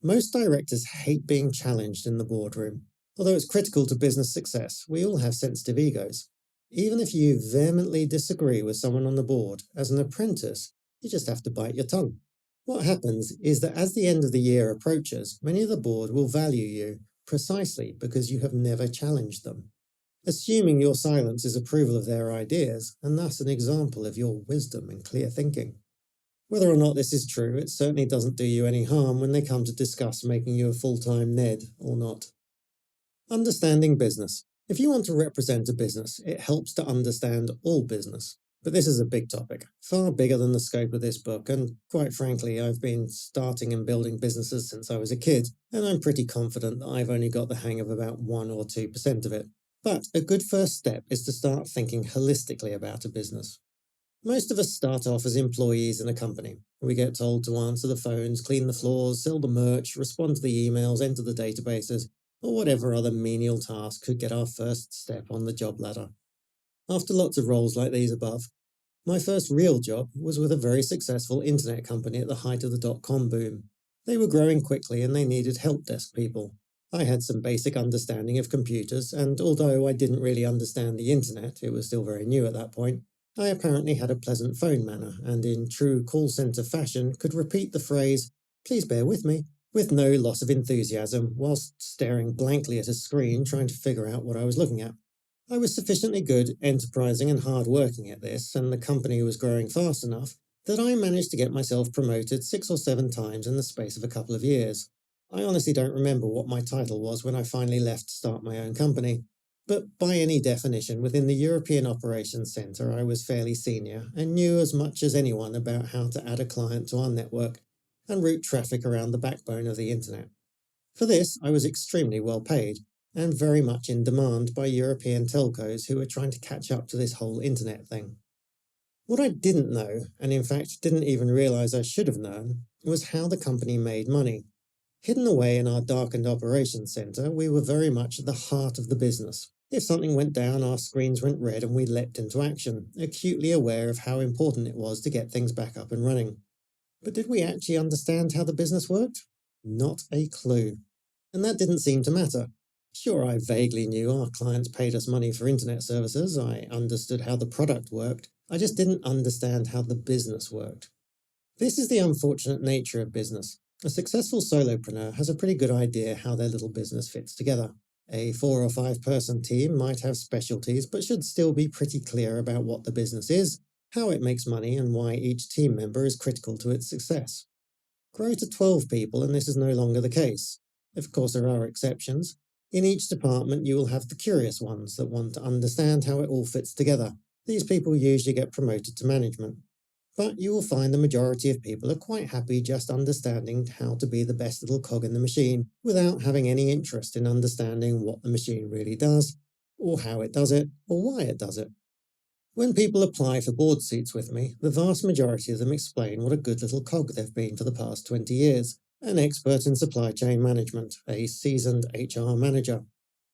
Most directors hate being challenged in the boardroom. Although it's critical to business success, we all have sensitive egos. Even if you vehemently disagree with someone on the board, as an apprentice, you just have to bite your tongue. What happens is that as the end of the year approaches, many of the board will value you precisely because you have never challenged them, assuming your silence is approval of their ideas and thus an example of your wisdom and clear thinking. Whether or not this is true, it certainly doesn't do you any harm when they come to discuss making you a full-time Ned or not. Understanding business. If you want to represent a business, it helps to understand all business. But this is a big topic, far bigger than the scope of this book, and quite frankly, I've been starting and building businesses since I was a kid, and I'm pretty confident that I've only got the hang of about 1 or 2% of it. But a good first step is to start thinking holistically about a business. Most of us start off as employees in a company. We get told to answer the phones, clean the floors, sell the merch, respond to the emails, enter the databases, or whatever other menial task could get our first step on the job ladder. After lots of roles like these above, my first real job was with a very successful internet company at the height of the dot-com boom. They were growing quickly and they needed help desk people. I had some basic understanding of computers, and although I didn't really understand the internet, it was still very new at that point, I apparently had a pleasant phone manner and in true call centre fashion could repeat the phrase, "Please bear with me," with no loss of enthusiasm, whilst staring blankly at a screen trying to figure out what I was looking at. I was sufficiently good, enterprising and hard-working at this, and the company was growing fast enough, that I managed to get myself promoted 6 or 7 times in the space of a couple of years. I honestly don't remember what my title was when I finally left to start my own company, but by any definition, within the European Operations Centre, I was fairly senior and knew as much as anyone about how to add a client to our network and route traffic around the backbone of the internet. For this, I was extremely well paid and very much in demand by European telcos who were trying to catch up to this whole internet thing. What I didn't know, and in fact didn't even realise I should have known, was how the company made money. Hidden away in our darkened operations centre, we were very much at the heart of the business. If something went down, our screens went red and we leapt into action, acutely aware of how important it was to get things back up and running. But did we actually understand how the business worked? Not a clue. And that didn't seem to matter. Sure, I vaguely knew our clients paid us money for internet services, I understood how the product worked, I just didn't understand how the business worked. This is the unfortunate nature of business. A successful solopreneur has a pretty good idea how their little business fits together. A 4 or 5 person team might have specialties, but should still be pretty clear about what the business is, how it makes money, and why each team member is critical to its success. Grow to 12 people and this is no longer the case. Of course, there are exceptions. In each department, you will have the curious ones that want to understand how it all fits together. These people usually get promoted to management. But you will find the majority of people are quite happy just understanding how to be the best little cog in the machine without having any interest in understanding what the machine really does, or how it does it, or why it does it. When people apply for board seats with me, the vast majority of them explain what a good little cog they've been for the past 20 years, an expert in supply chain management, a seasoned HR manager.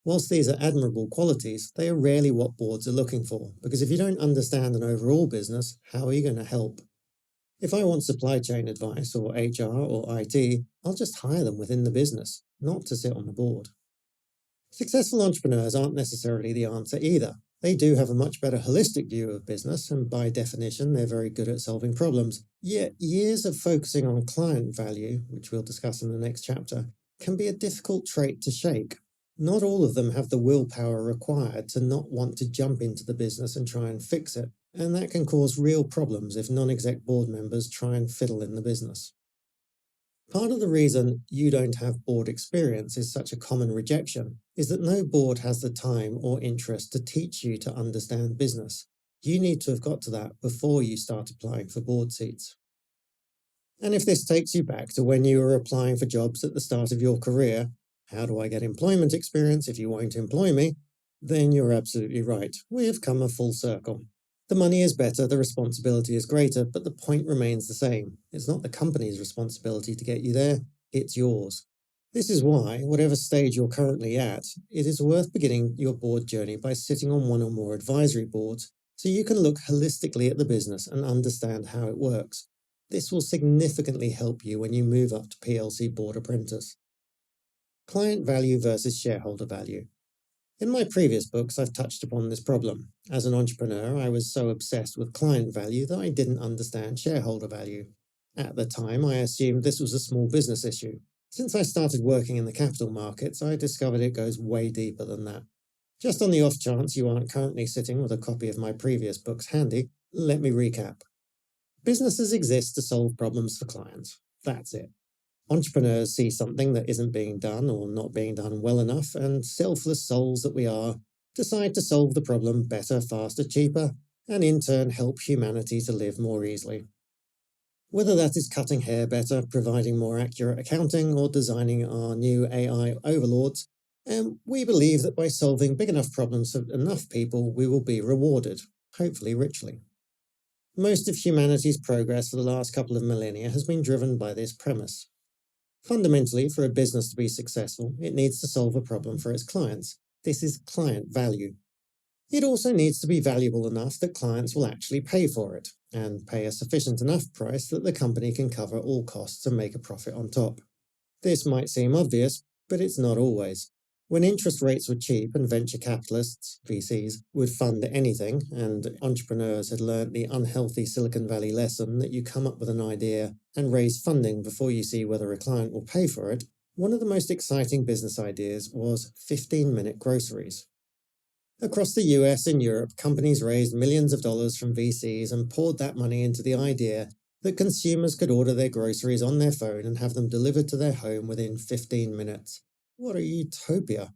Whilst these are admirable qualities, they are rarely what boards are looking for, because if you don't understand an overall business, how are you going to help? If I want supply chain advice, or HR, or IT, I'll just hire them within the business, not to sit on the board. Successful entrepreneurs aren't necessarily the answer either. They do have a much better holistic view of business, and by definition, they're very good at solving problems. Yet, years of focusing on client value, which we'll discuss in the next chapter, can be a difficult trait to shake. Not all of them have the willpower required to not want to jump into the business and try and fix it, and that can cause real problems if non-exec board members try and fiddle in the business. Part of the reason you don't have board experience is such a common rejection is that no board has the time or interest to teach you to understand business. You need to have got to that before you start applying for board seats. And if this takes you back to when you were applying for jobs at the start of your career, how do I get employment experience if you won't employ me? Then you're absolutely right. We have come a full circle. The money is better, the responsibility is greater, but the point remains the same. It's not the company's responsibility to get you there, it's yours. This is why, whatever stage you're currently at, it is worth beginning your board journey by sitting on one or more advisory boards so you can look holistically at the business and understand how it works. This will significantly help you when you move up to PLC board apprentice. Client value versus shareholder value. In my previous books, I've touched upon this problem. As an entrepreneur, I was so obsessed with client value that I didn't understand shareholder value. At the time, I assumed this was a small business issue. Since I started working in the capital markets, I discovered it goes way deeper than that. Just on the off chance you aren't currently sitting with a copy of my previous books handy, let me recap. Businesses exist to solve problems for clients. That's it. Entrepreneurs see something that isn't being done or not being done well enough, and selfless souls that we are, decide to solve the problem better, faster, cheaper, and in turn help humanity to live more easily. Whether that is cutting hair better, providing more accurate accounting, or designing our new AI overlords, we believe that by solving big enough problems for enough people, we will be rewarded, hopefully richly. Most of humanity's progress for the last couple of millennia has been driven by this premise. Fundamentally, for a business to be successful, it needs to solve a problem for its clients. This is client value. It also needs to be valuable enough that clients will actually pay for it, and pay a sufficient enough price that the company can cover all costs and make a profit on top. This might seem obvious, but it's not always. When interest rates were cheap and venture capitalists, VCs, would fund anything, and entrepreneurs had learnt the unhealthy Silicon Valley lesson that you come up with an idea and raise funding before you see whether a client will pay for it, one of the most exciting business ideas was 15-minute groceries. Across the US and Europe, companies raised millions of dollars from VCs and poured that money into the idea that consumers could order their groceries on their phone and have them delivered to their home within 15 minutes. What a utopia!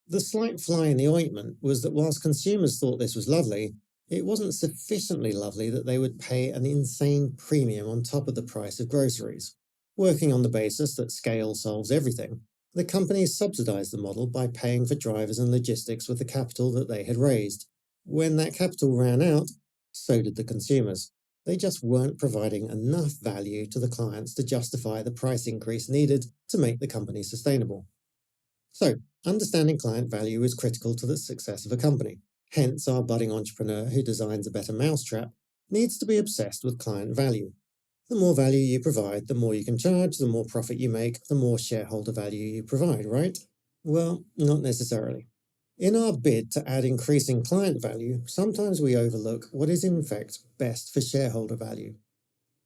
The slight fly in the ointment was that whilst consumers thought this was lovely, it wasn't sufficiently lovely that they would pay an insane premium on top of the price of groceries. Working on the basis that scale solves everything, the companies subsidized the model by paying for drivers and logistics with the capital that they had raised. When that capital ran out, so did the consumers. They just weren't providing enough value to the clients to justify the price increase needed to make the company sustainable. So, understanding client value is critical to the success of a company. Hence, our budding entrepreneur who designs a better mousetrap needs to be obsessed with client value. The more value you provide, the more you can charge, the more profit you make, the more shareholder value you provide, right? Well, not necessarily. In our bid to add increasing client value, sometimes we overlook what is in fact best for shareholder value.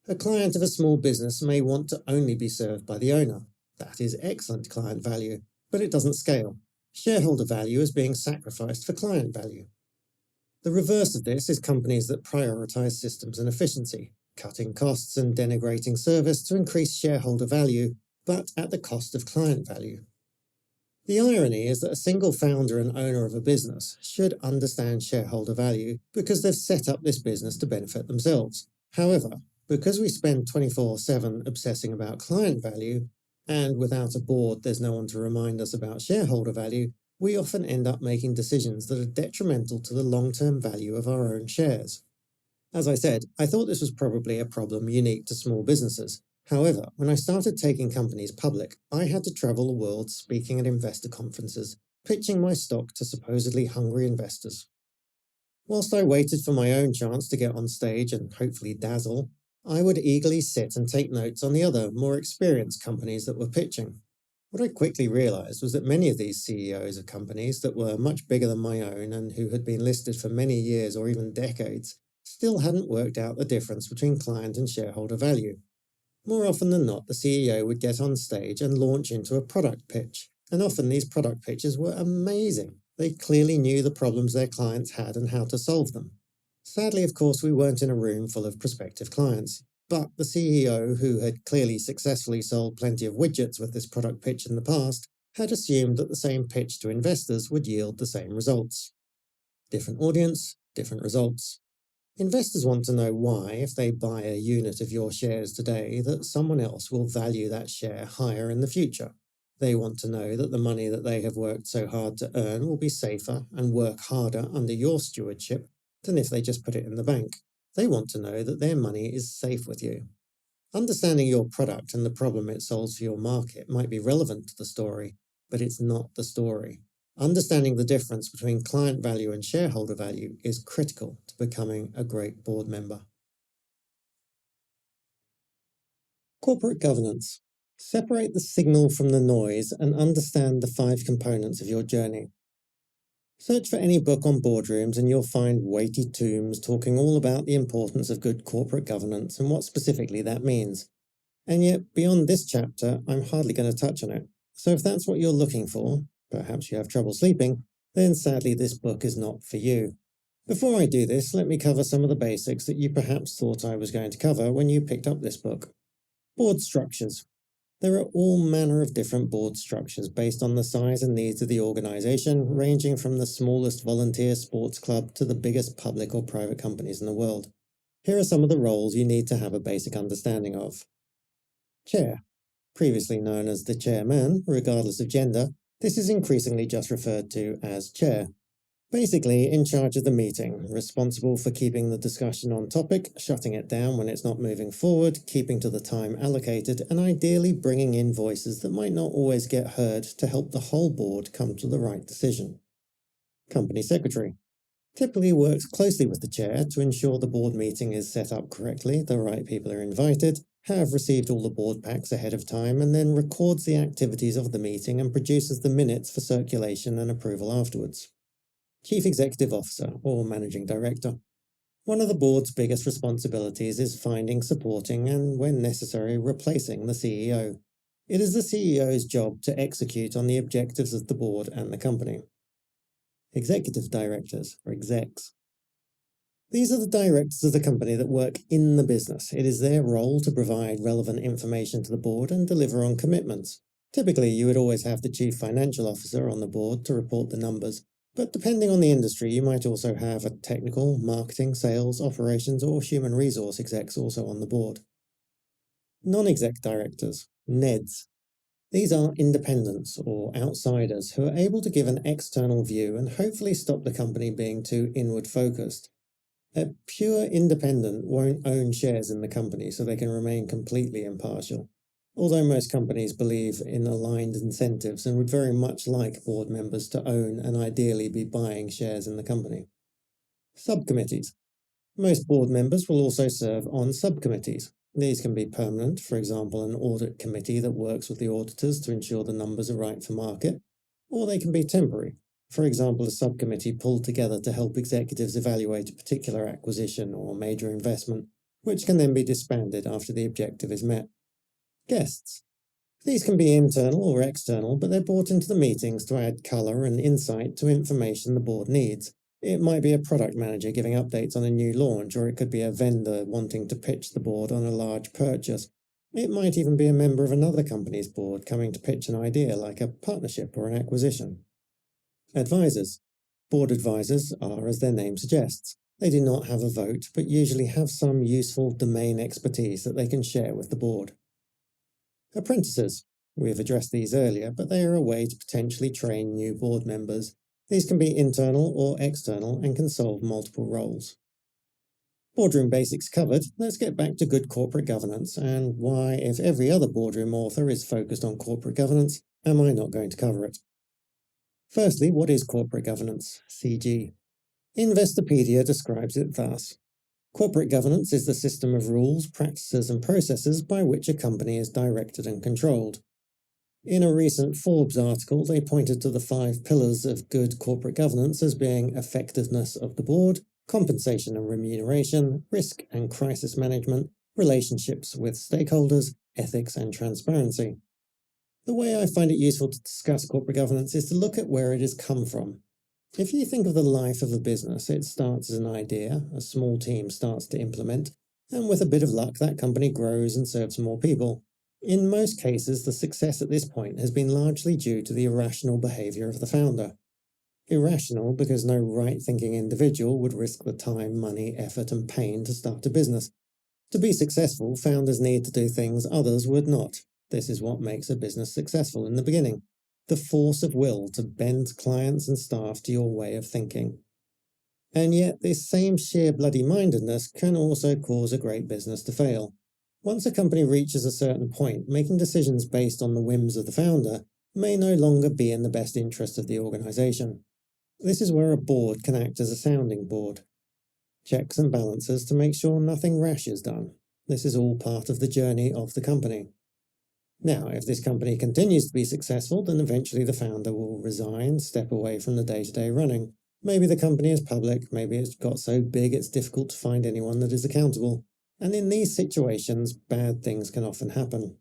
A client of a small business may want to only be served by the owner. That is excellent client value, but it doesn't scale. Shareholder value is being sacrificed for client value. The reverse of this is companies that prioritize systems and efficiency, cutting costs and denigrating service to increase shareholder value, but at the cost of client value. The irony is that a single founder and owner of a business should understand shareholder value because they've set up this business to benefit themselves. However, because we spend 24/7 obsessing about client value, and without a board there's no one to remind us about shareholder value, we often end up making decisions that are detrimental to the long-term value of our own shares. As I said, I thought this was probably a problem unique to small businesses. However, when I started taking companies public, I had to travel the world speaking at investor conferences, pitching my stock to supposedly hungry investors. Whilst I waited for my own chance to get on stage and hopefully dazzle, I would eagerly sit and take notes on the other, more experienced companies that were pitching. What I quickly realized was that many of these CEOs of companies that were much bigger than my own and who had been listed for many years or even decades still hadn't worked out the difference between client and shareholder value. More often than not, the CEO would get on stage and launch into a product pitch, and often these product pitches were amazing. They clearly knew the problems their clients had and how to solve them. Sadly, of course, we weren't in a room full of prospective clients. But the CEO, who had clearly successfully sold plenty of widgets with this product pitch in the past, had assumed that the same pitch to investors would yield the same results. Different audience, different results. Investors want to know why, if they buy a unit of your shares today, that someone else will value that share higher in the future. They want to know that the money that they have worked so hard to earn will be safer and work harder under your stewardship than if they just put it in the bank. They want to know that their money is safe with you. Understanding your product and the problem it solves for your market might be relevant to the story, but it's not the story. Understanding the difference between client value and shareholder value is critical to becoming a great board member. Corporate governance. Separate the signal from the noise and understand the 5 components of your journey. Search for any book on boardrooms and you'll find weighty tomes talking all about the importance of good corporate governance and what specifically that means. And yet, beyond this chapter, I'm hardly going to touch on it. So if that's what you're looking for, perhaps you have trouble sleeping, then sadly this book is not for you. Before I do this, let me cover some of the basics that you perhaps thought I was going to cover when you picked up this book. Board structures. There are all manner of different board structures based on the size and needs of the organisation, ranging from the smallest volunteer sports club to the biggest public or private companies in the world. Here are some of the roles you need to have a basic understanding of. Chair. Previously known as the chairman, regardless of gender, this is increasingly just referred to as chair. Basically, in charge of the meeting, responsible for keeping the discussion on topic, shutting it down when it's not moving forward, keeping to the time allocated, and ideally bringing in voices that might not always get heard to help the whole board come to the right decision. Company secretary. Typically works closely with the chair to ensure the board meeting is set up correctly, the right people are invited, have received all the board packs ahead of time, and then records the activities of the meeting and produces the minutes for circulation and approval afterwards. Chief Executive Officer or Managing Director. One of the board's biggest responsibilities is finding, supporting, and, when necessary, replacing the CEO. It is the CEO's job to execute on the objectives of the board and the company. Executive Directors, or execs. These are the directors of the company that work in the business. It is their role to provide relevant information to the board and deliver on commitments. Typically, you would always have the Chief Financial Officer on the board to report the numbers, but depending on the industry, you might also have a technical, marketing, sales, operations, or human resource execs also on the board. Non-exec directors, NEDs. These are independents or outsiders who are able to give an external view and hopefully stop the company being too inward-focused. A pure independent won't own shares in the company, so they can remain completely impartial. Although most companies believe in aligned incentives and would very much like board members to own and ideally be buying shares in the company. Subcommittees. Most board members will also serve on subcommittees. These can be permanent, for example, an audit committee that works with the auditors to ensure the numbers are right for market, or they can be temporary. For example, a subcommittee pulled together to help executives evaluate a particular acquisition or major investment, which can then be disbanded after the objective is met. Guests. These can be internal or external, but they're brought into the meetings to add colour and insight to information the board needs. It might be a product manager giving updates on a new launch, or it could be a vendor wanting to pitch the board on a large purchase. It might even be a member of another company's board coming to pitch an idea like a partnership or an acquisition. Advisors. Board advisors are, as their name suggests, they do not have a vote, but usually have some useful domain expertise that they can share with the board. Apprentices. We have addressed these earlier, but they are a way to potentially train new board members. These can be internal or external and can solve multiple roles. Boardroom basics covered, let's get back to good corporate governance and why, if every other boardroom author is focused on corporate governance, am I not going to cover it? Firstly, what is corporate governance, CG? Investopedia describes it thus. Corporate governance is the system of rules, practices, and processes by which a company is directed and controlled. In a recent Forbes article, they pointed to the 5 pillars of good corporate governance as being effectiveness of the board, compensation and remuneration, risk and crisis management, relationships with stakeholders, ethics and transparency. The way I find it useful to discuss corporate governance is to look at where it has come from. If you think of the life of a business, it starts as an idea, a small team starts to implement, And with a bit of luck, that company grows and serves more people. In most cases, the success at this point has been largely due to the irrational behavior of the founder. Irrational because no right-thinking individual would risk the time, money, effort, and pain to start a business. To be successful, founders need to do things others would not. This is what makes a business successful in the beginning. The force of will to bend clients and staff to your way of thinking. And yet, this same sheer bloody-mindedness can also cause a great business to fail. Once a company reaches a certain point, making decisions based on the whims of the founder may no longer be in the best interest of the organization. This is where a board can act as a sounding board. Checks and balances to make sure nothing rash is done. This is all part of the journey of the company. Now, if this company continues to be successful, then eventually the founder will resign, step away from the day-to-day running. Maybe the company is public, maybe it's got so big it's difficult to find anyone that is accountable. And in these situations, bad things can often happen.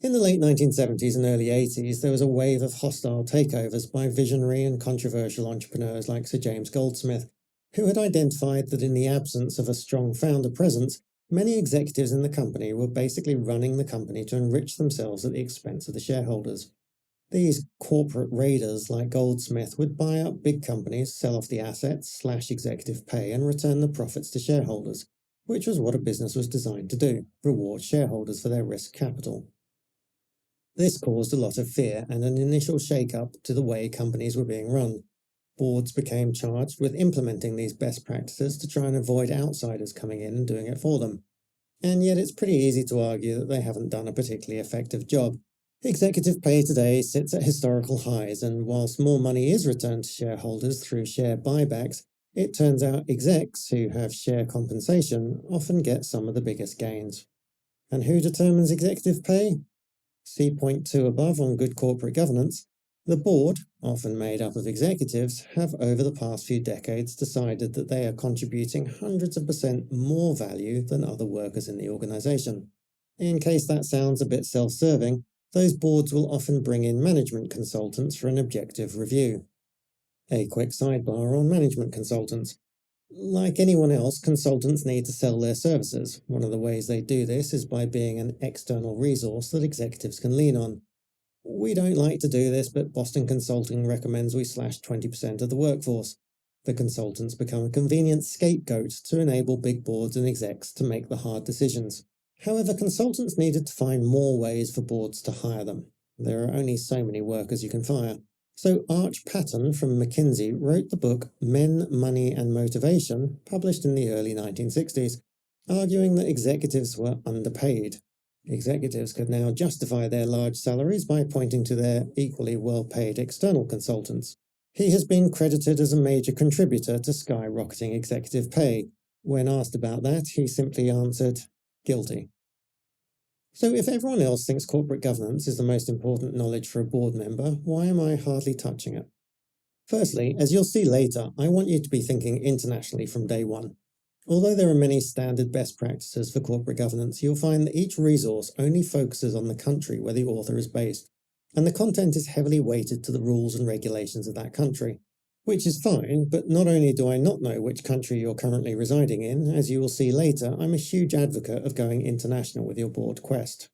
In the late 1970s and early 80s, there was a wave of hostile takeovers by visionary and controversial entrepreneurs like Sir James Goldsmith, who had identified that in the absence of a strong founder presence, many executives in the company were basically running the company to enrich themselves at the expense of the shareholders. These corporate raiders like Goldsmith would buy up big companies, sell off the assets, slash executive pay, and return the profits to shareholders, which was what a business was designed to do, reward shareholders for their risk capital. This caused a lot of fear and an initial shake-up to the way companies were being run. Boards became charged with implementing these best practices to try and avoid outsiders coming in and doing it for them. And yet it's pretty easy to argue that they haven't done a particularly effective job. Executive pay today sits at historical highs, and whilst more money is returned to shareholders through share buybacks, it turns out execs who have share compensation often get some of the biggest gains. And who determines executive pay? See point 2 above on good corporate governance. The board, often made up of executives, have over the past few decades decided that they are contributing hundreds of % more value than other workers in the organization. In case that sounds a bit self-serving, those boards will often bring in management consultants for an objective review. A quick sidebar on management consultants. Like anyone else, consultants need to sell their services. One of the ways they do this is by being an external resource that executives can lean on. We don't like to do this, but Boston Consulting recommends we slash 20% of the workforce. The consultants become a convenient scapegoat to enable big boards and execs to make the hard decisions. However, consultants needed to find more ways for boards to hire them. There are only so many workers you can fire. So Arch Patton from McKinsey wrote the book Men, Money and Motivation, published in the early 1960s, arguing that executives were underpaid. Executives could now justify their large salaries by pointing to their equally well-paid external consultants. He has been credited as a major contributor to skyrocketing executive pay. When asked about that, he simply answered, guilty. So if everyone else thinks corporate governance is the most important knowledge for a board member, why am I hardly touching it? Firstly, as you'll see later, I want you to be thinking internationally from day one. Although there are many standard best practices for corporate governance, you'll find that each resource only focuses on the country where the author is based, and the content is heavily weighted to the rules and regulations of that country. Which is fine, but not only do I not know which country you're currently residing in, as you will see later, I'm a huge advocate of going international with your board quest.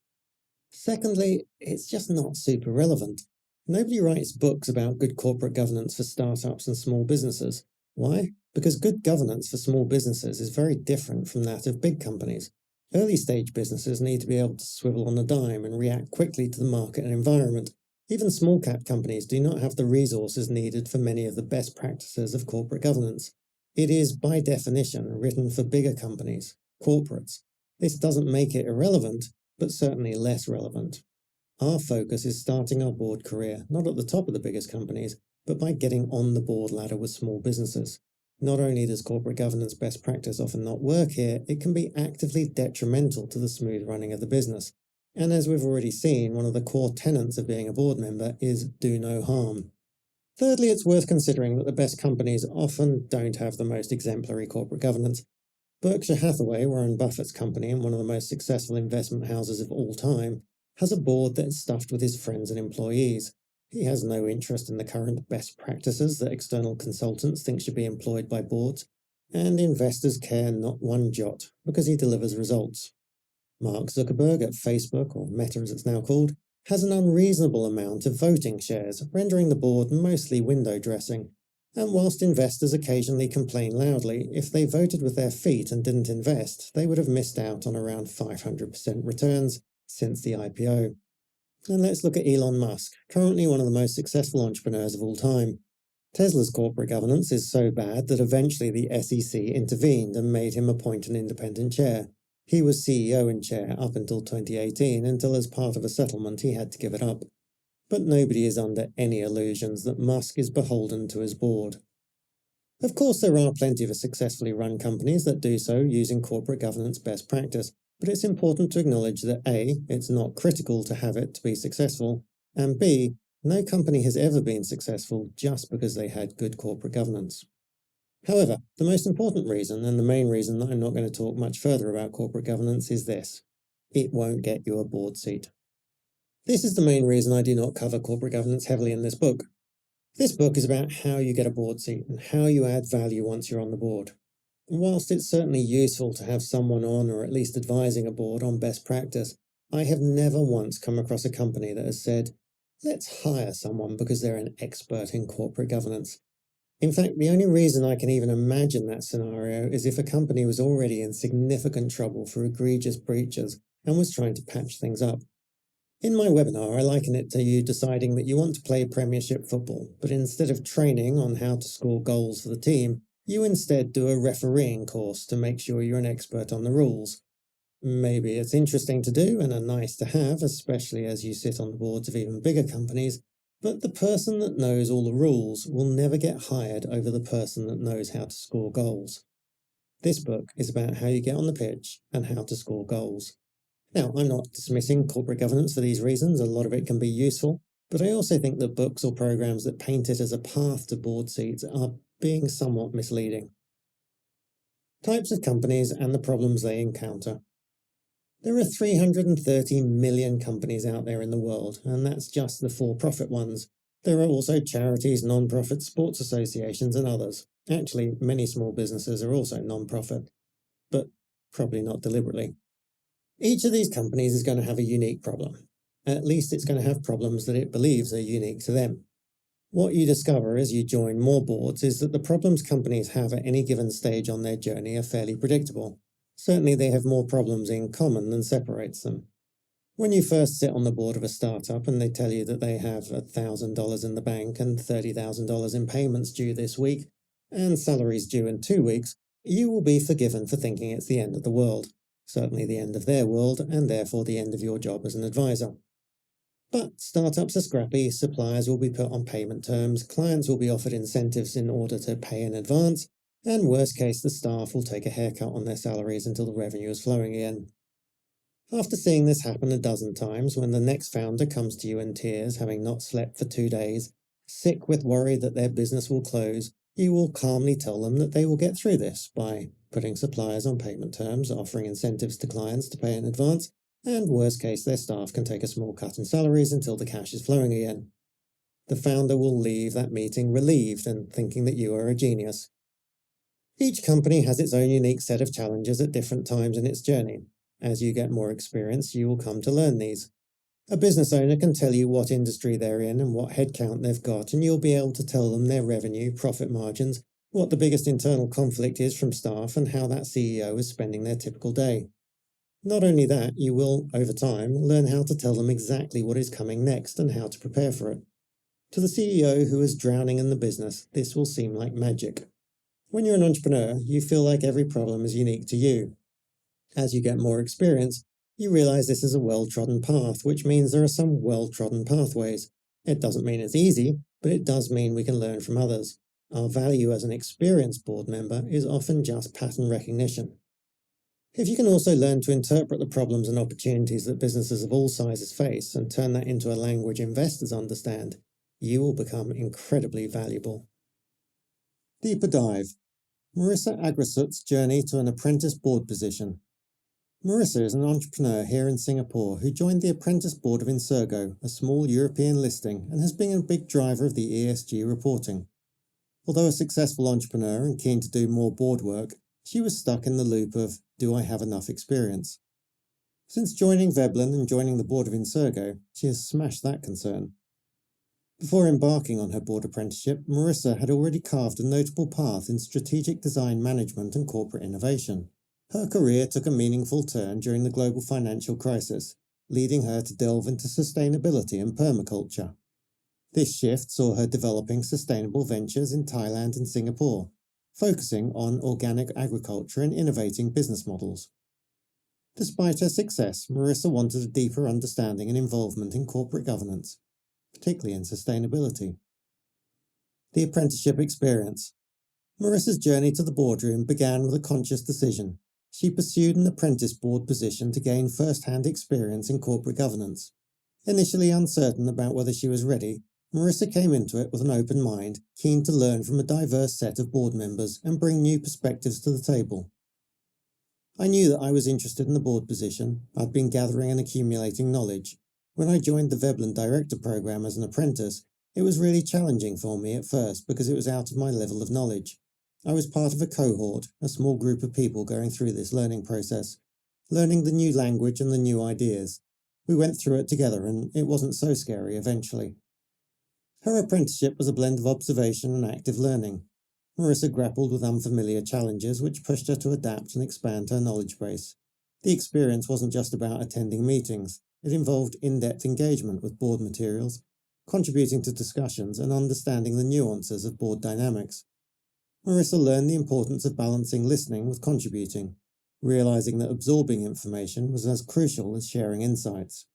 Secondly, it's just not super relevant. Nobody writes books about good corporate governance for startups and small businesses. Why? Because good governance for small businesses is very different from that of big companies. Early stage businesses need to be able to swivel on a dime and react quickly to the market and environment. Even small cap companies do not have the resources needed for many of the best practices of corporate governance. It is, by definition, written for bigger companies, corporates. This doesn't make it irrelevant, but certainly less relevant. Our focus is starting our board career, not at the top of the biggest companies, but by getting on the board ladder with small businesses. Not only does corporate governance best practice often not work here, it can be actively detrimental to the smooth running of the business. And as we've already seen, one of the core tenets of being a board member is do no harm. Thirdly, it's worth considering that the best companies often don't have the most exemplary corporate governance. Berkshire Hathaway, Warren Buffett's company and one of the most successful investment houses of all time, has a board that is stuffed with his friends and employees. He has no interest in the current best practices that external consultants think should be employed by boards. and investors care not one jot because he delivers results. Mark Zuckerberg at Facebook, or Meta as it's now called, has an unreasonable amount of voting shares, rendering the board mostly window dressing. And whilst investors occasionally complain loudly, if they voted with their feet and didn't invest, they would have missed out on around 500% returns since the IPO. And let's look at Elon Musk, currently one of the most successful entrepreneurs of all time. Tesla's corporate governance is so bad that eventually the SEC intervened and made him appoint an independent chair. He was CEO and chair up until 2018, until as part of a settlement he had to give it up. But nobody is under any illusions that Musk is beholden to his board. Of course, there are plenty of successfully run companies that do so using corporate governance best practice, but it's important to acknowledge that A, it's not critical to have it to be successful, and B, no company has ever been successful just because they had good corporate governance. However, the most important reason, and the main reason that I'm not going to talk much further about corporate governance, is this: it won't get you a board seat. This is the main reason I do not cover corporate governance heavily in this book. This book is about how you get a board seat and how you add value once you're on the board. Whilst it's certainly useful to have someone on, or at least advising a board on best practice, I have never once come across a company that has said, let's hire someone because they're an expert in corporate governance. In fact, the only reason I can even imagine that scenario is if a company was already in significant trouble for egregious breaches and was trying to patch things up. In my webinar, I liken it to you deciding that you want to play Premiership football, but instead of training on how to score goals for the team, you instead do a refereeing course to make sure you're an expert on the rules. Maybe it's interesting to do and are nice to have, especially as you sit on the boards of even bigger companies, but the person that knows all the rules will never get hired over the person that knows how to score goals. This book is about how you get on the pitch and how to score goals. Now, I'm not dismissing corporate governance for these reasons. A lot of it can be useful, but I also think that books or programs that paint it as a path to board seats are being somewhat misleading. Types of companies and the problems they encounter. There are 330 million companies out there in the world, and that's just the for-profit ones. There are also charities, non-profit, sports associations, and others. Actually, many small businesses are also non-profit, but probably not deliberately. Each of these companies is going to have a unique problem. At least it's going to have problems that it believes are unique to them. What you discover as you join more boards is that the problems companies have at any given stage on their journey are fairly predictable. Certainly they have more problems in common than separates them. When you first sit on the board of a startup and they tell you that they have $1,000 in the bank and $30,000 in payments due this week, and salaries due in 2 weeks, you will be forgiven for thinking it's the end of the world. Certainly the end of their world, and therefore the end of your job as an advisor. But startups are scrappy, suppliers will be put on payment terms, clients will be offered incentives in order to pay in advance, and worst case the staff will take a haircut on their salaries until the revenue is flowing again. After seeing this happen a dozen times, when the next founder comes to you in tears, having not slept for 2 days, sick with worry that their business will close, you will calmly tell them that they will get through this by putting suppliers on payment terms, offering incentives to clients to pay in advance, and worst case their staff can take a small cut in salaries until the cash is flowing again. The founder will leave that meeting relieved and thinking that you are a genius. Each company has its own unique set of challenges at different times in its journey. As you get more experience, you will come to learn these. A business owner can tell you what industry they're in and what headcount they've got, and you'll be able to tell them their revenue, profit margins, what the biggest internal conflict is from staff, and how that CEO is spending their typical day. Not only that, you will, over time, learn how to tell them exactly what is coming next and how to prepare for it. To the CEO who is drowning in the business, this will seem like magic. When you're an entrepreneur, you feel like every problem is unique to you. As you get more experience, you realize this is a well-trodden path, which means there are some well-trodden pathways. It doesn't mean it's easy, but it does mean we can learn from others. Our value as an experienced board member is often just pattern recognition. If you can also learn to interpret the problems and opportunities that businesses of all sizes face and turn that into a language investors understand, you will become incredibly valuable. Deeper dive. Marissa Agrasut's journey to an apprentice board position. Marissa is an entrepreneur here in Singapore who joined the apprentice board of Insurgo, a small European listing, and has been a big driver of the ESG reporting. Although a successful entrepreneur and keen to do more board work, she was stuck in the loop of, do I have enough experience? Since joining Veblen and joining the board of Insurgo, she has smashed that concern. Before embarking on her board apprenticeship, Marissa had already carved a notable path in strategic design management and corporate innovation. Her career took a meaningful turn during the global financial crisis, leading her to delve into sustainability and permaculture. This shift saw her developing sustainable ventures in Thailand and Singapore, focusing on organic agriculture and innovating business models. Despite her success, Marissa wanted a deeper understanding and involvement in corporate governance, particularly in sustainability. The apprenticeship experience. Marissa's journey to the boardroom began with a conscious decision. She pursued an apprentice board position to gain first-hand experience in corporate governance. Initially uncertain about whether she was ready, Marissa came into it with an open mind, keen to learn from a diverse set of board members and bring new perspectives to the table. I knew that I was interested in the board position. I'd been gathering and accumulating knowledge. When I joined the Veblen Director Programme as an apprentice, it was really challenging for me at first because it was out of my level of knowledge. I was part of a cohort, a small group of people going through this learning process, learning the new language and the new ideas. We went through it together and it wasn't so scary eventually. Her apprenticeship was a blend of observation and active learning. Marissa grappled with unfamiliar challenges which pushed her to adapt and expand her knowledge base. The experience wasn't just about attending meetings. It involved in-depth engagement with board materials, contributing to discussions and understanding the nuances of board dynamics. Marissa learned the importance of balancing listening with contributing, realizing that absorbing information was as crucial as sharing insights.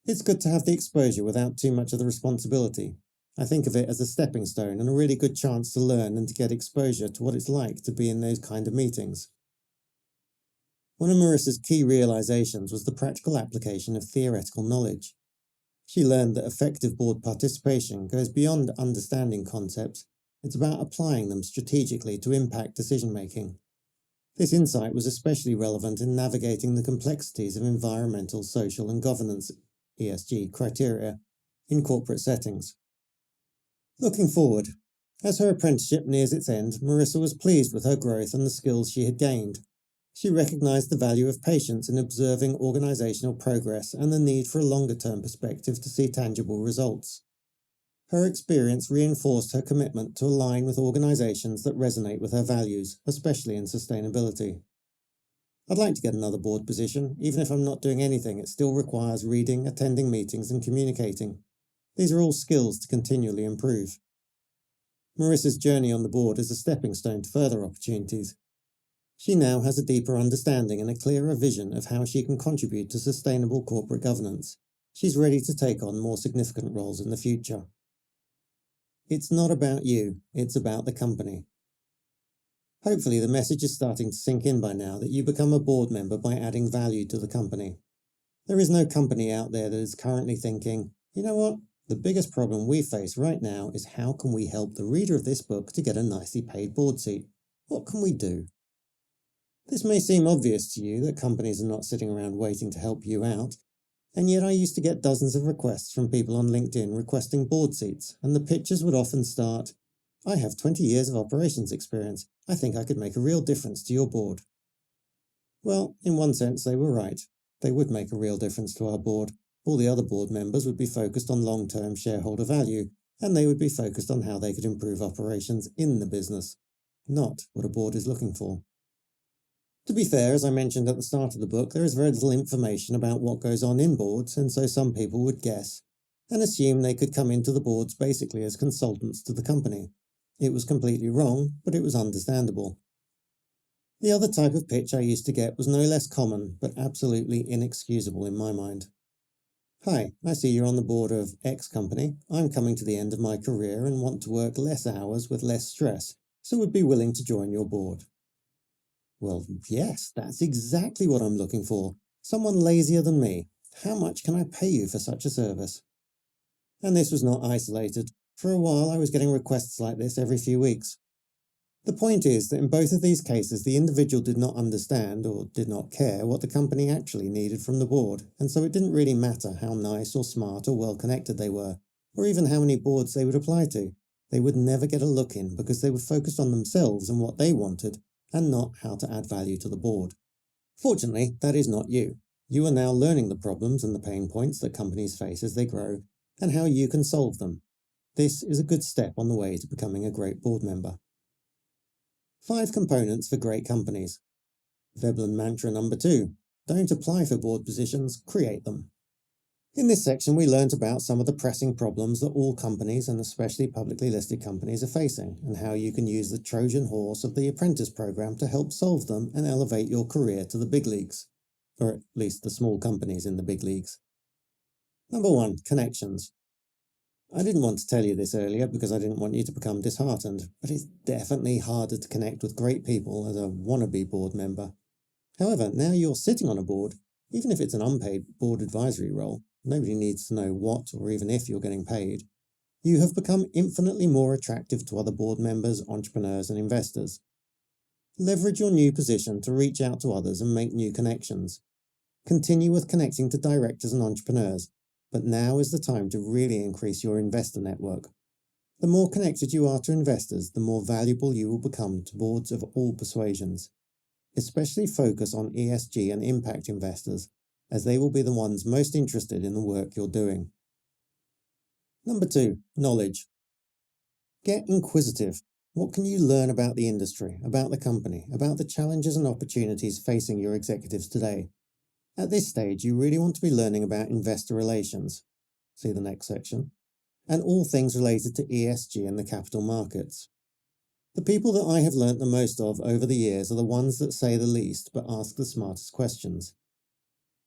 It's good to have the exposure without too much of the responsibility. I think of it as a stepping stone and a really good chance to learn and to get exposure to what it's like to be in those kind of meetings. One of Marissa's key realizations was the practical application of theoretical knowledge. She learned that effective board participation goes beyond understanding concepts. It's about applying them strategically to impact decision-making. This insight was especially relevant in navigating the complexities of environmental, social and governance (ESG) criteria in corporate settings. Looking forward, as her apprenticeship nears its end, Marissa was pleased with her growth and the skills she had gained. She recognized the value of patience in observing organizational progress and the need for a longer-term perspective to see tangible results. Her experience reinforced her commitment to align with organizations that resonate with her values, especially in sustainability. I'd like to get another board position. Even if I'm not doing anything, it still requires reading, attending meetings and communicating. These are all skills to continually improve. Marissa's journey on the board is a stepping stone to further opportunities. She now has a deeper understanding and a clearer vision of how she can contribute to sustainable corporate governance. She's ready to take on more significant roles in the future. It's not about you, it's about the company. Hopefully the message is starting to sink in by now that you become a board member by adding value to the company. There is no company out there that is currently thinking, you know what? The biggest problem we face right now is how can we help the reader of this book to get a nicely paid board seat? What can we do? This may seem obvious to you that companies are not sitting around waiting to help you out, and yet I used to get dozens of requests from people on LinkedIn requesting board seats, and the pitches would often start, I have 20 years of operations experience. I think I could make a real difference to your board. Well, in one sense they were right. They would make a real difference to our board. All the other board members would be focused on long-term shareholder value, and they would be focused on how they could improve operations in the business, not what a board is looking for. To be fair, as I mentioned at the start of the book, there is very little information about what goes on in boards, and so some people would guess and assume they could come into the boards basically as consultants to the company. It was completely wrong, but it was understandable. The other type of pitch I used to get was no less common, but absolutely inexcusable in my mind. Hi, I see you're on the board of X company. I'm coming to the end of my career and want to work less hours with less stress, so would be willing to join your board. Well, yes, that's exactly what I'm looking for. Someone lazier than me. How much can I pay you for such a service? And this was not isolated. For a while, I was getting requests like this every few weeks. The point is that in both of these cases, the individual did not understand or did not care what the company actually needed from the board, and so it didn't really matter how nice or smart or well-connected they were, or even how many boards they would apply to. They would never get a look in because they were focused on themselves and what they wanted, and not how to add value to the board. Fortunately, that is not you. You are now learning the problems and the pain points that companies face as they grow, and how you can solve them. This is a good step on the way to becoming a great board member. 5 components for great companies. Veblen mantra number 2. Don't apply for board positions, create them. In this section, we learnt about some of the pressing problems that all companies, and especially publicly listed companies, are facing, and how you can use the Trojan horse of the apprentice program to help solve them and elevate your career to the big leagues, or at least the small companies in the big leagues. Number 1, connections. I didn't want to tell you this earlier because I didn't want you to become disheartened, but it's definitely harder to connect with great people as a wannabe board member. However, now you're sitting on a board, even if it's an unpaid board advisory role, nobody needs to know what or even if you're getting paid, you have become infinitely more attractive to other board members, entrepreneurs, and investors. Leverage your new position to reach out to others and make new connections. Continue with connecting to directors and entrepreneurs, but now is the time to really increase your investor network. The more connected you are to investors, the more valuable you will become to boards of all persuasions. Especially focus on ESG and impact investors, as they will be the ones most interested in the work you're doing. Number 2, knowledge. Get inquisitive. What can you learn about the industry, about the company, about the challenges and opportunities facing your executives today? At this stage, you really want to be learning about investor relations, see the next section, and all things related to ESG and the capital markets. The people that I have learnt the most of over the years are the ones that say the least but ask the smartest questions.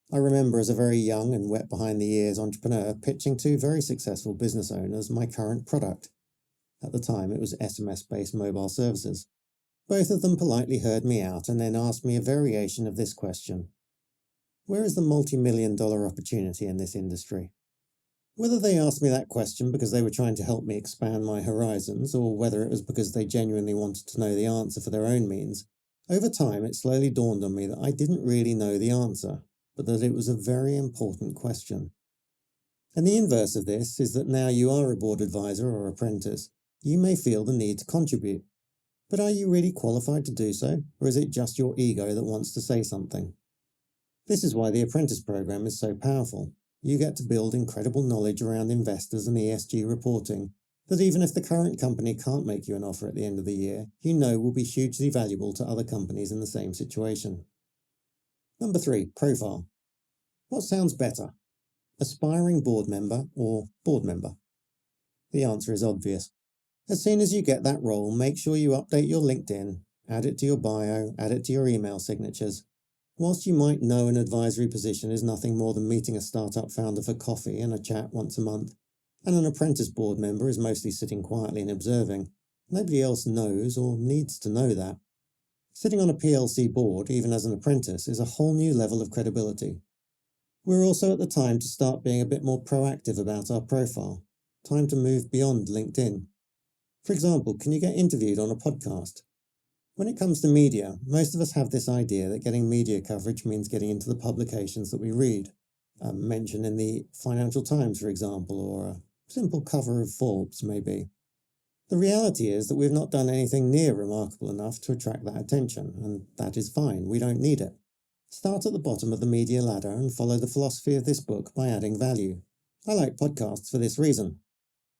I remember as a very young and wet behind the ears entrepreneur pitching 2 very successful business owners my current product. At the time it was SMS-based mobile services. Both of them politely heard me out and then asked me a variation of this question. Where is the multi-million-dollar opportunity in this industry? Whether they asked me that question because they were trying to help me expand my horizons, or whether it was because they genuinely wanted to know the answer for their own means, over time it slowly dawned on me that I didn't really know the answer, but that it was a very important question. And the inverse of this is that now you are a board advisor or apprentice, you may feel the need to contribute. But are you really qualified to do so, or is it just your ego that wants to say something? This is why the apprentice program is so powerful. You get to build incredible knowledge around investors and ESG reporting that even if the current company can't make you an offer at the end of the year, you know will be hugely valuable to other companies in the same situation. Number 3, profile. What sounds better? Aspiring board member or board member? The answer is obvious. As soon as you get that role, make sure you update your LinkedIn, add it to your bio, add it to your email signatures. Whilst you might know an advisory position is nothing more than meeting a startup founder for coffee and a chat once a month, and an apprentice board member is mostly sitting quietly and observing, nobody else knows or needs to know that. Sitting on a PLC board, even as an apprentice, is a whole new level of credibility. We're also at the time to start being a bit more proactive about our profile. Time to move beyond LinkedIn. For example, can you get interviewed on a podcast? When it comes to media, most of us have this idea that getting media coverage means getting into the publications that we read. A mention in the Financial Times, for example, or a simple cover of Forbes, maybe. The reality is that we've not done anything near remarkable enough to attract that attention, and that is fine, we don't need it. Start at the bottom of the media ladder and follow the philosophy of this book by adding value. I like podcasts for this reason.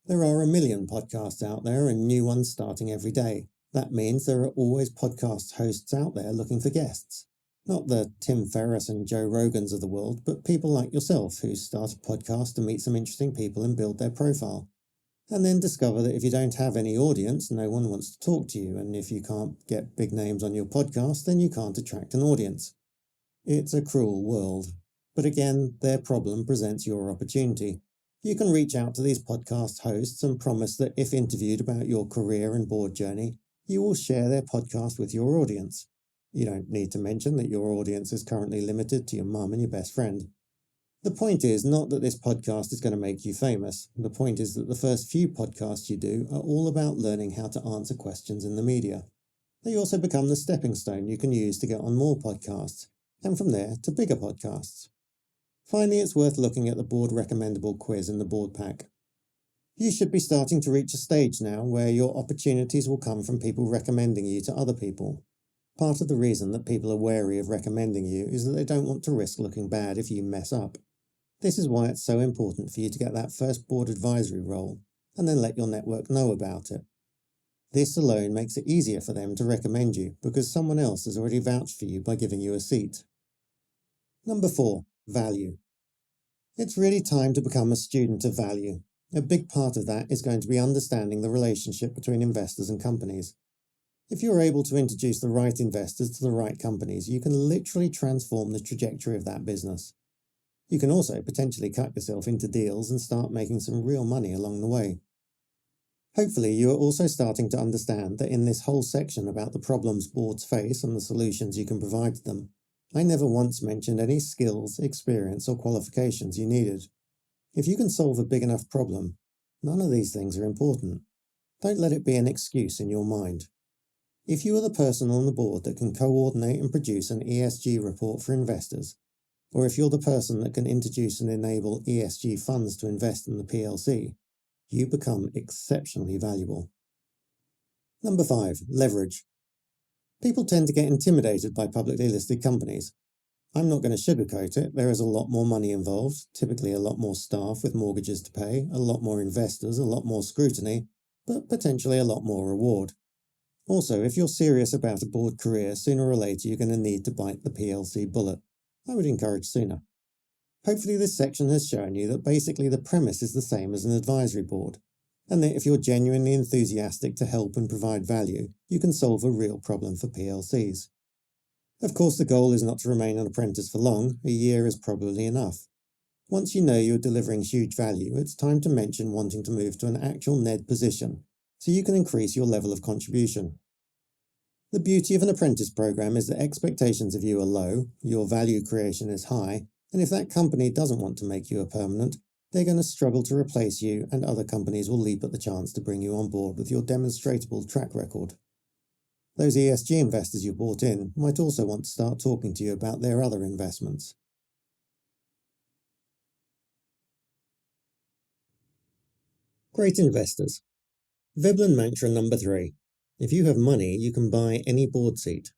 There are a million podcasts out there and new ones starting every day. That means there are always podcast hosts out there looking for guests. Not the Tim Ferriss and Joe Rogans of the world, but people like yourself who start a podcast to meet some interesting people and build their profile. And then discover that if you don't have any audience, no one wants to talk to you, and if you can't get big names on your podcast, then you can't attract an audience. It's a cruel world. But again, their problem presents your opportunity. You can reach out to these podcast hosts and promise that if interviewed about your career and board journey, you will share their podcast with your audience. You don't need to mention that your audience is currently limited to your mum and your best friend. The point is not that this podcast is going to make you famous. The point is that the first few podcasts you do are all about learning how to answer questions in the media. They also become the stepping stone you can use to get on more podcasts, and from there to bigger podcasts. Finally, it's worth looking at the board recommendable quiz in the board pack. You should be starting to reach a stage now where your opportunities will come from people recommending you to other people. Part of the reason that people are wary of recommending you is that they don't want to risk looking bad if you mess up. This is why it's so important for you to get that first board advisory role and then let your network know about it. This alone makes it easier for them to recommend you because someone else has already vouched for you by giving you a seat. Number 4, value. It's really time to become a student of value. A big part of that is going to be understanding the relationship between investors and companies. If you're able to introduce the right investors to the right companies, you can literally transform the trajectory of that business. You can also potentially cut yourself into deals and start making some real money along the way. Hopefully, you are also starting to understand that in this whole section about the problems boards face and the solutions you can provide to them, I never once mentioned any skills, experience, or qualifications you needed. If you can solve a big enough problem, none of these things are important. Don't let it be an excuse in your mind. If you are the person on the board that can coordinate and produce an ESG report for investors, or if you're the person that can introduce and enable ESG funds to invest in the PLC, you become exceptionally valuable. Number 5, leverage. People tend to get intimidated by publicly listed companies. I'm not going to sugarcoat it. There is a lot more money involved, typically a lot more staff with mortgages to pay, a lot more investors, a lot more scrutiny, but potentially a lot more reward. Also, if you're serious about a board career, sooner or later you're going to need to bite the PLC bullet. I would encourage sooner. Hopefully this section has shown you that basically the premise is the same as an advisory board, and that if you're genuinely enthusiastic to help and provide value, you can solve a real problem for PLCs. Of course, the goal is not to remain an apprentice for long. A year is probably enough. Once you know you're delivering huge value, it's time to mention wanting to move to an actual NED position, so you can increase your level of contribution. The beauty of an apprentice program is that expectations of you are low, your value creation is high, and if that company doesn't want to make you a permanent, they're going to struggle to replace you, and other companies will leap at the chance to bring you on board with your demonstrable track record. Those ESG investors you brought in might also want to start talking to you about their other investments. Great investors. Veblen mantra number 3. If you have money, you can buy any board seat.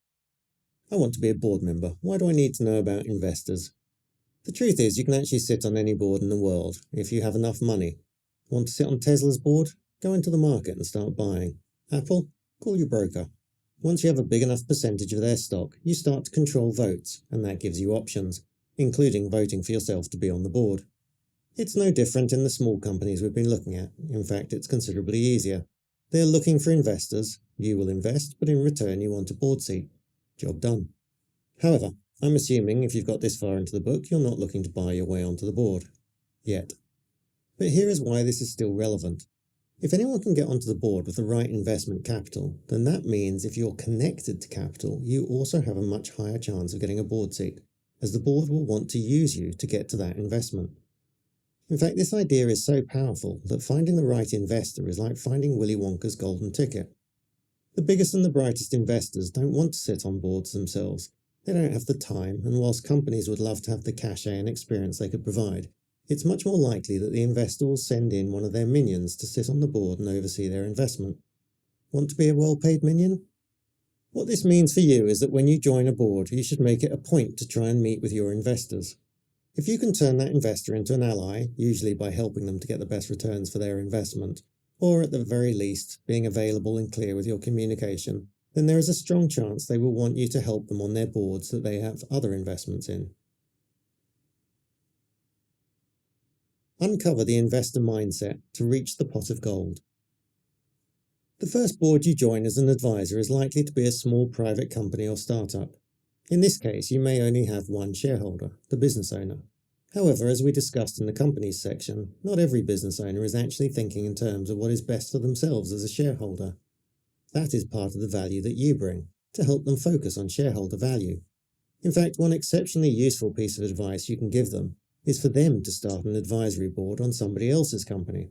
I want to be a board member. Why do I need to know about investors? The truth is, you can actually sit on any board in the world if you have enough money. Want to sit on Tesla's board? Go into the market and start buying. Apple? Call your broker. Once you have a big enough percentage of their stock, you start to control votes, and that gives you options, including voting for yourself to be on the board. It's no different in the small companies we've been looking at. In fact, it's considerably easier. They're looking for investors. You will invest, but in return you want a board seat. Job done. However, I'm assuming if you've got this far into the book, you're not looking to buy your way onto the board. Yet. But here is why this is still relevant. If anyone can get onto the board with the right investment capital, then that means if you're connected to capital, you also have a much higher chance of getting a board seat, as the board will want to use you to get to that investment. In fact, this idea is so powerful that finding the right investor is like finding Willy Wonka's golden ticket. The biggest and the brightest investors don't want to sit on boards themselves. They don't have the time, and whilst companies would love to have the cachet and experience they could provide, it's much more likely that the investor will send in one of their minions to sit on the board and oversee their investment. Want to be a well-paid minion? What this means for you is that when you join a board, you should make it a point to try and meet with your investors. If you can turn that investor into an ally, usually by helping them to get the best returns for their investment, or at the very least, being available and clear with your communication, then there is a strong chance they will want you to help them on their boards that they have other investments in. Uncover the investor mindset to reach the pot of gold. The first board you join as an advisor is likely to be a small private company or startup. In this case, you may only have one shareholder, the business owner. However, as we discussed in the companies section, not every business owner is actually thinking in terms of what is best for themselves as a shareholder. That is part of the value that you bring, to help them focus on shareholder value. In fact, one exceptionally useful piece of advice you can give them is for them to start an advisory board on somebody else's company.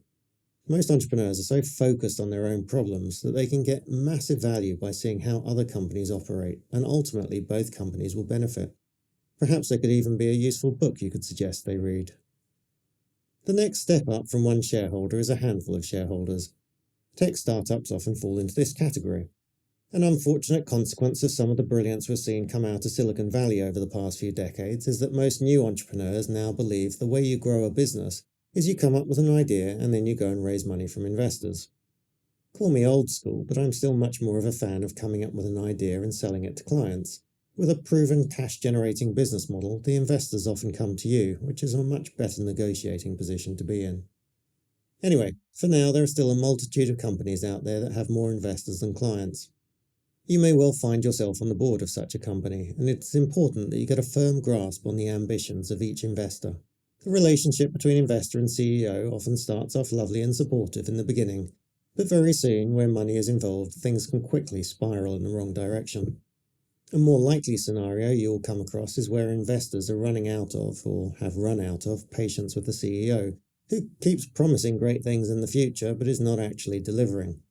Most entrepreneurs are so focused on their own problems that they can get massive value by seeing how other companies operate, and ultimately both companies will benefit. Perhaps there could even be a useful book you could suggest they read. The next step up from one shareholder is a handful of shareholders. Tech startups often fall into this category. An unfortunate consequence of some of the brilliance we've seen come out of Silicon Valley over the past few decades is that most new entrepreneurs now believe the way you grow a business is you come up with an idea and then you go and raise money from investors. Call me old school, but I'm still much more of a fan of coming up with an idea and selling it to clients. With a proven cash-generating business model, the investors often come to you, which is a much better negotiating position to be in. Anyway, for now there are still a multitude of companies out there that have more investors than clients. You may well find yourself on the board of such a company, and it's important that you get a firm grasp on the ambitions of each investor. The relationship between investor and CEO often starts off lovely and supportive in the beginning, but very soon, where money is involved, things can quickly spiral in the wrong direction. A more likely scenario you'll come across is where investors are running out of, or have run out of, patience with the CEO, who keeps promising great things in the future but is not actually delivering.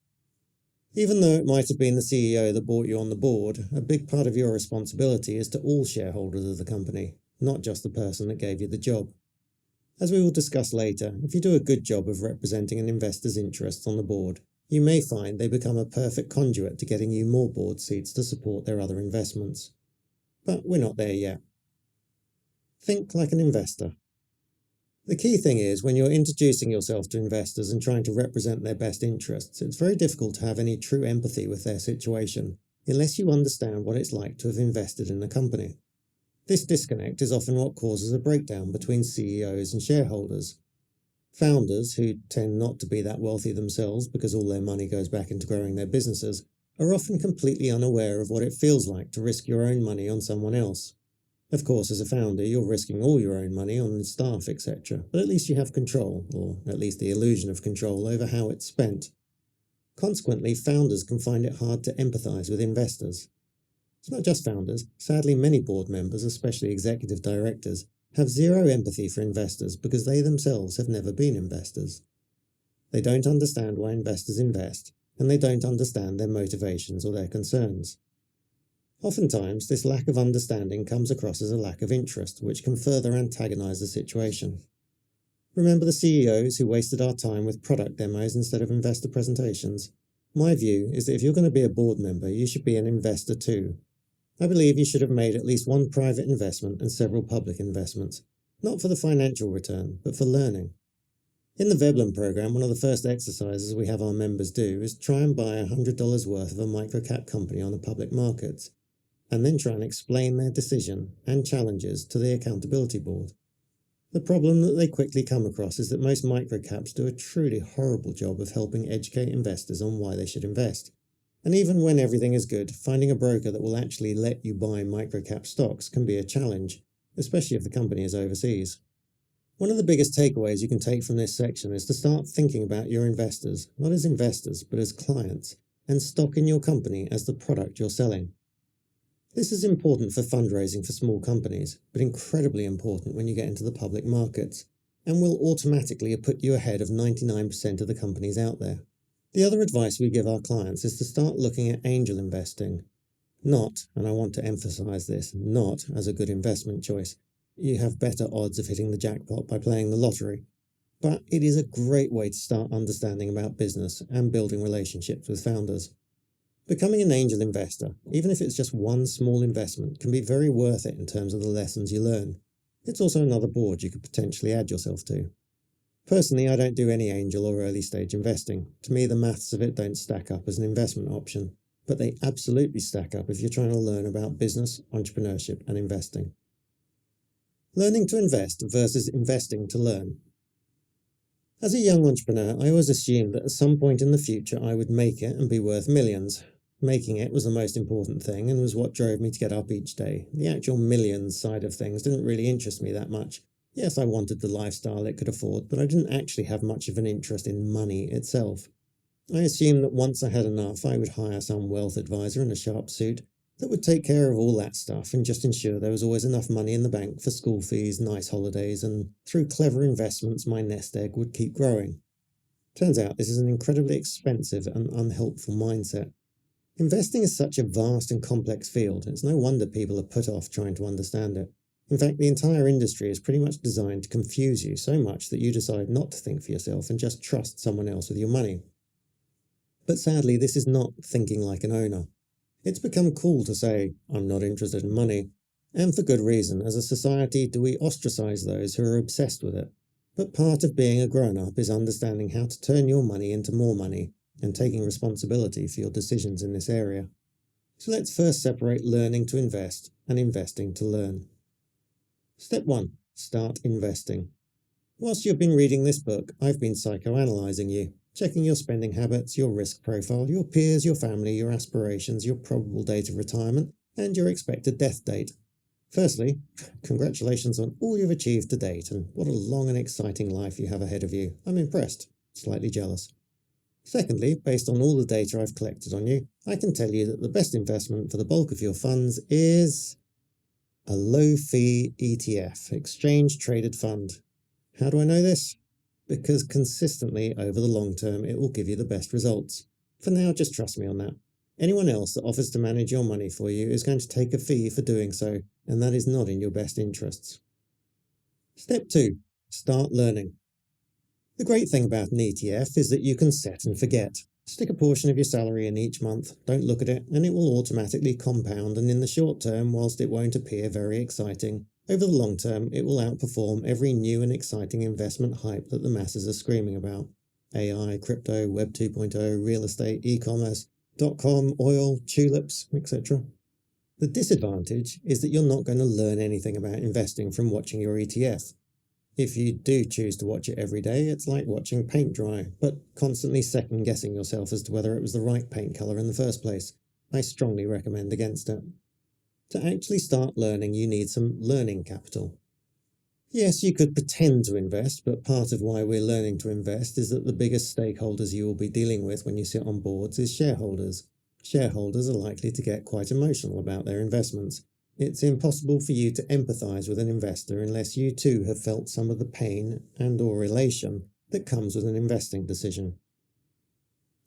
Even though it might have been the CEO that brought you on the board, a big part of your responsibility is to all shareholders of the company, not just the person that gave you the job. As we will discuss later, if you do a good job of representing an investor's interests on the board, you may find they become a perfect conduit to getting you more board seats to support their other investments. But we're not there yet. Think like an investor. The key thing is, when you're introducing yourself to investors and trying to represent their best interests, it's very difficult to have any true empathy with their situation, unless you understand what it's like to have invested in a company. This disconnect is often what causes a breakdown between CEOs and shareholders. Founders, who tend not to be that wealthy themselves because all their money goes back into growing their businesses, are often completely unaware of what it feels like to risk your own money on someone else. Of course, as a founder, you're risking all your own money on staff, etc., but at least you have control, or at least the illusion of control, over how it's spent. Consequently, founders can find it hard to empathise with investors. It's not just founders. Sadly, many board members, especially executive directors, have zero empathy for investors because they themselves have never been investors. They don't understand why investors invest, and they don't understand their motivations or their concerns. Oftentimes, this lack of understanding comes across as a lack of interest, which can further antagonise the situation. Remember the CEOs who wasted our time with product demos instead of investor presentations? My view is that if you're going to be a board member, you should be an investor too. I believe you should have made at least one private investment and several public investments, not for the financial return, but for learning. In the Veblen program, one of the first exercises we have our members do is try and buy $100 worth of a microcap company on the public markets, and then try and explain their decision and challenges to the accountability board. The problem that they quickly come across is that most microcaps do a truly horrible job of helping educate investors on why they should invest. And even when everything is good, finding a broker that will actually let you buy microcap stocks can be a challenge, especially if the company is overseas. One of the biggest takeaways you can take from this section is to start thinking about your investors, not as investors, but as clients, and stock in your company as the product you're selling. This is important for fundraising for small companies, but incredibly important when you get into the public markets, and will automatically put you ahead of 99% of the companies out there. The other advice we give our clients is to start looking at angel investing. Not, and I want to emphasize this, not as a good investment choice. You have better odds of hitting the jackpot by playing the lottery. But it is a great way to start understanding about business and building relationships with founders. Becoming an angel investor, even if it's just one small investment, can be very worth it in terms of the lessons you learn. It's also another board you could potentially add yourself to. Personally, I don't do any angel or early stage investing. To me, the maths of it don't stack up as an investment option, but they absolutely stack up if you're trying to learn about business, entrepreneurship, and investing. Learning to invest versus investing to learn. As a young entrepreneur, I always assumed that at some point in the future I would make it and be worth millions. Making it was the most important thing and was what drove me to get up each day. The actual millions side of things didn't really interest me that much. Yes, I wanted the lifestyle it could afford, but I didn't actually have much of an interest in money itself. I assumed that once I had enough, I would hire some wealth advisor in a sharp suit that would take care of all that stuff and just ensure there was always enough money in the bank for school fees, nice holidays, and through clever investments my nest egg would keep growing. Turns out this is an incredibly expensive and unhelpful mindset. Investing is such a vast and complex field, it's no wonder people are put off trying to understand it. In fact, the entire industry is pretty much designed to confuse you so much that you decide not to think for yourself and just trust someone else with your money. But sadly, this is not thinking like an owner. It's become cool to say, "I'm not interested in money." And for good reason. As a society, do we ostracize those who are obsessed with it? But part of being a grown-up is understanding how to turn your money into more money and taking responsibility for your decisions in this area. So let's first separate learning to invest and investing to learn. Step 1. Start investing. Whilst you've been reading this book, I've been psychoanalyzing you, checking your spending habits, your risk profile, your peers, your family, your aspirations, your probable date of retirement, and your expected death date. Firstly, congratulations on all you've achieved to date, and what a long and exciting life you have ahead of you. I'm impressed, slightly jealous. Secondly, based on all the data I've collected on you, I can tell you that the best investment for the bulk of your funds is a low-fee ETF, exchange-traded fund. How do I know this? Because consistently, over the long term, it will give you the best results. For now, just trust me on that. Anyone else that offers to manage your money for you is going to take a fee for doing so, and that is not in your best interests. Step 2. Start learning. The great thing about an ETF is that you can set and forget. Stick a portion of your salary in each month, don't look at it, and it will automatically compound, and in the short term, whilst it won't appear very exciting, over the long term it will outperform every new and exciting investment hype that the masses are screaming about. AI, crypto, Web 2.0, real estate, e-commerce, .com, oil, tulips, etc. The disadvantage is that you're not going to learn anything about investing from watching your ETF. If you do choose to watch it every day, it's like watching paint dry, but constantly second-guessing yourself as to whether it was the right paint colour in the first place. I strongly recommend against it. To actually start learning, you need some learning capital. Yes, you could pretend to invest, but part of why we're learning to invest is that the biggest stakeholders you will be dealing with when you sit on boards is shareholders. Shareholders are likely to get quite emotional about their investments. It's impossible for you to empathise with an investor unless you too have felt some of the pain and/or elation that comes with an investing decision.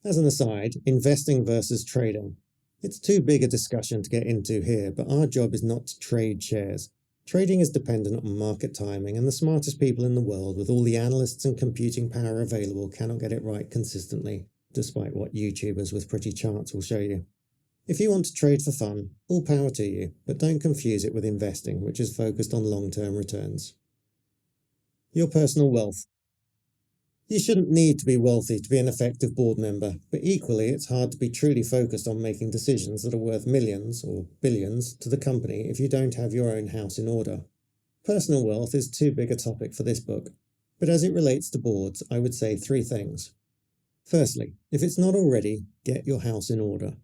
As an aside, investing versus trading. It's too big a discussion to get into here, but our job is not to trade shares. Trading is dependent on market timing, and the smartest people in the world with all the analysts and computing power available cannot get it right consistently, despite what YouTubers with pretty charts will show you. If you want to trade for fun, all power to you, but don't confuse it with investing, which is focused on long-term returns. Your personal wealth. You shouldn't need to be wealthy to be an effective board member, but equally it's hard to be truly focused on making decisions that are worth millions or billions to the company if you don't have your own house in order. Personal wealth is too big a topic for this book, but as it relates to boards, I would say 3 things. Firstly, if it's not already, get your house in order.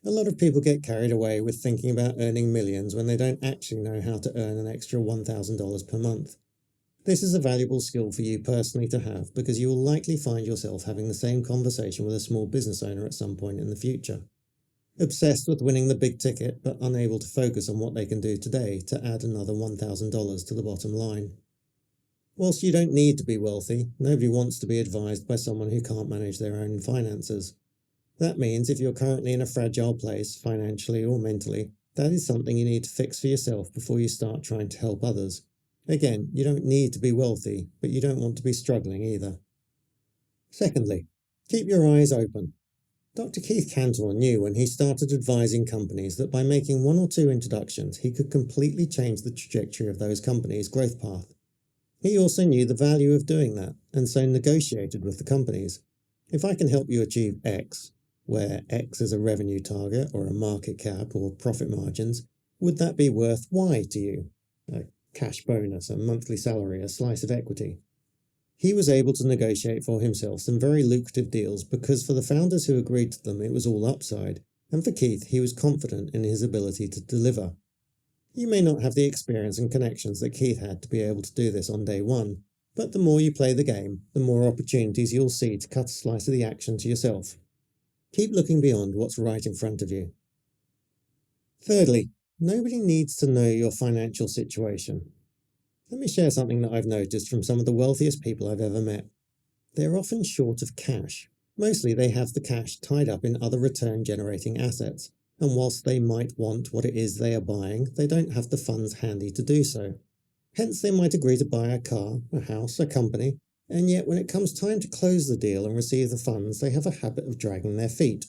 A lot of people get carried away with thinking about earning millions when they don't actually know how to earn an extra $1,000 per month. This is a valuable skill for you personally to have because you will likely find yourself having the same conversation with a small business owner at some point in the future. Obsessed with winning the big ticket but unable to focus on what they can do today to add another $1,000 to the bottom line. Whilst you don't need to be wealthy, nobody wants to be advised by someone who can't manage their own finances. That means if you're currently in a fragile place, financially or mentally, that is something you need to fix for yourself before you start trying to help others. Again, you don't need to be wealthy, but you don't want to be struggling either. Secondly, keep your eyes open. Dr. Keith Cantor knew when he started advising companies that by making 1 or 2 introductions, he could completely change the trajectory of those companies' growth path. He also knew the value of doing that, and so negotiated with the companies. If I can help you achieve X, where X is a revenue target or a market cap or profit margins, would that be worth Y to you? A cash bonus, a monthly salary, a slice of equity. He was able to negotiate for himself some very lucrative deals because for the founders who agreed to them it was all upside, and for Keith he was confident in his ability to deliver. You may not have the experience and connections that Keith had to be able to do this on day one, but the more you play the game, the more opportunities you'll see to cut a slice of the action to yourself. Keep looking beyond what's right in front of you. Thirdly, nobody needs to know your financial situation. Let me share something that I've noticed from some of the wealthiest people I've ever met. They're often short of cash. Mostly they have the cash tied up in other return-generating assets, and whilst they might want what it is they are buying, they don't have the funds handy to do so. Hence, they might agree to buy a car, a house, a company, and yet when it comes time to close the deal and receive the funds, they have a habit of dragging their feet.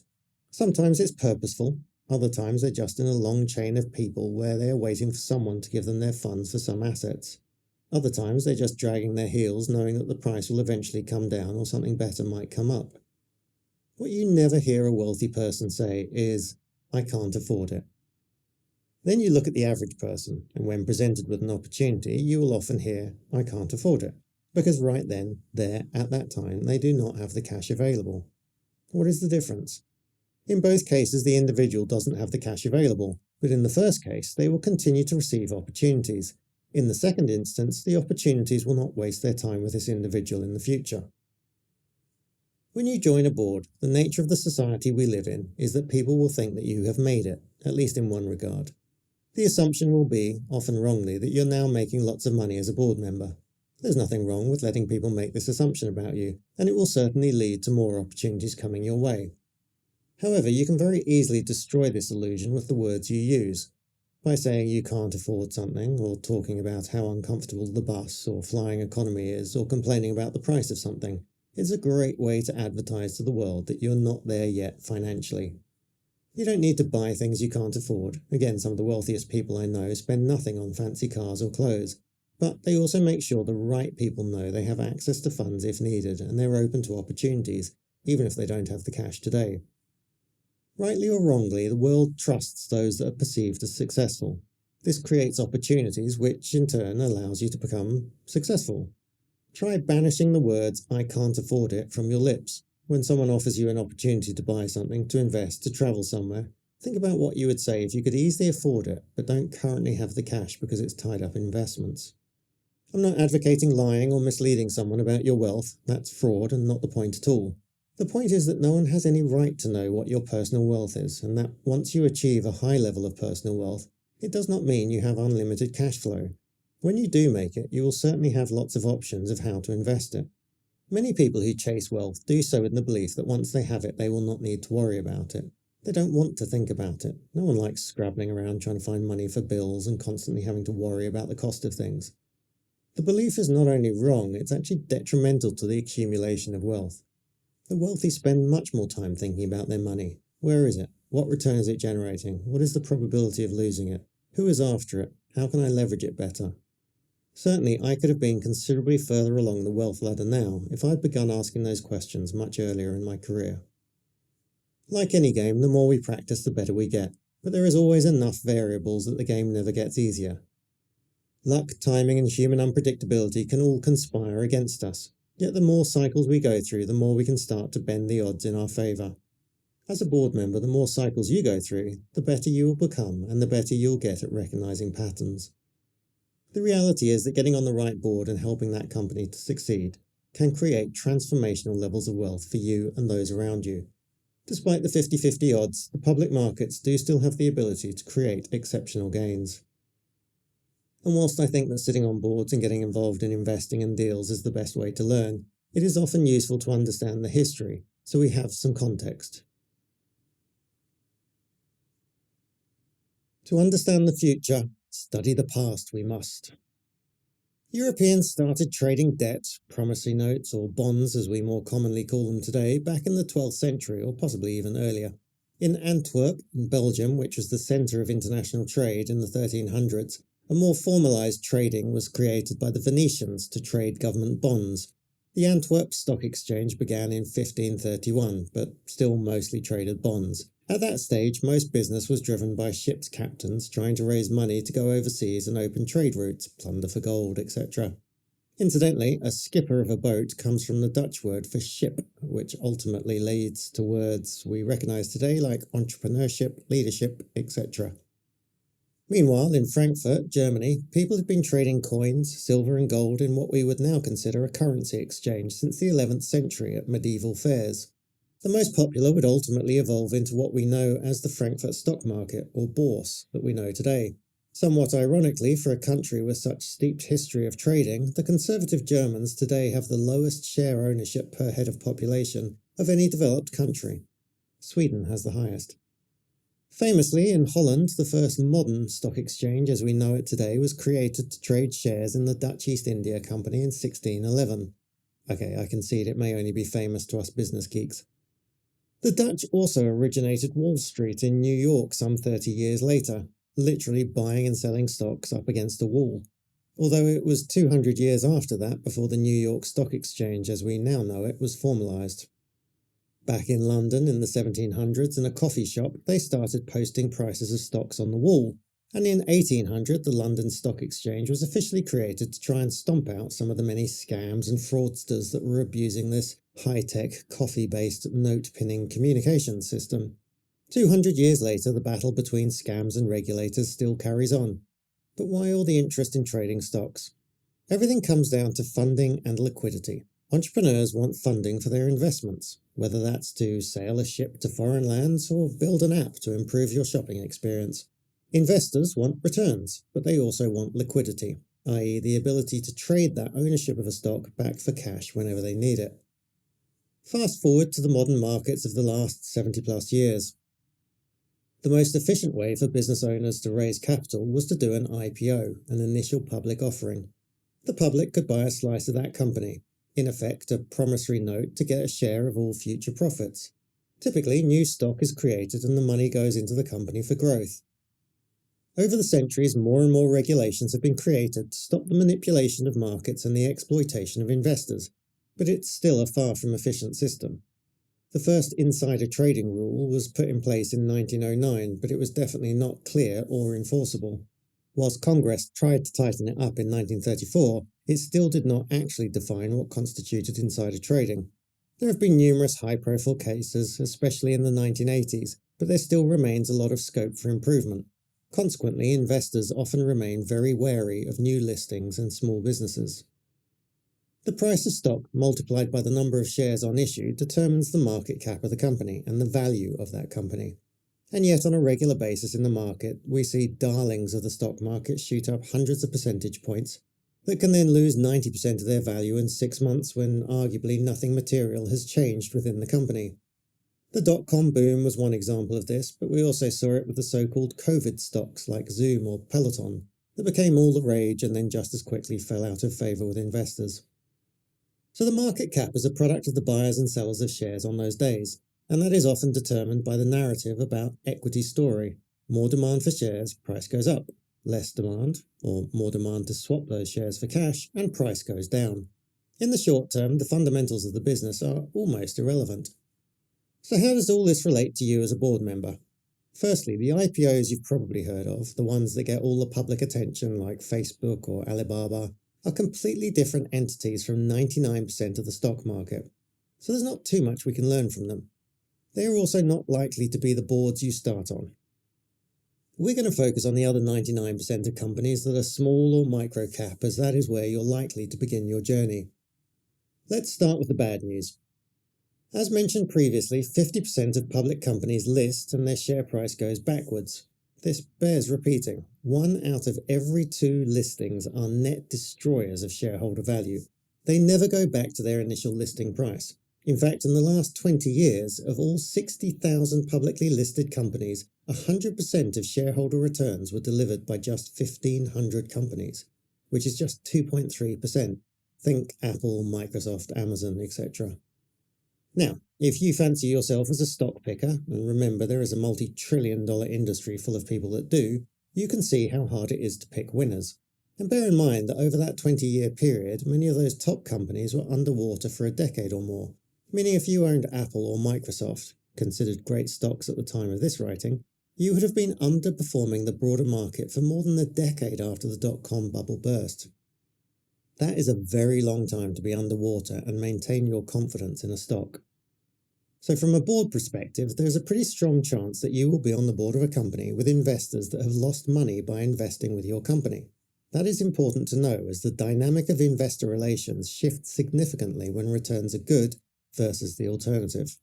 Sometimes it's purposeful, other times they're just in a long chain of people where they are waiting for someone to give them their funds for some assets. Other times they're just dragging their heels knowing that the price will eventually come down or something better might come up. What you never hear a wealthy person say is, "I can't afford it." Then you look at the average person, and when presented with an opportunity, you will often hear, "I can't afford it," because right then, there, at that time, they do not have the cash available. What is the difference? In both cases, the individual doesn't have the cash available, but in the first case, they will continue to receive opportunities. In the second instance, the opportunities will not waste their time with this individual in the future. When you join a board, the nature of the society we live in is that people will think that you have made it, at least in one regard. The assumption will be, often wrongly, that you're now making lots of money as a board member. There's nothing wrong with letting people make this assumption about you, and it will certainly lead to more opportunities coming your way. However, you can very easily destroy this illusion with the words you use. By saying you can't afford something, or talking about how uncomfortable the bus or flying economy is, or complaining about the price of something, it's a great way to advertise to the world that you're not there yet financially. You don't need to buy things you can't afford. Again, some of the wealthiest people I know spend nothing on fancy cars or clothes, but they also make sure the right people know they have access to funds if needed, and they're open to opportunities, even if they don't have the cash today. Rightly or wrongly, the world trusts those that are perceived as successful. This creates opportunities, which in turn allows you to become successful. Try banishing the words "I can't afford it" from your lips. When someone offers you an opportunity to buy something, to invest, to travel somewhere, think about what you would say if you could easily afford it, but don't currently have the cash because it's tied up in investments. I'm not advocating lying or misleading someone about your wealth. That's fraud and not the point at all. The point is that no one has any right to know what your personal wealth is, and that once you achieve a high level of personal wealth, it does not mean you have unlimited cash flow. When you do make it, you will certainly have lots of options of how to invest it. Many people who chase wealth do so in the belief that once they have it, they will not need to worry about it. They don't want to think about it. No one likes scrabbling around trying to find money for bills and constantly having to worry about the cost of things. The belief is not only wrong, it's actually detrimental to the accumulation of wealth. The wealthy spend much more time thinking about their money. Where is it? What return is it generating? What is the probability of losing it? Who is after it? How can I leverage it better? Certainly, I could have been considerably further along the wealth ladder now if I'd begun asking those questions much earlier in my career. Like any game, the more we practice, the better we get, but there is always enough variables that the game never gets easier. Luck, timing, and human unpredictability can all conspire against us, yet the more cycles we go through, the more we can start to bend the odds in our favour. As a board member, the more cycles you go through, the better you will become and the better you'll get at recognising patterns. The reality is that getting on the right board and helping that company to succeed can create transformational levels of wealth for you and those around you. Despite the 50-50 odds, the public markets do still have the ability to create exceptional gains. And whilst I think that sitting on boards and getting involved in investing and deals is the best way to learn, it is often useful to understand the history, so we have some context. To understand the future, study the past we must. Europeans started trading debt, promissory notes, or bonds as we more commonly call them today, back in the 12th century, or possibly even earlier. In Antwerp, in Belgium, which was the centre of international trade in the 1300s, a more formalised trading was created by the Venetians to trade government bonds. The Antwerp Stock Exchange began in 1531, but still mostly traded bonds. At that stage, most business was driven by ship's captains trying to raise money to go overseas and open trade routes, plunder for gold, etc. Incidentally, a skipper of a boat comes from the Dutch word for ship, which ultimately leads to words we recognise today like entrepreneurship, leadership, etc. Meanwhile, in Frankfurt, Germany, people had been trading coins, silver and gold in what we would now consider a currency exchange since the 11th century at medieval fairs. The most popular would ultimately evolve into what we know as the Frankfurt stock market, or bourse, that we know today. Somewhat ironically, for a country with such steeped history of trading, the conservative Germans today have the lowest share ownership per head of population of any developed country. Sweden has the highest. Famously, in Holland, the first modern stock exchange as we know it today was created to trade shares in the Dutch East India Company in 1611. Okay, I concede it may only be famous to us business geeks. The Dutch also originated Wall Street in New York some 30 years later, literally buying and selling stocks up against a wall. Although it was 200 years after that before the New York Stock Exchange as we now know it was formalised. Back in London in the 1700s, in a coffee shop, they started posting prices of stocks on the wall, and in 1800 the London Stock Exchange was officially created to try and stomp out some of the many scams and fraudsters that were abusing this high-tech, coffee-based note-pinning communication system. 200 years later, the battle between scams and regulators still carries on. But why all the interest in trading stocks? Everything comes down to funding and liquidity. Entrepreneurs want funding for their investments, whether that's to sail a ship to foreign lands or build an app to improve your shopping experience. Investors want returns, but they also want liquidity, i.e. the ability to trade that ownership of a stock back for cash whenever they need it. Fast forward to the modern markets of the last 70 plus years. The most efficient way for business owners to raise capital was to do an IPO, an initial public offering. The public could buy a slice of that company, in effect a promissory note to get a share of all future profits. Typically, new stock is created and the money goes into the company for growth. Over the centuries, more and more regulations have been created to stop the manipulation of markets and the exploitation of investors, but it's still a far from efficient system. The first insider trading rule was put in place in 1909, but it was definitely not clear or enforceable. Whilst Congress tried to tighten it up in 1934, it still did not actually define what constituted insider trading. There have been numerous high-profile cases, especially in the 1980s, but there still remains a lot of scope for improvement. Consequently, investors often remain very wary of new listings and small businesses. The price of stock multiplied by the number of shares on issue determines the market cap of the company and the value of that company. And yet on a regular basis in the market, we see darlings of the stock market shoot up hundreds of percentage points that can then lose 90% of their value in 6 months when arguably nothing material has changed within the company. The dot-com boom was one example of this, but we also saw it with the so-called COVID stocks like Zoom or Peloton that became all the rage and then just as quickly fell out of favour with investors. So the market cap is a product of the buyers and sellers of shares on those days, and that is often determined by the narrative about equity story. More demand for shares, price goes up. Less demand, or more demand to swap those shares for cash, and price goes down. In the short term, the fundamentals of the business are almost irrelevant. So how does all this relate to you as a board member? Firstly, the IPOs you've probably heard of, the ones that get all the public attention like Facebook or Alibaba, are completely different entities from 99% of the stock market. So there's not too much we can learn from them. They are also not likely to be the boards you start on. We're going to focus on the other 99% of companies that are small or micro cap, as that is where you're likely to begin your journey. Let's start with the bad news. As mentioned previously, 50% of public companies list and their share price goes backwards. This bears repeating. 1 out of every 2 listings are net destroyers of shareholder value. They never go back to their initial listing price. In fact, in the last 20 years, of all 60,000 publicly listed companies, 100% of shareholder returns were delivered by just 1,500 companies, which is just 2.3%. Think Apple, Microsoft, Amazon, etc. Now, if you fancy yourself as a stock picker, and remember there is a multi-trillion-dollar industry full of people that do, you can see how hard it is to pick winners. And bear in mind that over that 20-year period, many of those top companies were underwater for a decade or more. Meaning if you owned Apple or Microsoft, considered great stocks at the time of this writing, you would have been underperforming the broader market for more than a decade after the dot-com bubble burst. That is a very long time to be underwater and maintain your confidence in a stock. So from a board perspective, there's a pretty strong chance that you will be on the board of a company with investors that have lost money by investing with your company. That is important to know as the dynamic of investor relations shifts significantly when returns are good versus the alternative.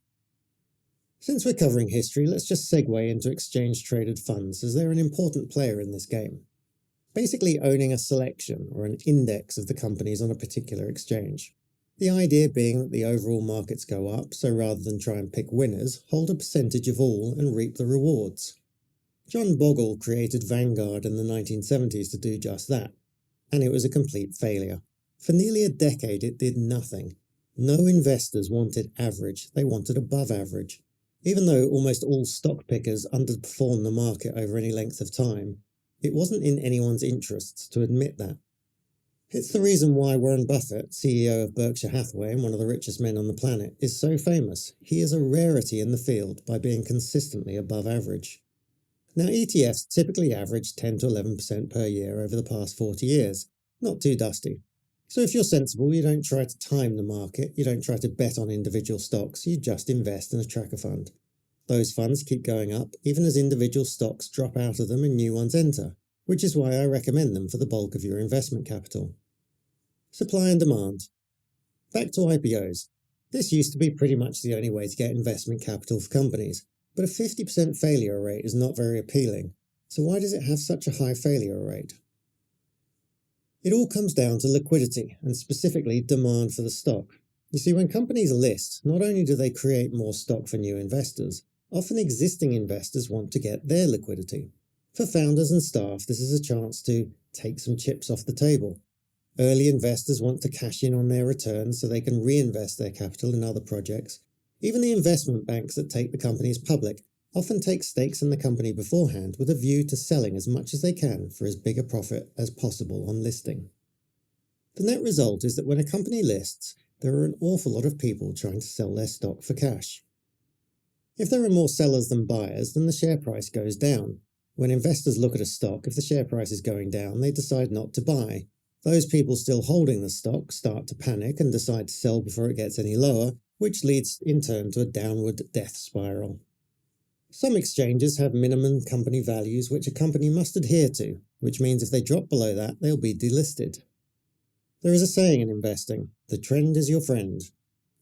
Since we're covering history, let's just segue into exchange-traded funds as they're an important player in this game. Basically owning a selection or an index of the companies on a particular exchange. The idea being that the overall markets go up, so rather than try and pick winners, hold a percentage of all and reap the rewards. John Bogle created Vanguard in the 1970s to do just that, and it was a complete failure. For nearly a decade it did nothing. No investors wanted average, they wanted above average. Even though almost all stock pickers underperformed the market over any length of time, it wasn't in anyone's interests to admit that. It's the reason why Warren Buffett, CEO of Berkshire Hathaway and one of the richest men on the planet, is so famous. He is a rarity in the field by being consistently above average. Now, ETFs typically average 10 to 11% per year over the past 40 years. Not too dusty. So if you're sensible, you don't try to time the market, you don't try to bet on individual stocks, you just invest in a tracker fund. Those funds keep going up, even as individual stocks drop out of them and new ones enter, which is why I recommend them for the bulk of your investment capital. Supply and demand. Back to IPOs. This used to be pretty much the only way to get investment capital for companies, but a 50% failure rate is not very appealing. So why does it have such a high failure rate? It all comes down to liquidity, and specifically demand for the stock. You see, when companies list, not only do they create more stock for new investors, often existing investors want to get their liquidity. For founders and staff, this is a chance to take some chips off the table. Early investors want to cash in on their returns so they can reinvest their capital in other projects. Even the investment banks that take the companies public often take stakes in the company beforehand with a view to selling as much as they can for as big a profit as possible on listing. The net result is that when a company lists, there are an awful lot of people trying to sell their stock for cash. If there are more sellers than buyers, then the share price goes down. When investors look at a stock, if the share price is going down, they decide not to buy. Those people still holding the stock start to panic and decide to sell before it gets any lower, which leads in turn to a downward death spiral. Some exchanges have minimum company values which a company must adhere to, which means if they drop below that, they'll be delisted. There is a saying in investing, the trend is your friend,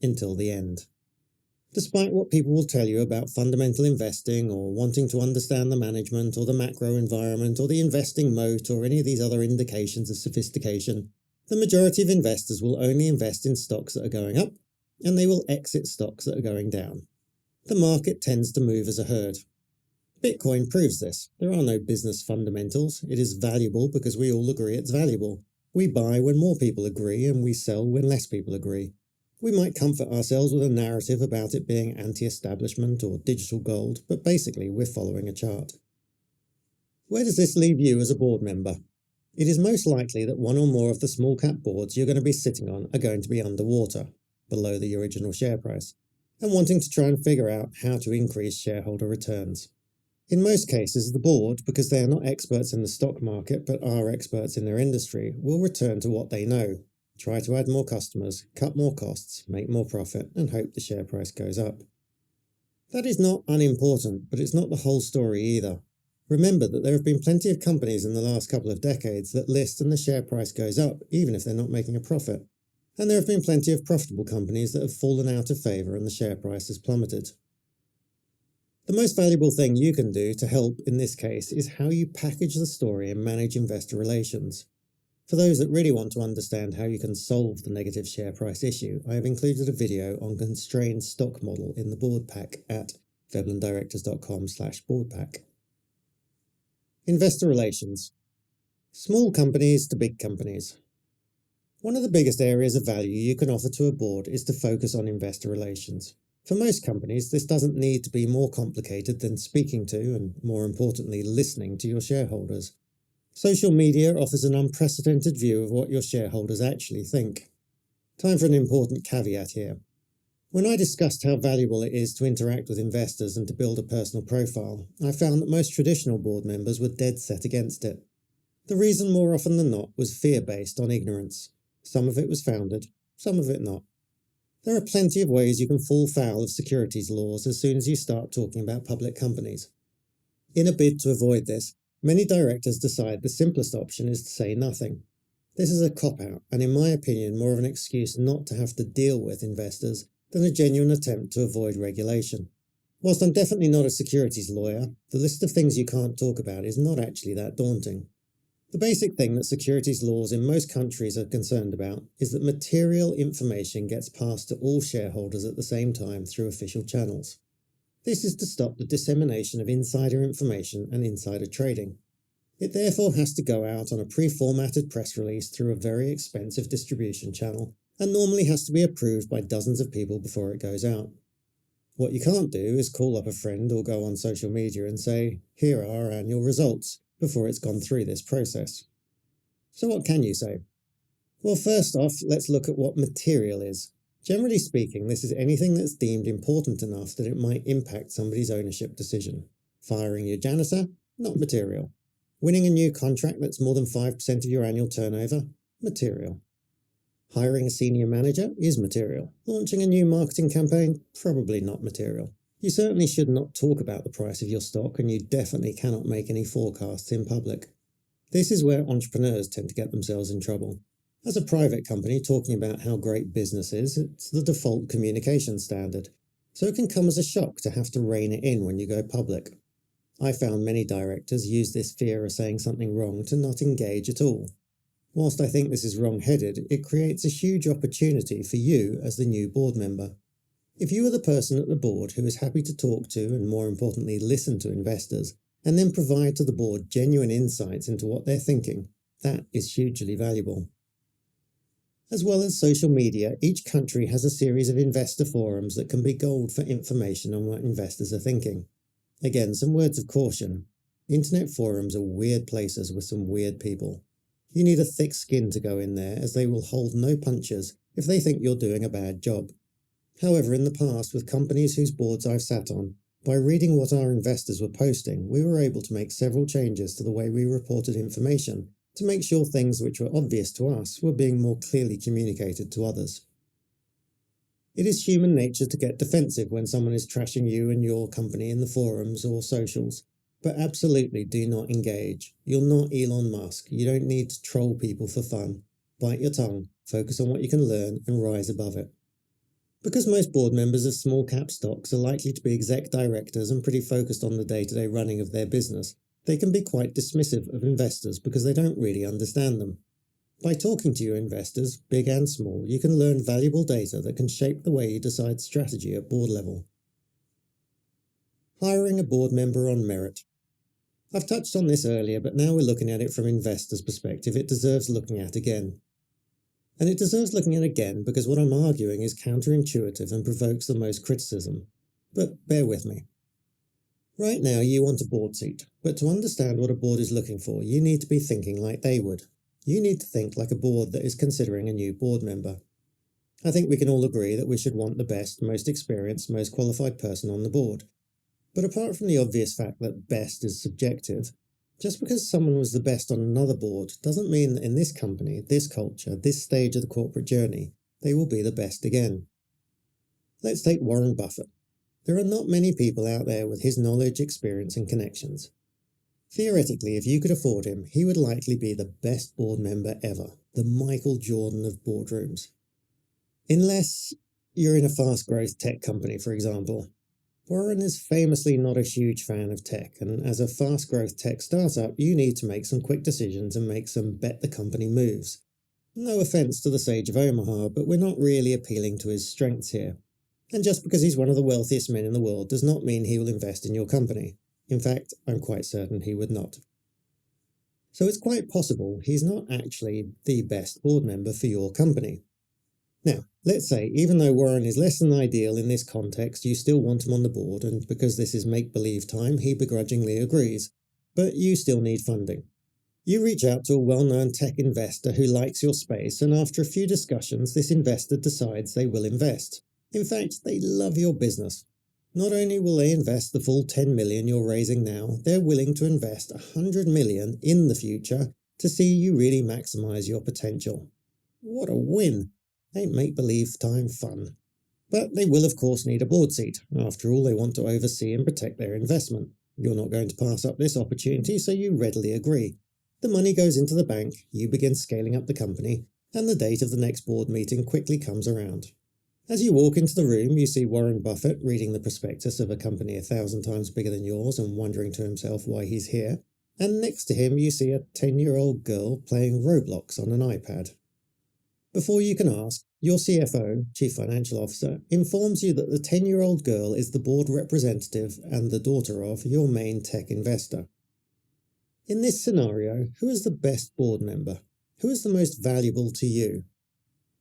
until the end. Despite what people will tell you about fundamental investing or wanting to understand the management or the macro environment or the investing moat or any of these other indications of sophistication, the majority of investors will only invest in stocks that are going up, and they will exit stocks that are going down. The market tends to move as a herd. Bitcoin proves this. There are no business fundamentals. It is valuable because we all agree it's valuable. We buy when more people agree and we sell when less people agree. We might comfort ourselves with a narrative about it being anti-establishment or digital gold, but basically we're following a chart. Where does this leave you as a board member? It is most likely that one or more of the small cap boards you're going to be sitting on are going to be underwater, below the original share price, and wanting to try and figure out how to increase shareholder returns. In most cases, the board, because they are not experts in the stock market but are experts in their industry, will return to what they know, try to add more customers, cut more costs, make more profit, and hope the share price goes up. That is not unimportant, but it's not the whole story either. Remember that there have been plenty of companies in the last couple of decades that list and the share price goes up, even if they're not making a profit. And there have been plenty of profitable companies that have fallen out of favour and the share price has plummeted. The most valuable thing you can do to help in this case is how you package the story and manage investor relations. For those that really want to understand how you can solve the negative share price issue, I have included a video on constrained stock model in the board pack at veblendirectors.com/boardpack. Investor relations. Small companies to big companies. One of the biggest areas of value you can offer to a board is to focus on investor relations. For most companies, this doesn't need to be more complicated than speaking to, and more importantly, listening to your shareholders. Social media offers an unprecedented view of what your shareholders actually think. Time for an important caveat here. When I discussed how valuable it is to interact with investors and to build a personal profile, I found that most traditional board members were dead set against it. The reason more often than not was fear-based on ignorance. Some of it was founded, some of it not. There are plenty of ways you can fall foul of securities laws as soon as you start talking about public companies. In a bid to avoid this, many directors decide the simplest option is to say nothing. This is a cop-out, and in my opinion more of an excuse not to have to deal with investors than a genuine attempt to avoid regulation. Whilst I'm definitely not a securities lawyer, the list of things you can't talk about is not actually that daunting. The basic thing that securities laws in most countries are concerned about is that material information gets passed to all shareholders at the same time through official channels. This is to stop the dissemination of insider information and insider trading. It therefore has to go out on a pre-formatted press release through a very expensive distribution channel, and normally has to be approved by dozens of people before it goes out. What you can't do is call up a friend or go on social media and say, "Here are our annual results," before it's gone through this process. So what can you say? Well, first off, let's look at what material is. Generally speaking, this is anything that's deemed important enough that it might impact somebody's ownership decision. Firing your janitor? Not material. Winning a new contract that's more than 5% of your annual turnover? Material. Hiring a senior manager is material. Launching a new marketing campaign? Probably not material. You certainly should not talk about the price of your stock, and you definitely cannot make any forecasts in public. This is where entrepreneurs tend to get themselves in trouble. As a private company talking about how great business is, it's the default communication standard, so it can come as a shock to have to rein it in when you go public. I found many directors use this fear of saying something wrong to not engage at all. Whilst I think this is wrong-headed, it creates a huge opportunity for you as the new board member. If you are the person at the board who is happy to talk to and, more importantly, listen to investors, and then provide to the board genuine insights into what they're thinking, that is hugely valuable. As well as social media, each country has a series of investor forums that can be gold for information on what investors are thinking. Again, some words of caution. Internet forums are weird places with some weird people. You need a thick skin to go in there, as they will hold no punches if they think you're doing a bad job. However, in the past, with companies whose boards I've sat on, by reading what our investors were posting, we were able to make several changes to the way we reported information to make sure things which were obvious to us were being more clearly communicated to others. It is human nature to get defensive when someone is trashing you and your company in the forums or socials, but absolutely do not engage. You're not Elon Musk. You don't need to troll people for fun. Bite your tongue, focus on what you can learn, and rise above it. Because most board members of small cap stocks are likely to be exec directors and pretty focused on the day-to-day running of their business, they can be quite dismissive of investors because they don't really understand them. By talking to your investors, big and small, you can learn valuable data that can shape the way you decide strategy at board level. Hiring a board member on merit. I've touched on this earlier, but now we're looking at it from investors' perspective. It deserves looking at again. And it deserves looking at again because what I'm arguing is counterintuitive and provokes the most criticism. But bear with me. Right now you want a board seat, but to understand what a board is looking for, you need to be thinking like they would. You need to think like a board that is considering a new board member. I think we can all agree that we should want the best, most experienced, most qualified person on the board. But apart from the obvious fact that best is subjective, just because someone was the best on another board doesn't mean that in this company, this culture, this stage of the corporate journey, they will be the best again. Let's take Warren Buffett. There are not many people out there with his knowledge, experience, and connections. Theoretically, if you could afford him, he would likely be the best board member ever, the Michael Jordan of boardrooms. Unless you're in a fast-growth tech company, for example. Warren is famously not a huge fan of tech, and as a fast-growth tech startup, you need to make some quick decisions and make some bet-the-company moves. No offence to the Sage of Omaha, but we're not really appealing to his strengths here. And just because he's one of the wealthiest men in the world does not mean he will invest in your company. In fact, I'm quite certain he would not. So it's quite possible he's not actually the best board member for your company. Now, let's say, even though Warren is less than ideal in this context, you still want him on the board, and because this is make-believe time, he begrudgingly agrees. But you still need funding. You reach out to a well-known tech investor who likes your space, and after a few discussions, this investor decides they will invest. In fact, they love your business. Not only will they invest the full 10 million you're raising now, they're willing to invest 100 million in the future to see you really maximize your potential. What a win! Ain't make-believe time fun. But they will of course need a board seat. After all, they want to oversee and protect their investment. You're not going to pass up this opportunity, so you readily agree. The money goes into the bank, you begin scaling up the company, and the date of the next board meeting quickly comes around. As you walk into the room, you see Warren Buffett reading the prospectus of a company 1,000 times bigger than yours and wondering to himself why he's here. And next to him, you see a 10-year-old girl playing Roblox on an iPad. Before you can ask, your CFO, Chief Financial Officer, informs you that the 10-year-old girl is the board representative and the daughter of your main tech investor. In this scenario, who is the best board member? Who is the most valuable to you?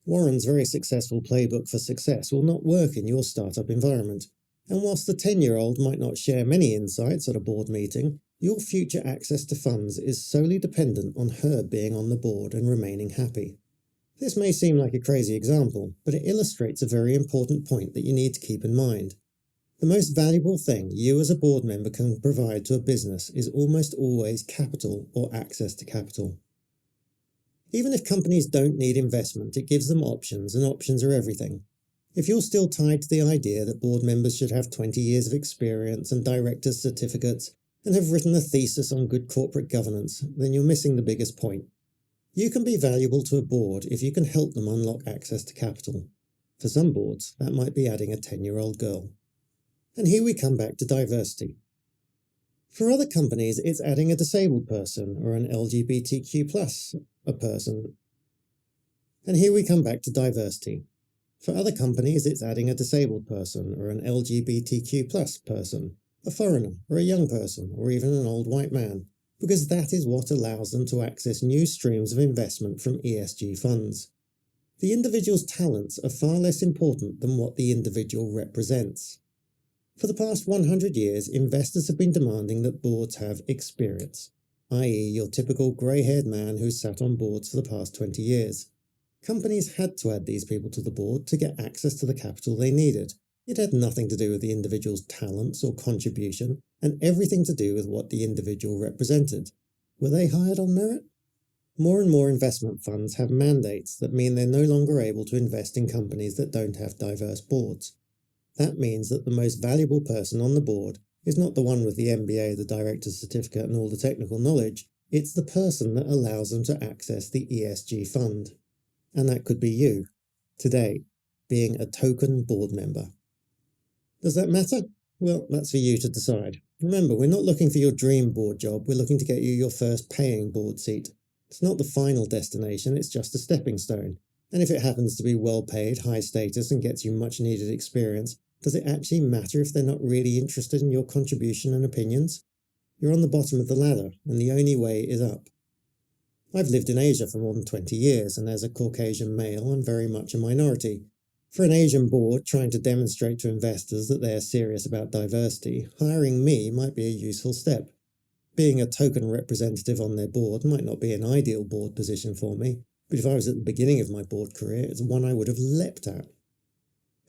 Warren's very successful playbook for success will not work in your startup environment, and whilst the 10-year-old might not share many insights at a board meeting, your future access to funds is solely dependent on her being on the board and remaining happy. This may seem like a crazy example, but it illustrates a very important point that you need to keep in mind. The most valuable thing you as a board member can provide to a business is almost always capital or access to capital. Even if companies don't need investment, it gives them options, and options are everything. If you're still tied to the idea that board members should have 20 years of experience and directors' certificates and have written a thesis on good corporate governance, then you're missing the biggest point. You can be valuable to a board if you can help them unlock access to capital. For some boards, that might be adding a 10-year-old girl. And here we come back to diversity. For other companies, it's adding a disabled person or an LGBTQ+ a person. And here we come back to diversity. For other companies, it's adding a disabled person or an LGBTQ+ person, a foreigner or a young person, or even an old white man, because that is what allows them to access new streams of investment from ESG funds. The individual's talents are far less important than what the individual represents. For the past 100 years, investors have been demanding that boards have experience, i.e. your typical grey-haired man who's sat on boards for the past 20 years. Companies had to add these people to the board to get access to the capital they needed. It had nothing to do with the individual's talents or contribution, and everything to do with what the individual represented. Were they hired on merit? More and more investment funds have mandates that mean they're no longer able to invest in companies that don't have diverse boards. That means that the most valuable person on the board is not the one with the MBA, the director's certificate, and all the technical knowledge. It's the person that allows them to access the ESG fund. And that could be you, today, being a token board member. Does that matter? Well, that's for you to decide. Remember, we're not looking for your dream board job, we're looking to get you your first paying board seat. It's not the final destination, it's just a stepping stone. And if it happens to be well paid, high status, and gets you much needed experience, does it actually matter if they're not really interested in your contribution and opinions? You're on the bottom of the ladder, and the only way is up. I've lived in Asia for more than 20 years, and as a Caucasian male, I'm very much a minority. For an Asian board trying to demonstrate to investors that they're serious about diversity, hiring me might be a useful step. Being a token representative on their board might not be an ideal board position for me, but if I was at the beginning of my board career, it's one I would have leapt at.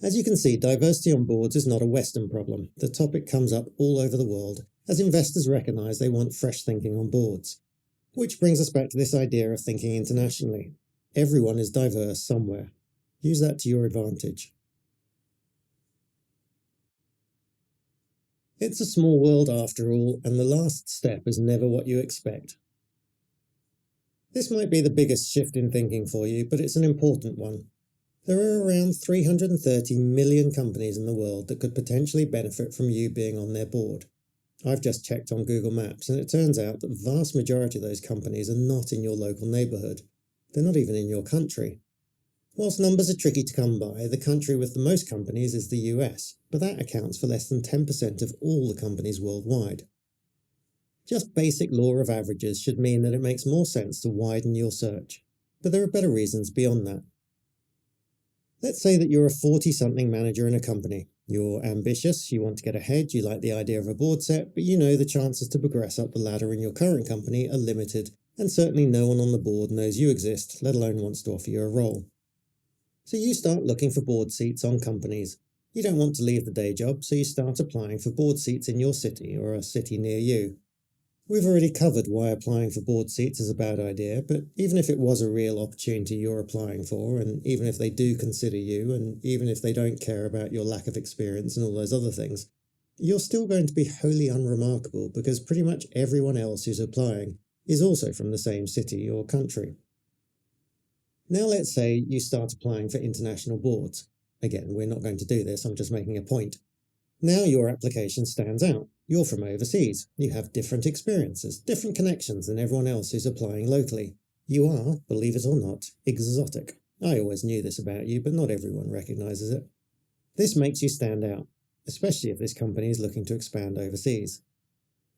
As you can see, diversity on boards is not a Western problem. The topic comes up all over the world, as investors recognise they want fresh thinking on boards. Which brings us back to this idea of thinking internationally. Everyone is diverse somewhere. Use that to your advantage. It's a small world after all, and the last step is never what you expect. This might be the biggest shift in thinking for you, but it's an important one. There are around 330 million companies in the world that could potentially benefit from you being on their board. I've just checked on Google Maps, and it turns out that the vast majority of those companies are not in your local neighbourhood. They're not even in your country. Whilst numbers are tricky to come by, the country with the most companies is the US, but that accounts for less than 10% of all the companies worldwide. Just basic law of averages should mean that it makes more sense to widen your search, but there are better reasons beyond that. Let's say that you're a 40-something manager in a company. You're ambitious, you want to get ahead, you like the idea of a board set, but you know the chances to progress up the ladder in your current company are limited, and certainly no one on the board knows you exist, let alone wants to offer you a role. So you start looking for board seats on companies. You don't want to leave the day job, so you start applying for board seats in your city or a city near you. We've already covered why applying for board seats is a bad idea, but even if it was a real opportunity you're applying for, and even if they do consider you, and even if they don't care about your lack of experience and all those other things, you're still going to be wholly unremarkable because pretty much everyone else who's applying is also from the same city or country. Now let's say you start applying for international boards. Again, we're not going to do this, I'm just making a point. Now your application stands out. You're from overseas. You have different experiences, different connections than everyone else who's applying locally. You are, believe it or not, exotic. I always knew this about you, but not everyone recognises it. This makes you stand out, especially if this company is looking to expand overseas.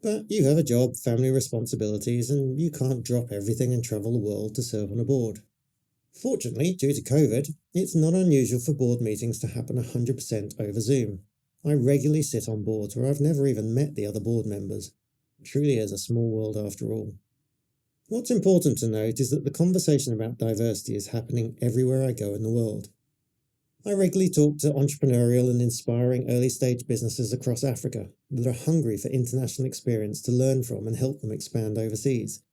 But you have a job, family responsibilities, and you can't drop everything and travel the world to serve on a board. Fortunately, due to COVID, it's not unusual for board meetings to happen 100% over Zoom. I regularly sit on boards where I've never even met the other board members. It truly is a small world after all. What's important to note is that the conversation about diversity is happening everywhere I go in the world. I regularly talk to entrepreneurial and inspiring early-stage businesses across Africa that are hungry for international experience to learn from and help them expand overseas.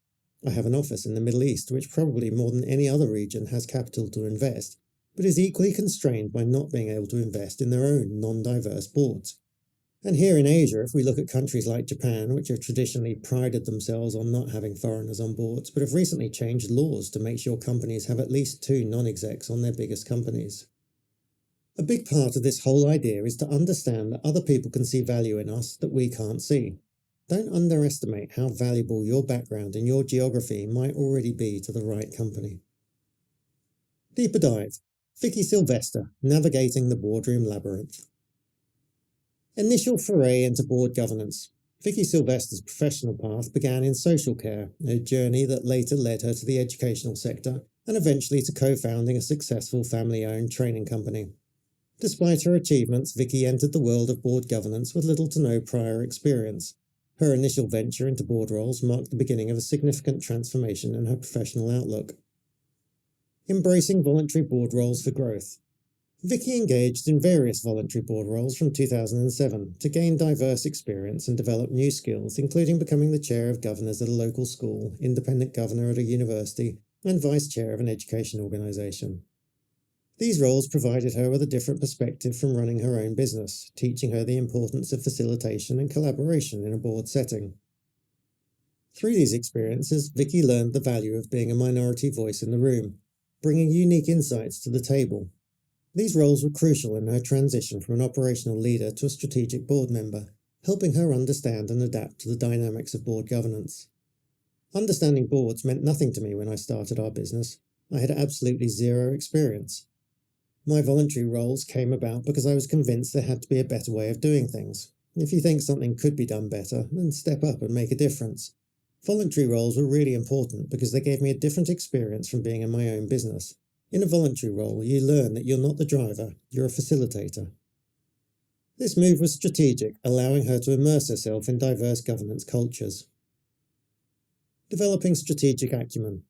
I have an office in the Middle East, which probably more than any other region has capital to invest, but is equally constrained by not being able to invest in their own non-diverse boards. And here in Asia, if we look at countries like Japan, which have traditionally prided themselves on not having foreigners on boards, but have recently changed laws to make sure companies have at least 2 non-execs on their biggest companies. A big part of this whole idea is to understand that other people can see value in us that we can't see. Don't underestimate how valuable your background and your geography might already be to the right company. Deeper dive. Vicky Sylvester, navigating the boardroom labyrinth. Initial foray into board governance. Vicky Sylvester's professional path began in social care, a journey that later led her to the educational sector and eventually to co-founding a successful family-owned training company. Despite her achievements, Vicky entered the world of board governance with little to no prior experience. Her initial venture into board roles marked the beginning of a significant transformation in her professional outlook. Embracing voluntary board roles for growth. Vicky engaged in various voluntary board roles from 2007 to gain diverse experience and develop new skills, including becoming the chair of governors at a local school, independent governor at a university, and vice chair of an education organisation. These roles provided her with a different perspective from running her own business, teaching her the importance of facilitation and collaboration in a board setting. Through these experiences, Vicky learned the value of being a minority voice in the room, bringing unique insights to the table. These roles were crucial in her transition from an operational leader to a strategic board member, helping her understand and adapt to the dynamics of board governance. Understanding boards meant nothing to me when I started our business. I had absolutely zero experience. My voluntary roles came about because I was convinced there had to be a better way of doing things. If you think something could be done better, then step up and make a difference. Voluntary roles were really important because they gave me a different experience from being in my own business. In a voluntary role, you learn that you're not the driver, you're a facilitator. This move was strategic, allowing her to immerse herself in diverse governance cultures. Developing strategic acumen.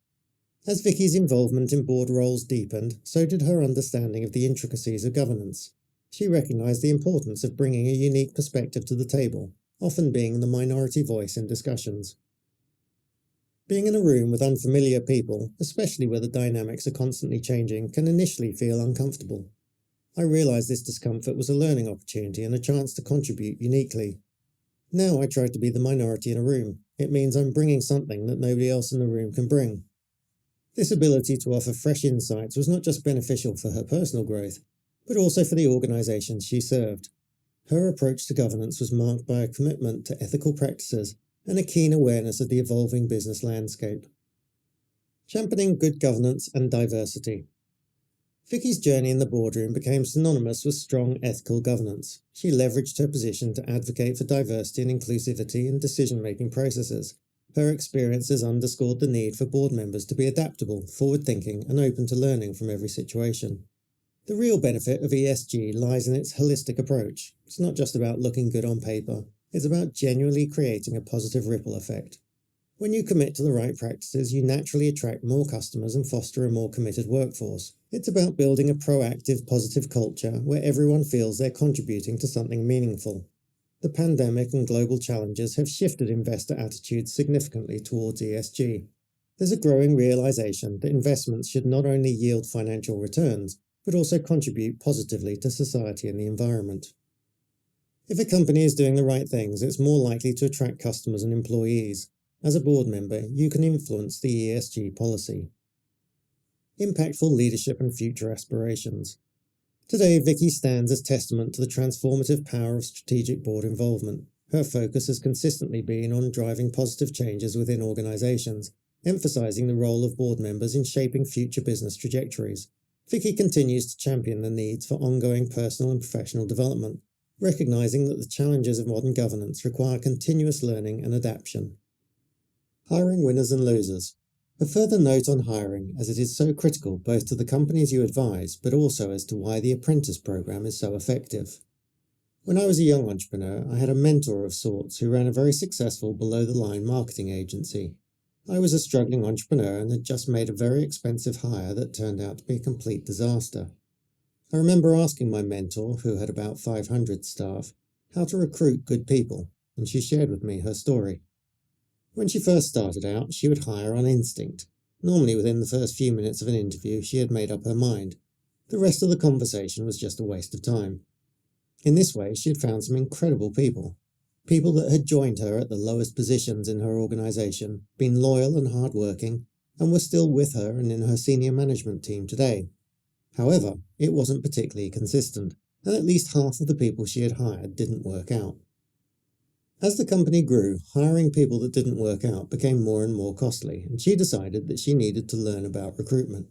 As Vicky's involvement in board roles deepened, so did her understanding of the intricacies of governance. She recognised the importance of bringing a unique perspective to the table, often being the minority voice in discussions. Being in a room with unfamiliar people, especially where the dynamics are constantly changing, can initially feel uncomfortable. I realised this discomfort was a learning opportunity and a chance to contribute uniquely. Now I try to be the minority in a room. It means I'm bringing something that nobody else in the room can bring. This ability to offer fresh insights was not just beneficial for her personal growth, but also for the organisations she served. Her approach to governance was marked by a commitment to ethical practices and a keen awareness of the evolving business landscape. Championing good governance and diversity. Vicky's journey in the boardroom became synonymous with strong ethical governance. She leveraged her position to advocate for diversity and inclusivity in decision-making processes. Her experiences underscored the need for board members to be adaptable, forward-thinking, and open to learning from every situation. The real benefit of ESG lies in its holistic approach. It's not just about looking good on paper. It's about genuinely creating a positive ripple effect. When you commit to the right practices, you naturally attract more customers and foster a more committed workforce. It's about building a proactive, positive culture where everyone feels they're contributing to something meaningful. The pandemic and global challenges have shifted investor attitudes significantly towards ESG. There's a growing realization that investments should not only yield financial returns, but also contribute positively to society and the environment. If a company is doing the right things, it's more likely to attract customers and employees. As a board member, you can influence the ESG policy. Impactful leadership and future aspirations. Today, Vicky stands as testament to the transformative power of strategic board involvement. Her focus has consistently been on driving positive changes within organisations, emphasising the role of board members in shaping future business trajectories. Vicky continues to champion the needs for ongoing personal and professional development, recognising that the challenges of modern governance require continuous learning and adaptation. Hiring winners and losers. A further note on hiring, as it is so critical both to the companies you advise but also as to why the apprentice programme is so effective. When I was a young entrepreneur, I had a mentor of sorts who ran a very successful below-the-line marketing agency. I was a struggling entrepreneur and had just made a very expensive hire that turned out to be a complete disaster. I remember asking my mentor, who had about 500 staff, how to recruit good people, and she shared with me her story. When she first started out, she would hire on instinct. Normally within the first few minutes of an interview, she had made up her mind. The rest of the conversation was just a waste of time. In this way, she had found some incredible people. People that had joined her at the lowest positions in her organisation, been loyal and hard-working, and were still with her and in her senior management team today. However, it wasn't particularly consistent, and at least half of the people she had hired didn't work out. As the company grew, hiring people that didn't work out became more and more costly, and she decided that she needed to learn about recruitment.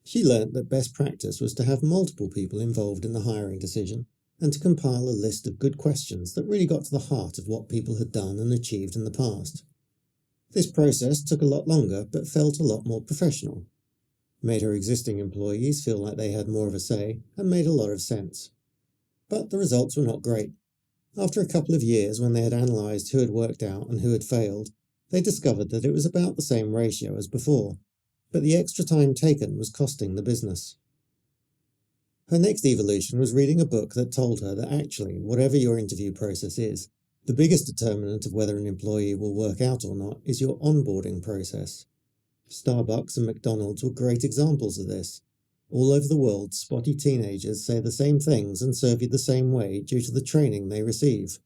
She learnt that best practice was to have multiple people involved in the hiring decision, and to compile a list of good questions that really got to the heart of what people had done and achieved in the past. This process took a lot longer, but felt a lot more professional. Made her existing employees feel like they had more of a say, and made a lot of sense. But the results were not great. After a couple of years, when they had analysed who had worked out and who had failed, they discovered that it was about the same ratio as before, but the extra time taken was costing the business. Her next evolution was reading a book that told her that actually, whatever your interview process is, the biggest determinant of whether an employee will work out or not is your onboarding process. Starbucks and McDonald's were great examples of this. All over the world, spotty teenagers say the same things and serve you the same way due to the training they receive.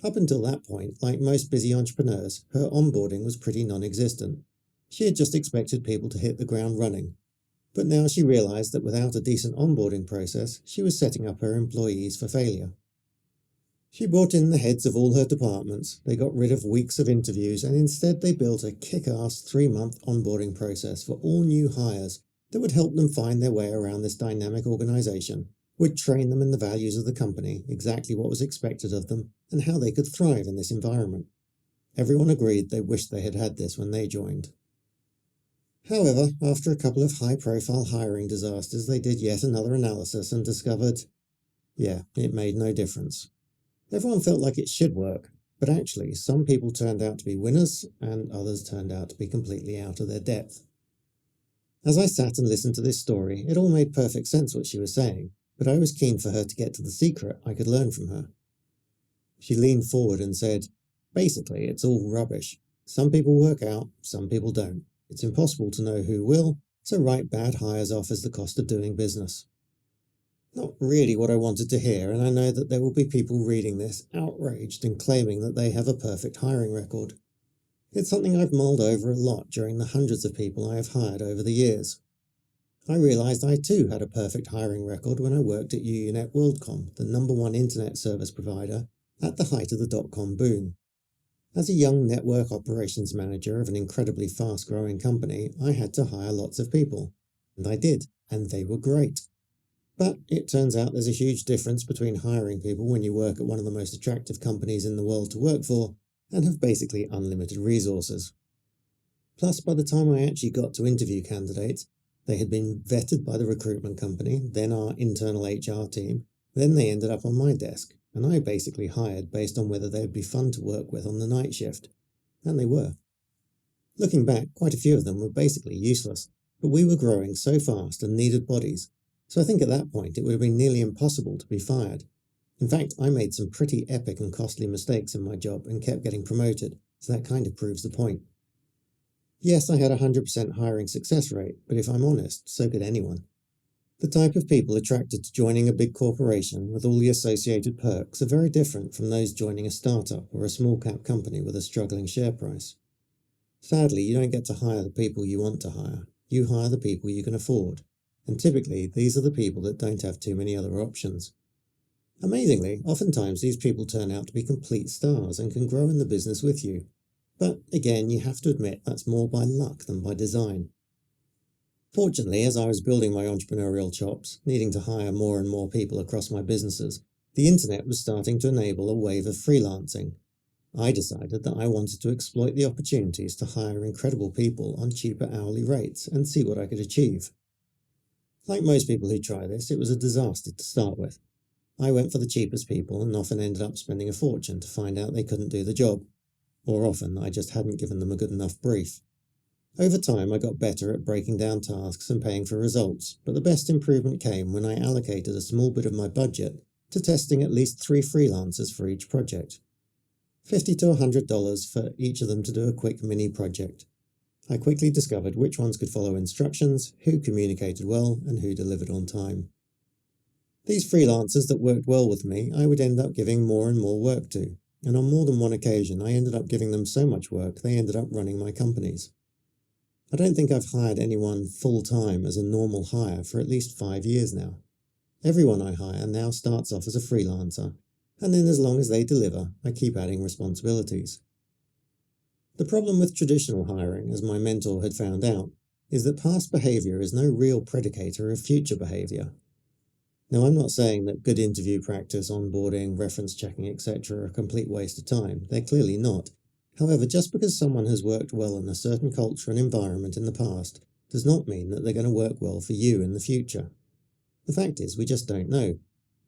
Up until that point, like most busy entrepreneurs, her onboarding was pretty non-existent. She had just expected people to hit the ground running. But now she realised that without a decent onboarding process, she was setting up her employees for failure. She brought in the heads of all her departments, they got rid of weeks of interviews, and instead they built a kick-ass 3-month onboarding process for all new hires that would help them find their way around this dynamic organisation, would train them in the values of the company, exactly what was expected of them, and how they could thrive in this environment. Everyone agreed they wished they had had this when they joined. However, after a couple of high-profile hiring disasters, they did yet another analysis and discovered, it made no difference. Everyone felt like it should work, but actually some people turned out to be winners and others turned out to be completely out of their depth. As I sat and listened to this story, it all made perfect sense what she was saying, but I was keen for her to get to the secret I could learn from her. She leaned forward and said, basically, it's all rubbish. Some people work out, some people don't. It's impossible to know who will, so write bad hires off as the cost of doing business. Not really what I wanted to hear, and I know that there will be people reading this outraged and claiming that they have a perfect hiring record. It's something I've mulled over a lot during the hundreds of people I have hired over the years. I realised I too had a perfect hiring record when I worked at UUNet WorldCom, the #1 internet service provider, at the height of the dot-com boom. As a young network operations manager of an incredibly fast-growing company, I had to hire lots of people. And I did, and they were great. But it turns out there's a huge difference between hiring people when you work at one of the most attractive companies in the world to work for and have basically unlimited resources. Plus, by the time I actually got to interview candidates, they had been vetted by the recruitment company, then our internal HR team, then they ended up on my desk, and I basically hired based on whether they would be fun to work with on the night shift. And they were. Looking back, quite a few of them were basically useless, but we were growing so fast and needed bodies, so I think at that point it would have been nearly impossible to be fired. In fact, I made some pretty epic and costly mistakes in my job and kept getting promoted, so that kind of proves the point. Yes, I had a 100% hiring success rate, but if I'm honest, so could anyone. The type of people attracted to joining a big corporation with all the associated perks are very different from those joining a startup or a small cap company with a struggling share price. Sadly, you don't get to hire the people you want to hire. You hire the people you can afford. And typically, these are the people that don't have too many other options. Amazingly, oftentimes these people turn out to be complete stars and can grow in the business with you. But again, you have to admit that's more by luck than by design. Fortunately, as I was building my entrepreneurial chops, needing to hire more and more people across my businesses, the internet was starting to enable a wave of freelancing. I decided that I wanted to exploit the opportunities to hire incredible people on cheaper hourly rates and see what I could achieve. Like most people who try this, it was a disaster to start with. I went for the cheapest people and often ended up spending a fortune to find out they couldn't do the job, or often I just hadn't given them a good enough brief. Over time, I got better at breaking down tasks and paying for results, but the best improvement came when I allocated a small bit of my budget to testing at least 3 freelancers for each project. $50 to $100 for each of them to do a quick mini project. I quickly discovered which ones could follow instructions, who communicated well, and who delivered on time. These freelancers that worked well with me, I would end up giving more and more work to, and on more than one occasion I ended up giving them so much work they ended up running my companies. I don't think I've hired anyone full-time as a normal hire for at least 5 years now. Everyone I hire now starts off as a freelancer, and then as long as they deliver, I keep adding responsibilities. The problem with traditional hiring, as my mentor had found out, is that past behaviour is no real predicator of future behaviour. Now, I'm not saying that good interview practice, onboarding, reference checking, etc. are a complete waste of time. They're clearly not. However, just because someone has worked well in a certain culture and environment in the past does not mean that they're going to work well for you in the future. The fact is, we just don't know.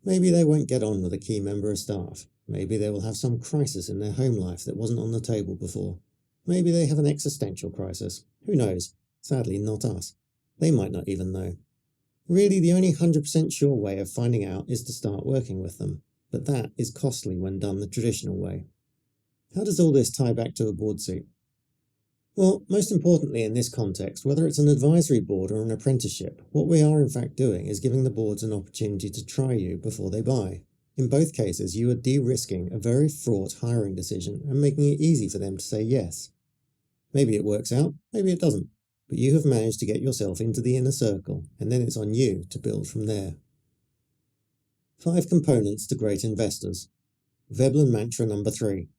Maybe they won't get on with a key member of staff. Maybe they will have some crisis in their home life that wasn't on the table before. Maybe they have an existential crisis. Who knows? Sadly, not us. They might not even know. Really, the only 100% sure way of finding out is to start working with them, but that is costly when done the traditional way. How does all this tie back to a board seat? Well, most importantly in this context, whether it's an advisory board or an apprenticeship, what we are in fact doing is giving the boards an opportunity to try you before they buy. In both cases, you are de-risking a very fraught hiring decision and making it easy for them to say yes. Maybe it works out, maybe it doesn't, but you have managed to get yourself into the inner circle, and then it's on you to build from there. 5 components to great investors. Veblen mantra number 3.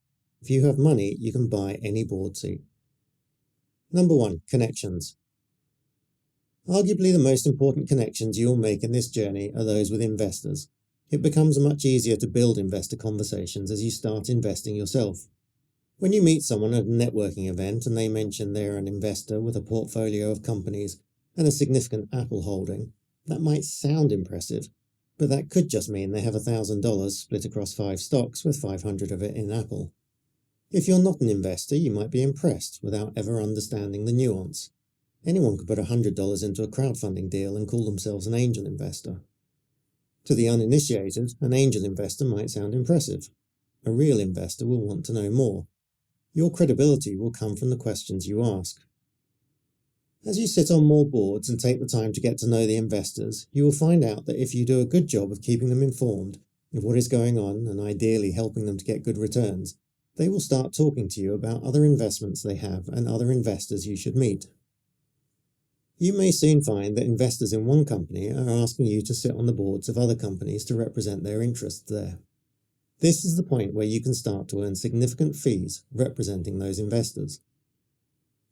If you have money, you can buy any board seat. Number 1. Connections. Arguably the most important connections you'll make in this journey are those with investors. It becomes much easier to build investor conversations as you start investing yourself. When you meet someone at a networking event and they mention they're an investor with a portfolio of companies and a significant Apple holding, that might sound impressive, but that could just mean they have $1,000 split across 5 stocks with 500 of it in Apple. If you're not an investor, you might be impressed without ever understanding the nuance. Anyone could put $100 into a crowdfunding deal and call themselves an angel investor. To the uninitiated, an angel investor might sound impressive. A real investor will want to know more. Your credibility will come from the questions you ask. As you sit on more boards and take the time to get to know the investors, you will find out that if you do a good job of keeping them informed of what is going on and ideally helping them to get good returns, they will start talking to you about other investments they have and other investors you should meet. You may soon find that investors in one company are asking you to sit on the boards of other companies to represent their interests there. This is the point where you can start to earn significant fees representing those investors.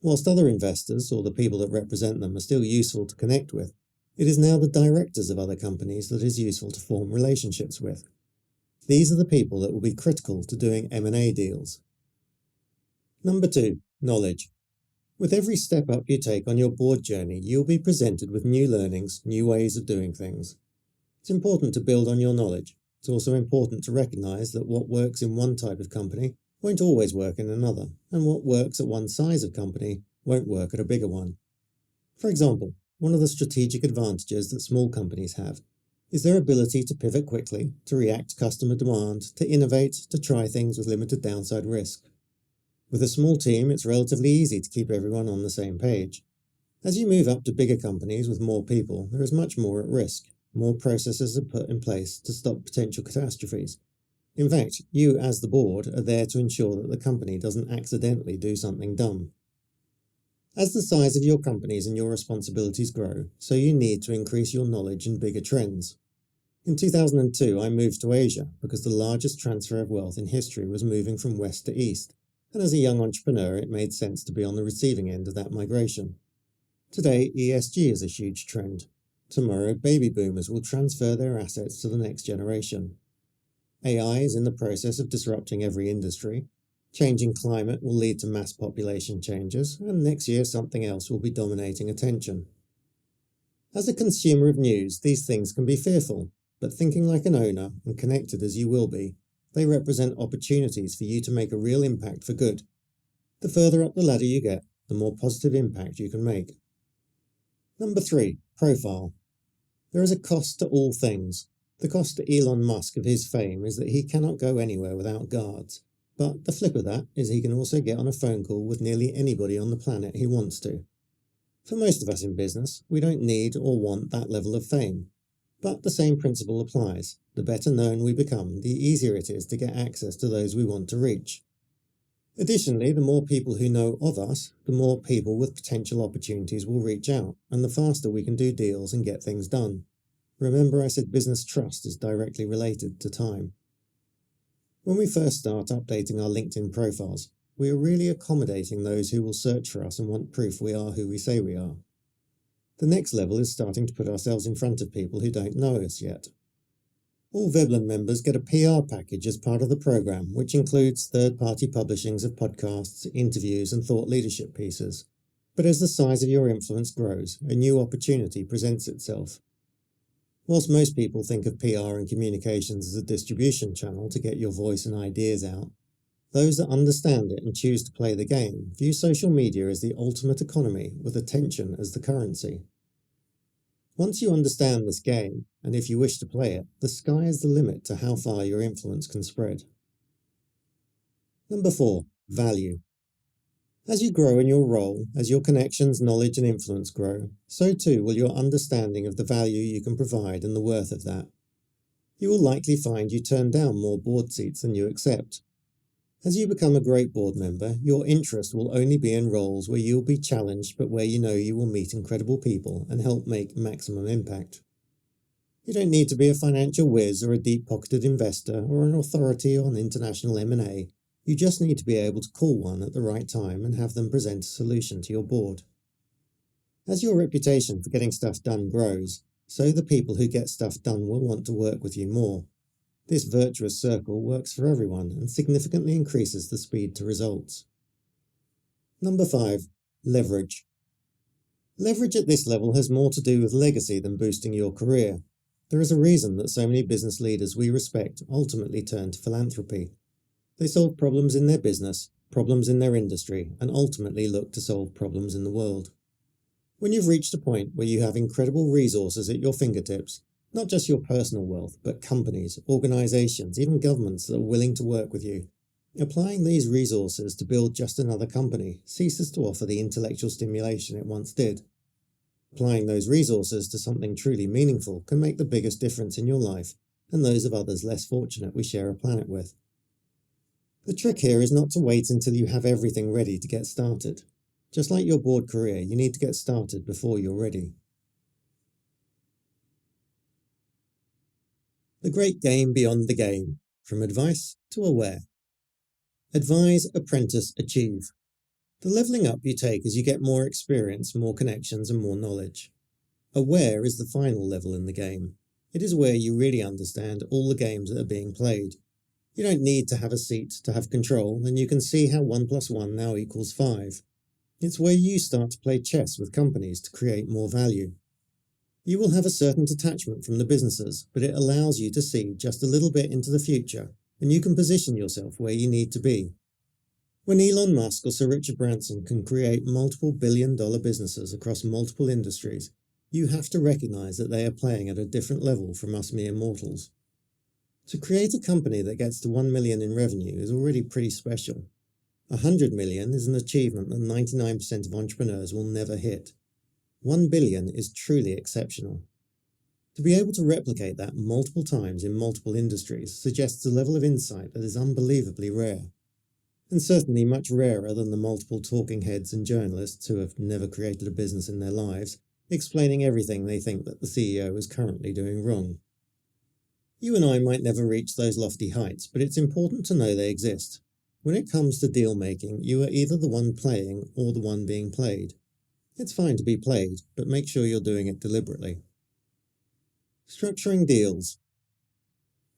Whilst other investors, or the people that represent them, are still useful to connect with, it is now the directors of other companies that is useful to form relationships with. These are the people that will be critical to doing M&A deals. Number 2. Knowledge. With every step up you take on your board journey, you will be presented with new learnings, new ways of doing things. It's important to build on your knowledge. It's also important to recognise that what works in one type of company won't always work in another, and what works at one size of company won't work at a bigger one. For example, one of the strategic advantages that small companies have is their ability to pivot quickly, to react to customer demand, to innovate, to try things with limited downside risk. With a small team, it's relatively easy to keep everyone on the same page. As you move up to bigger companies with more people, there is much more at risk. More processes are put in place to stop potential catastrophes. In fact, you as the board are there to ensure that the company doesn't accidentally do something dumb. As the size of your companies and your responsibilities grow, so you need to increase your knowledge in bigger trends. In 2002, I moved to Asia because the largest transfer of wealth in history was moving from west to east, and as a young entrepreneur it made sense to be on the receiving end of that migration. Today, ESG is a huge trend. Tomorrow, baby boomers will transfer their assets to the next generation. AI is in the process of disrupting every industry. Changing climate will lead to mass population changes, and next year something else will be dominating attention. As a consumer of news, these things can be fearful, but thinking like an owner and connected as you will be, they represent opportunities for you to make a real impact for good. The further up the ladder you get, the more positive impact you can make. Number 3, profile. There is a cost to all things. The cost to Elon Musk of his fame is that he cannot go anywhere without guards. But the flip of that is he can also get on a phone call with nearly anybody on the planet he wants to. For most of us in business, we don't need or want that level of fame. But the same principle applies. The better known we become, the easier it is to get access to those we want to reach. Additionally, the more people who know of us, the more people with potential opportunities will reach out, and the faster we can do deals and get things done. Remember I said business trust is directly related to time. When we first start updating our LinkedIn profiles, we are really accommodating those who will search for us and want proof we are who we say we are. The next level is starting to put ourselves in front of people who don't know us yet. All Veblen members get a PR package as part of the program, which includes third-party publishings of podcasts, interviews, and thought leadership pieces. But as the size of your influence grows, a new opportunity presents itself. Whilst most people think of PR and communications as a distribution channel to get your voice and ideas out, those that understand it and choose to play the game view social media as the ultimate economy, with attention as the currency. Once you understand this game, and if you wish to play it, the sky is the limit to how far your influence can spread. Number 4, value. As you grow in your role, as your connections, knowledge and influence grow, so too will your understanding of the value you can provide and the worth of that. You will likely find you turn down more board seats than you accept. As you become a great board member, your interest will only be in roles where you will be challenged but where you know you will meet incredible people and help make maximum impact. You don't need to be a financial whiz or a deep-pocketed investor or an authority on international M&A. You just need to be able to call one at the right time and have them present a solution to your board. As your reputation for getting stuff done grows, so the people who get stuff done will want to work with you more. This virtuous circle works for everyone and significantly increases the speed to results. Number 5, leverage. Leverage at this level has more to do with legacy than boosting your career. There is a reason that so many business leaders we respect ultimately turn to philanthropy. They solve problems in their business, problems in their industry, and ultimately look to solve problems in the world. When you've reached a point where you have incredible resources at your fingertips, not just your personal wealth, but companies, organizations, even governments that are willing to work with you, applying these resources to build just another company ceases to offer the intellectual stimulation it once did. Applying those resources to something truly meaningful can make the biggest difference in your life and those of others less fortunate we share a planet with. The trick here is not to wait until you have everything ready to get started. Just like your board career, you need to get started before you're ready. The great game beyond the game, from advice to aware. Advise, apprentice, achieve. The levelling up you take as you get more experience, more connections and more knowledge. Aware is the final level in the game. It is where you really understand all the games that are being played. You don't need to have a seat to have control, and you can see how 1 + 1 now equals 5. It's where you start to play chess with companies to create more value. You will have a certain detachment from the businesses, but it allows you to see just a little bit into the future, and you can position yourself where you need to be. When Elon Musk or Sir Richard Branson can create multiple billion-dollar businesses across multiple industries, you have to recognize that they are playing at a different level from us mere mortals. To create a company that gets to 1 million in revenue is already pretty special. 100 million is an achievement that 99% of entrepreneurs will never hit. 1 billion is truly exceptional. To be able to replicate that multiple times in multiple industries suggests a level of insight that is unbelievably rare, and certainly much rarer than the multiple talking heads and journalists who have never created a business in their lives, explaining everything they think that the CEO is currently doing wrong. You and I might never reach those lofty heights, but it's important to know they exist. When it comes to deal making, you are either the one playing or the one being played. It's fine to be played, but make sure you're doing it deliberately. Structuring deals.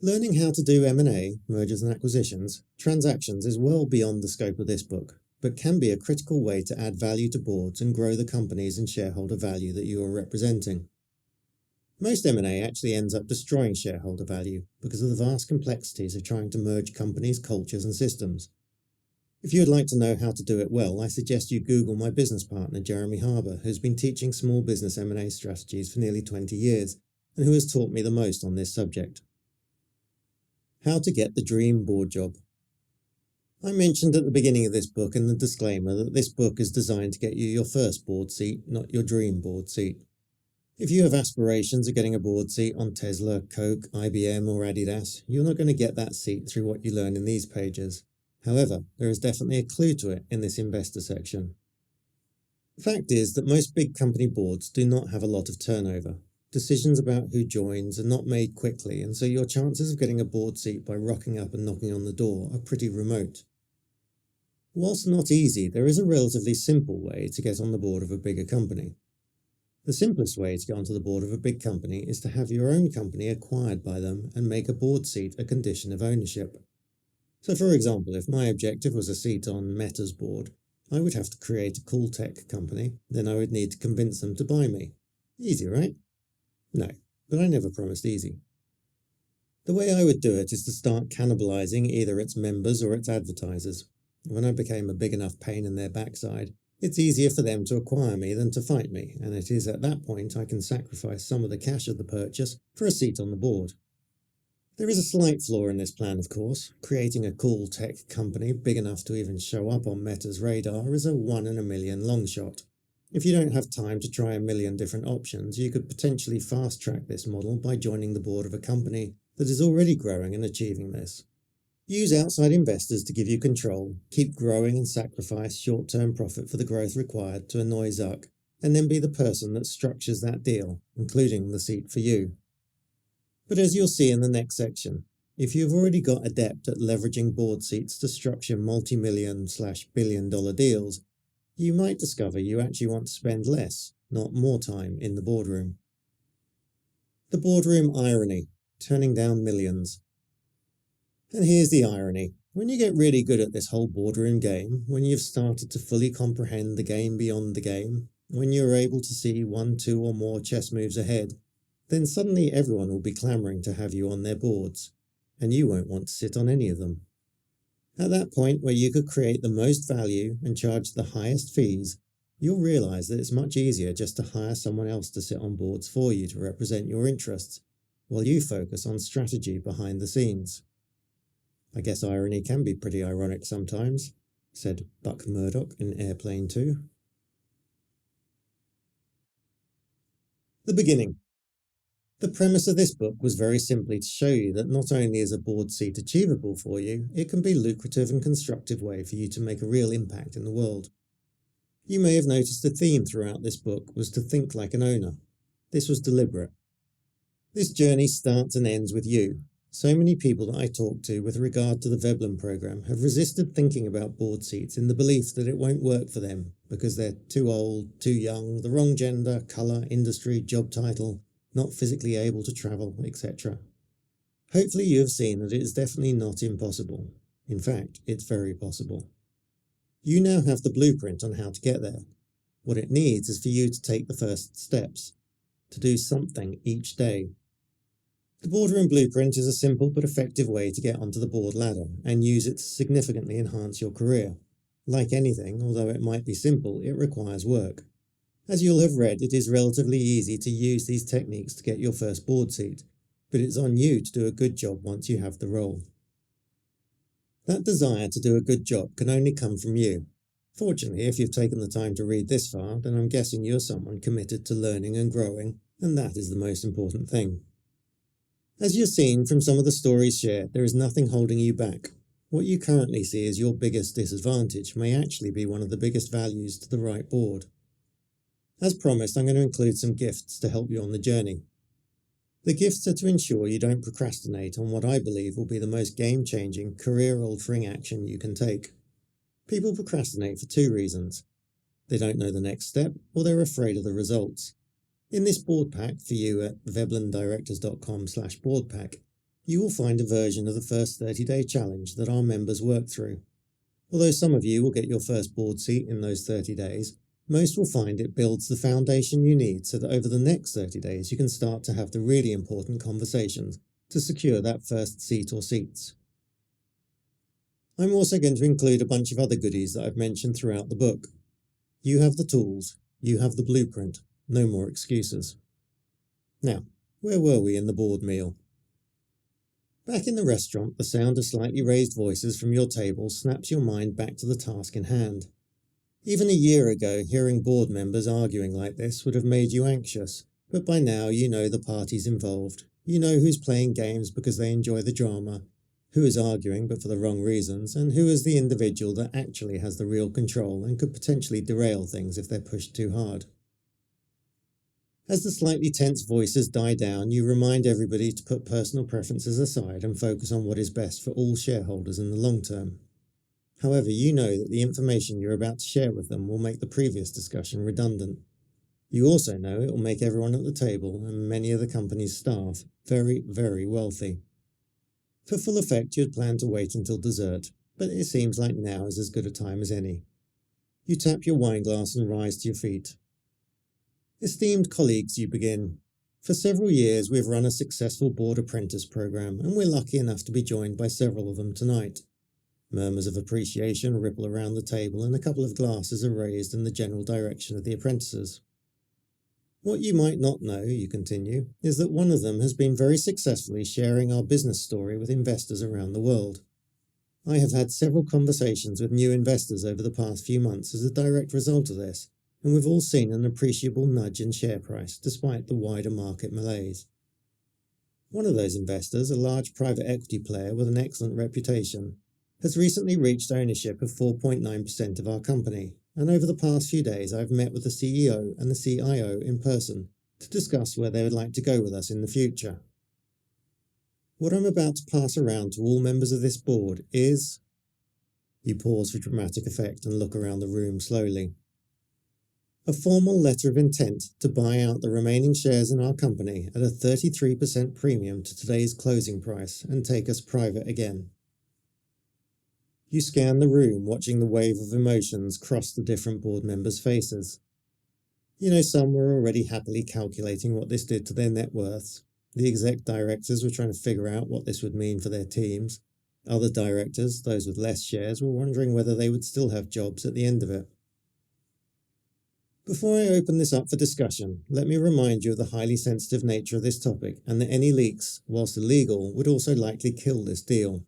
Learning how to do M&A, mergers and acquisitions, transactions is well beyond the scope of this book, but can be a critical way to add value to boards and grow the companies and shareholder value that you are representing. Most M&A actually ends up destroying shareholder value because of the vast complexities of trying to merge companies, cultures and systems. If you would like to know how to do it well, I suggest you Google my business partner Jeremy Harbour, who's been teaching small business M&A strategies for nearly 20 years and who has taught me the most on this subject. How to get the dream board job. I mentioned at the beginning of this book in the disclaimer that this book is designed to get you your first board seat, not your dream board seat. If you have aspirations of getting a board seat on Tesla, Coke, IBM or Adidas, you're not going to get that seat through what you learn in these pages. However, there is definitely a clue to it in this investor section. The fact is that most big company boards do not have a lot of turnover. Decisions about who joins are not made quickly, and so your chances of getting a board seat by rocking up and knocking on the door are pretty remote. Whilst not easy, there is a relatively simple way to get on the board of a bigger company. The simplest way to get onto the board of a big company is to have your own company acquired by them and make a board seat a condition of ownership. So for example, if my objective was a seat on Meta's board, I would have to create a cool tech company, then I would need to convince them to buy me. Easy, right? No, but I never promised easy. The way I would do it is to start cannibalizing either its members or its advertisers. When I became a big enough pain in their backside, it's easier for them to acquire me than to fight me, and it is at that point I can sacrifice some of the cash of the purchase for a seat on the board. There is a slight flaw in this plan, of course. Creating a cool tech company big enough to even show up on Meta's radar is a 1 in a million long shot. If you don't have time to try a million different options, you could potentially fast-track this model by joining the board of a company that is already growing and achieving this. Use outside investors to give you control, keep growing and sacrifice short-term profit for the growth required to annoy Zuck, and then be the person that structures that deal, including the seat for you. But as you'll see in the next section, if you've already got adept at leveraging board seats to structure multi-million/billion-dollar deals, you might discover you actually want to spend less, not more time in the boardroom. The boardroom irony, turning down millions. And here's the irony. When you get really good at this whole boardroom game, when you've started to fully comprehend the game beyond the game, when you're able to see 1, 2 or more chess moves ahead, then suddenly everyone will be clamouring to have you on their boards, and you won't want to sit on any of them. At that point where you could create the most value and charge the highest fees, you'll realise that it's much easier just to hire someone else to sit on boards for you to represent your interests, while you focus on strategy behind the scenes. I guess irony can be pretty ironic sometimes, said Buck Murdoch in Airplane 2. The beginning. The premise of this book was very simply to show you that not only is a board seat achievable for you, it can be a lucrative and constructive way for you to make a real impact in the world. You may have noticed a theme throughout this book was to think like an owner. This was deliberate. This journey starts and ends with you. So many people that I talk to with regard to the Veblen program have resisted thinking about board seats in the belief that it won't work for them because they're too old, too young, the wrong gender, colour, industry, job title, not physically able to travel, etc. Hopefully you have seen that it is definitely not impossible. In fact, it's very possible. You now have the blueprint on how to get there. What it needs is for you to take the first steps, to do something each day. The Boardroom Blueprint is a simple but effective way to get onto the board ladder and use it to significantly enhance your career. Like anything, although it might be simple, it requires work. As you'll have read, it is relatively easy to use these techniques to get your first board seat, but it's on you to do a good job once you have the role. That desire to do a good job can only come from you. Fortunately, if you've taken the time to read this far, then I'm guessing you're someone committed to learning and growing, and that is the most important thing. As you've seen from some of the stories shared, there is nothing holding you back. What you currently see as your biggest disadvantage may actually be one of the biggest values to the right board. As promised, I'm going to include some gifts to help you on the journey. The gifts are to ensure you don't procrastinate on what I believe will be the most game-changing, career-altering action you can take. People procrastinate for two reasons. They don't know the next step, or they're afraid of the results. In this board pack for you at veblendirectors.com/boardpack, you will find a version of the first 30-day challenge that our members work through. Although some of you will get your first board seat in those 30 days, most will find it builds the foundation you need so that over the next 30 days you can start to have the really important conversations to secure that first seat or seats. I'm also going to include a bunch of other goodies that I've mentioned throughout the book. You have the tools, you have the blueprint, no more excuses. Now, where were we in the board meal? Back in the restaurant, the sound of slightly raised voices from your table snaps your mind back to the task in hand. Even a year ago, hearing board members arguing like this would have made you anxious, but by now you know the parties involved. You know who's playing games because they enjoy the drama, who is arguing but for the wrong reasons, and who is the individual that actually has the real control and could potentially derail things if they're pushed too hard. As the slightly tense voices die down, you remind everybody to put personal preferences aside and focus on what is best for all shareholders in the long term. However, you know that the information you're about to share with them will make the previous discussion redundant. You also know it will make everyone at the table and many of the company's staff very, very wealthy. For full effect, you had planned to wait until dessert, but it seems like now is as good a time as any. You tap your wine glass and rise to your feet. Esteemed colleagues, you begin. For several years we've run a successful board apprentice program, and we're lucky enough to be joined by several of them tonight. Murmurs of appreciation ripple around the table, and a couple of glasses are raised in the general direction of the apprentices. What you might not know, you continue, is that one of them has been very successfully sharing our business story with investors around the world. I have had several conversations with new investors over the past few months as a direct result of this, and we've all seen an appreciable nudge in share price despite the wider market malaise. One of those investors, a large private equity player with an excellent reputation, has recently reached ownership of 4.9% of our company, and over the past few days I've met with the CEO and the CIO in person to discuss where they would like to go with us in the future. What I'm about to pass around to all members of this board is... You pause for dramatic effect and look around the room slowly. A formal letter of intent to buy out the remaining shares in our company at a 33% premium to today's closing price and take us private again. You scan the room, watching the wave of emotions cross the different board members' faces. You know, some were already happily calculating what this did to their net worths. The exec directors were trying to figure out what this would mean for their teams. Other directors, those with less shares, were wondering whether they would still have jobs at the end of it. Before I open this up for discussion, let me remind you of the highly sensitive nature of this topic and that any leaks, whilst illegal, would also likely kill this deal.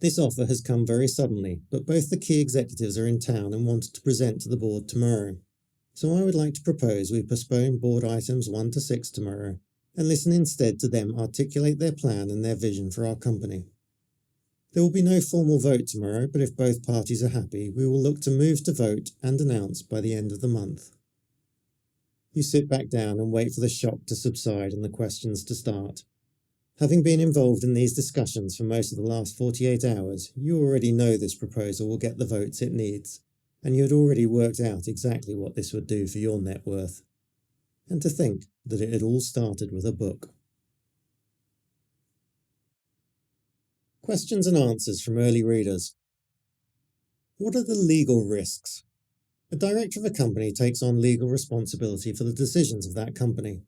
This offer has come very suddenly, but both the key executives are in town and wanted to present to the board tomorrow. So I would like to propose we postpone board items 1 to 6 tomorrow and listen instead to them articulate their plan and their vision for our company. There will be no formal vote tomorrow, but if both parties are happy, we will look to move to vote and announce by the end of the month. You sit back down and wait for the shock to subside and the questions to start. Having been involved in these discussions for most of the last 48 hours, you already know this proposal will get the votes it needs, and you had already worked out exactly what this would do for your net worth. And to think that it had all started with a book. Questions and answers from early readers. What are the legal risks? A director of a company takes on legal responsibility for the decisions of that company.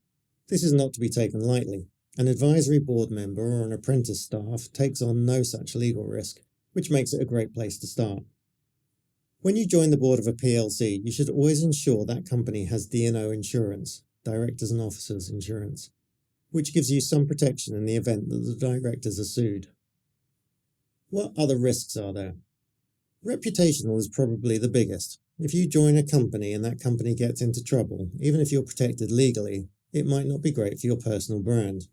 This is not to be taken lightly. An advisory board member or an apprentice staff takes on no such legal risk, which makes it a great place to start. When you join the board of a PLC, you should always ensure that company has D&O insurance, directors and officers insurance, which gives you some protection in the event that the directors are sued. What other risks are there? Reputational is probably the biggest. If you join a company and that company gets into trouble, even if you're protected legally, it might not be great for your personal brand.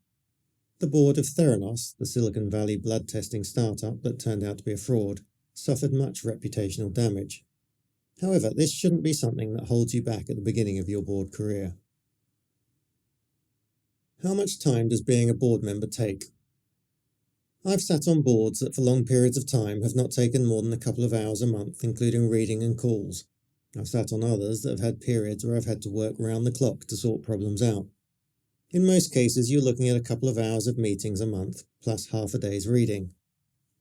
The board of Theranos, the Silicon Valley blood testing startup that turned out to be a fraud, suffered much reputational damage. However, this shouldn't be something that holds you back at the beginning of your board career. How much time does being a board member take? I've sat on boards that for long periods of time have not taken more than a couple of hours a month, including reading and calls. I've sat on others that have had periods where I've had to work round the clock to sort problems out. In most cases, you're looking at a couple of hours of meetings a month, plus half a day's reading.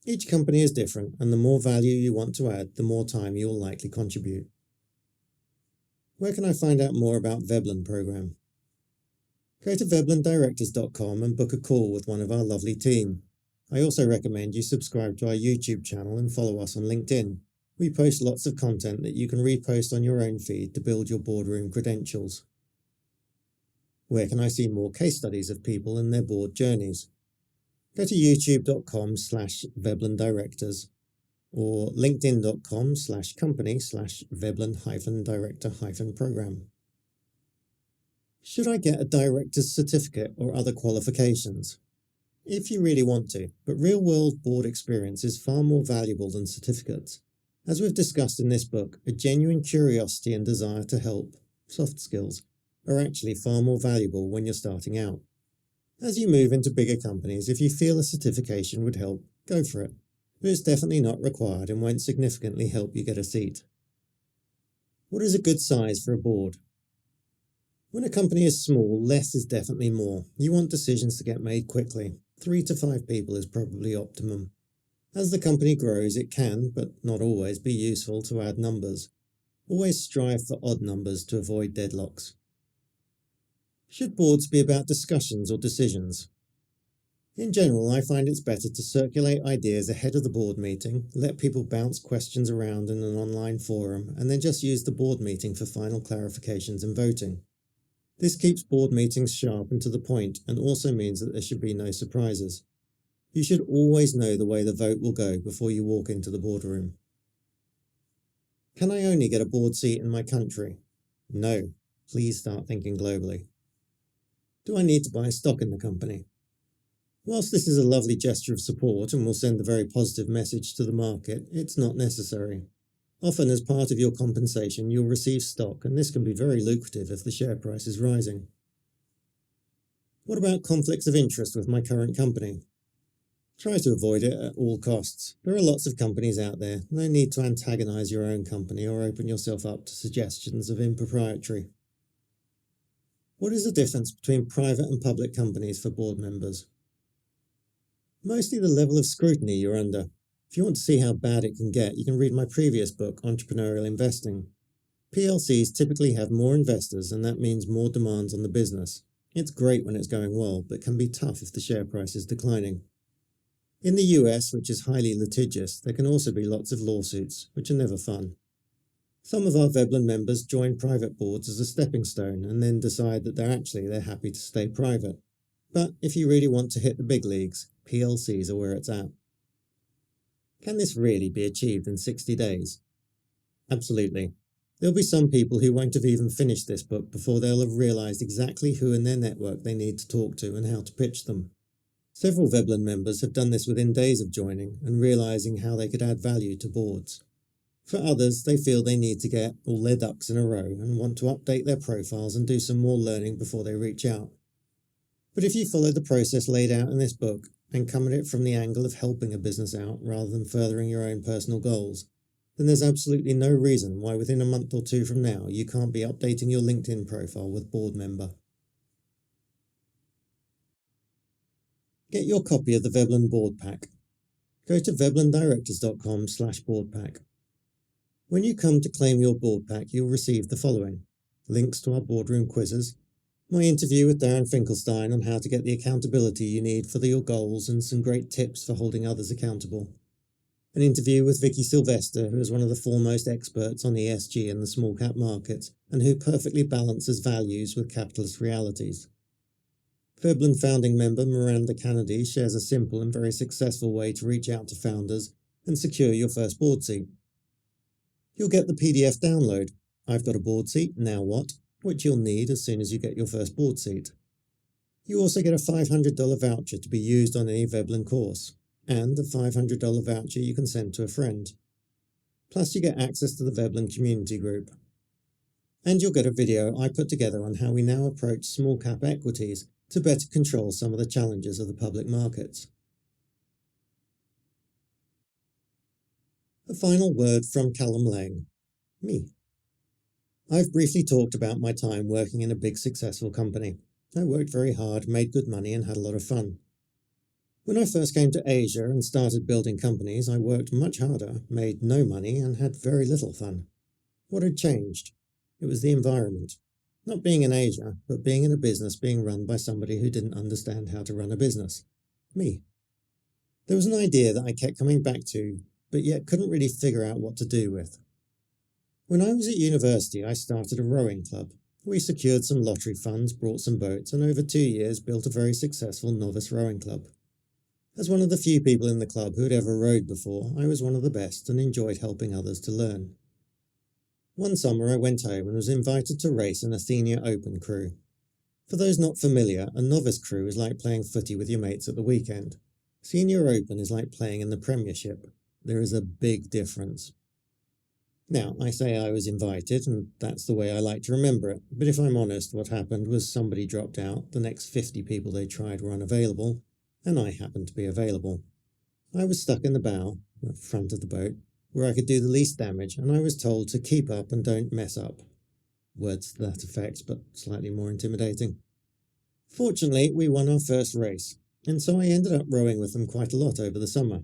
Each company is different, and the more value you want to add, the more time you will likely contribute. Where can I find out more about Veblen program? Go to veblendirectors.com and book a call with one of our lovely team. I also recommend you subscribe to our YouTube channel and follow us on LinkedIn. We post lots of content that you can repost on your own feed to build your boardroom credentials. Where can I see more case studies of people and their board journeys? Go to youtube.com/veblendirectors or linkedin.com/company/veblen-director-program. Should I get a director's certificate or other qualifications? If you really want to, but real-world board experience is far more valuable than certificates. As we've discussed in this book, a genuine curiosity and desire to help, soft skills, are actually far more valuable when you're starting out. As you move into bigger companies, if you feel a certification would help, go for it. But it's definitely not required and won't significantly help you get a seat. What is a good size for a board? When a company is small, less is definitely more. You want decisions to get made quickly. 3 to 5 people is probably optimum. As the company grows, it can, but not always, be useful to add numbers. Always strive for odd numbers to avoid deadlocks. Should boards be about discussions or decisions? In general, I find it's better to circulate ideas ahead of the board meeting, let people bounce questions around in an online forum, and then just use the board meeting for final clarifications and voting. This keeps board meetings sharp and to the point, and also means that there should be no surprises. You should always know the way the vote will go before you walk into the boardroom. Can I only get a board seat in my country? No. Please start thinking globally. Do I need to buy stock in the company? Whilst this is a lovely gesture of support and will send a very positive message to the market, it's not necessary. Often, as part of your compensation, you'll receive stock, and this can be very lucrative if the share price is rising. What about conflicts of interest with my current company? Try to avoid it at all costs. There are lots of companies out there. No need to antagonize your own company or open yourself up to suggestions of impropriety. What is the difference between private and public companies for board members? Mostly the level of scrutiny you're under. If you want to see how bad it can get, you can read my previous book, Entrepreneurial Investing. PLCs typically have more investors, and that means more demands on the business. It's great when it's going well, but can be tough if the share price is declining. In the US, which is highly litigious, there can also be lots of lawsuits, which are never fun. Some of our Veblen members join private boards as a stepping stone and then decide that they're happy to stay private. But if you really want to hit the big leagues, PLCs are where it's at. Can this really be achieved in 60 days? Absolutely. There'll be some people who won't have even finished this book before they'll have realised exactly who in their network they need to talk to and how to pitch them. Several Veblen members have done this within days of joining and realising how they could add value to boards. For others, they feel they need to get all their ducks in a row and want to update their profiles and do some more learning before they reach out. But if you follow the process laid out in this book and come at it from the angle of helping a business out rather than furthering your own personal goals, then there's absolutely no reason why within a month or 2 from now you can't be updating your LinkedIn profile with board member. Get your copy of the Veblen Board Pack. Go to veblendirectors.com/board pack. When you come to claim your board pack, you'll receive the following: links to our boardroom quizzes, my interview with Darren Finkelstein on how to get the accountability you need for your goals and some great tips for holding others accountable, an interview with Vicky Sylvester, who is one of the foremost experts on ESG in the small cap market and who perfectly balances values with capitalist realities. Veblen founding member Miranda Kennedy shares a simple and very successful way to reach out to founders and secure your first board seat. You'll get the PDF download, I've got a board seat, now what?, which you'll need as soon as you get your first board seat. You also get a $500 voucher to be used on any Veblen course, and a $500 voucher you can send to a friend. Plus you get access to the Veblen community group. And you'll get a video I put together on how we now approach small cap equities to better control some of the challenges of the public markets. A final word from Callum Laing. Me. I've briefly talked about my time working in a big successful company. I worked very hard, made good money, and had a lot of fun. When I first came to Asia and started building companies, I worked much harder, made no money, and had very little fun. What had changed? It was the environment. Not being in Asia, but being in a business being run by somebody who didn't understand how to run a business. Me. There was an idea that I kept coming back to, but yet couldn't really figure out what to do with. When I was at university, I started a rowing club. We secured some lottery funds, bought some boats, and over 2 years built a very successful novice rowing club. As one of the few people in the club who had ever rowed before, I was one of the best and enjoyed helping others to learn. One summer I went home and was invited to race in a senior open crew. For those not familiar, a novice crew is like playing footy with your mates at the weekend. Senior open is like playing in the Premiership. There is a big difference. Now, I say I was invited, and that's the way I like to remember it, but if I'm honest, what happened was somebody dropped out, the next 50 people they tried were unavailable, and I happened to be available. I was stuck in the bow, the front of the boat, where I could do the least damage, and I was told to keep up and don't mess up. Words to that effect, but slightly more intimidating. Fortunately, we won our first race, and so I ended up rowing with them quite a lot over the summer.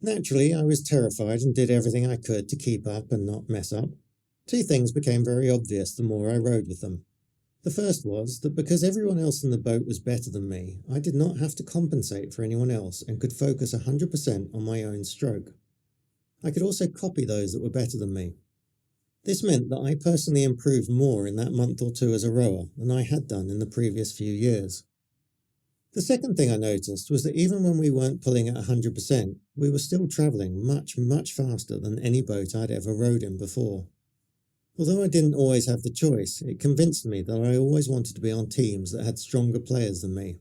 Naturally, I was terrified and did everything I could to keep up and not mess up. Two things became very obvious the more I rowed with them. The first was that because everyone else in the boat was better than me, I did not have to compensate for anyone else and could focus 100% on my own stroke. I could also copy those that were better than me. This meant that I personally improved more in that month or two as a rower than I had done in the previous few years. The second thing I noticed was that even when we weren't pulling at 100%, we were still travelling much, much faster than any boat I'd ever rowed in before. Although I didn't always have the choice, it convinced me that I always wanted to be on teams that had stronger players than me.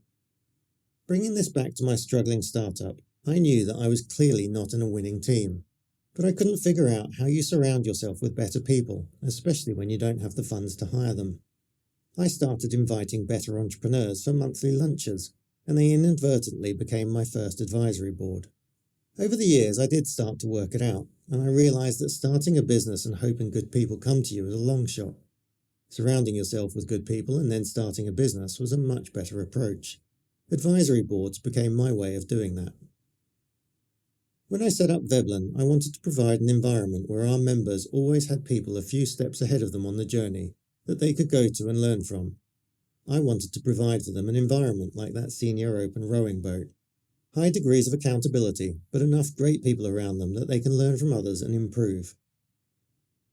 Bringing this back to my struggling startup, I knew that I was clearly not in a winning team, but I couldn't figure out how you surround yourself with better people, especially when you don't have the funds to hire them. I started inviting better entrepreneurs for monthly lunches, and they inadvertently became my first advisory board. Over the years, I did start to work it out, and I realised that starting a business and hoping good people come to you is a long shot. Surrounding yourself with good people and then starting a business was a much better approach. Advisory boards became my way of doing that. When I set up Veblen, I wanted to provide an environment where our members always had people a few steps ahead of them on the journey that they could go to and learn from. I wanted to provide for them an environment like that senior open rowing boat. High degrees of accountability, but enough great people around them that they can learn from others and improve.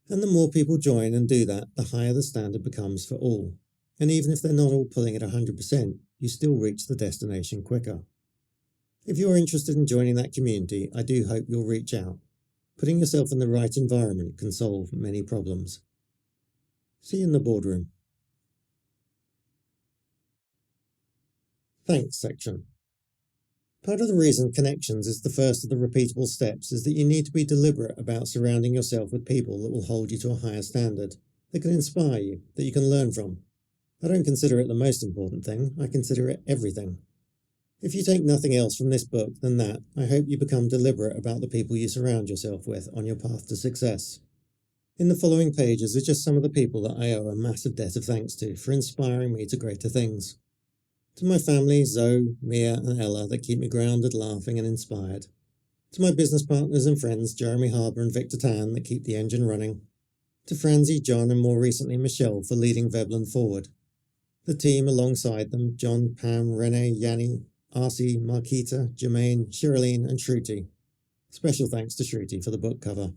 And the more people join and do that, the higher the standard becomes for all. And even if they're not all pulling at 100%, you still reach the destination quicker. If you're interested in joining that community, I do hope you'll reach out. Putting yourself in the right environment can solve many problems. See you in the boardroom. Thanks section. Part of the reason connections is the first of the repeatable steps is that you need to be deliberate about surrounding yourself with people that will hold you to a higher standard, that can inspire you, that you can learn from. I don't consider it the most important thing, I consider it everything. If you take nothing else from this book than that, I hope you become deliberate about the people you surround yourself with on your path to success. In the following pages are just some of the people that I owe a massive debt of thanks to for inspiring me to greater things. To my family, Zoe, Mia and Ella, that keep me grounded, laughing and inspired. To my business partners and friends, Jeremy Harbour and Victor Tan, that keep the engine running. To Francie, John and more recently Michelle for leading Veblen forward. The team alongside them, John, Pam, Renee, Yanni, Arcie, Marquita, Jermaine, Sherilyn and Shruti. Special thanks to Shruti for the book cover.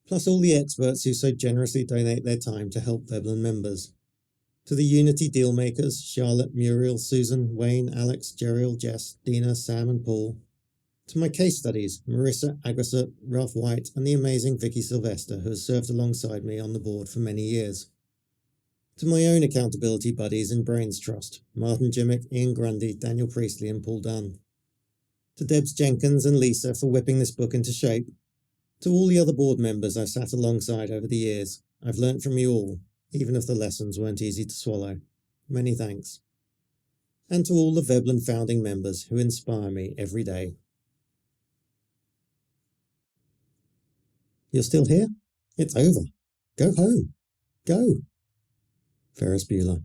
Plus all the experts who so generously donate their time to help Veblen members. To the Unity dealmakers, Charlotte, Muriel, Susan, Wayne, Alex, Jeriel, Jess, Dina, Sam and Paul. To my case studies, Marissa, Agrasut, Ralph White and the amazing Vicky Sylvester who has served alongside me on the board for many years. To my own accountability buddies in Brains Trust, Martin Jimmick, Ian Grundy, Daniel Priestley and Paul Dunn. To Debs Jenkins and Lisa for whipping this book into shape. To all the other board members I've sat alongside over the years, I've learnt from you all, even if the lessons weren't easy to swallow. Many thanks. And to all the Veblen founding members who inspire me every day. You're still here? It's over. Go home. Go. Ferris Bueller.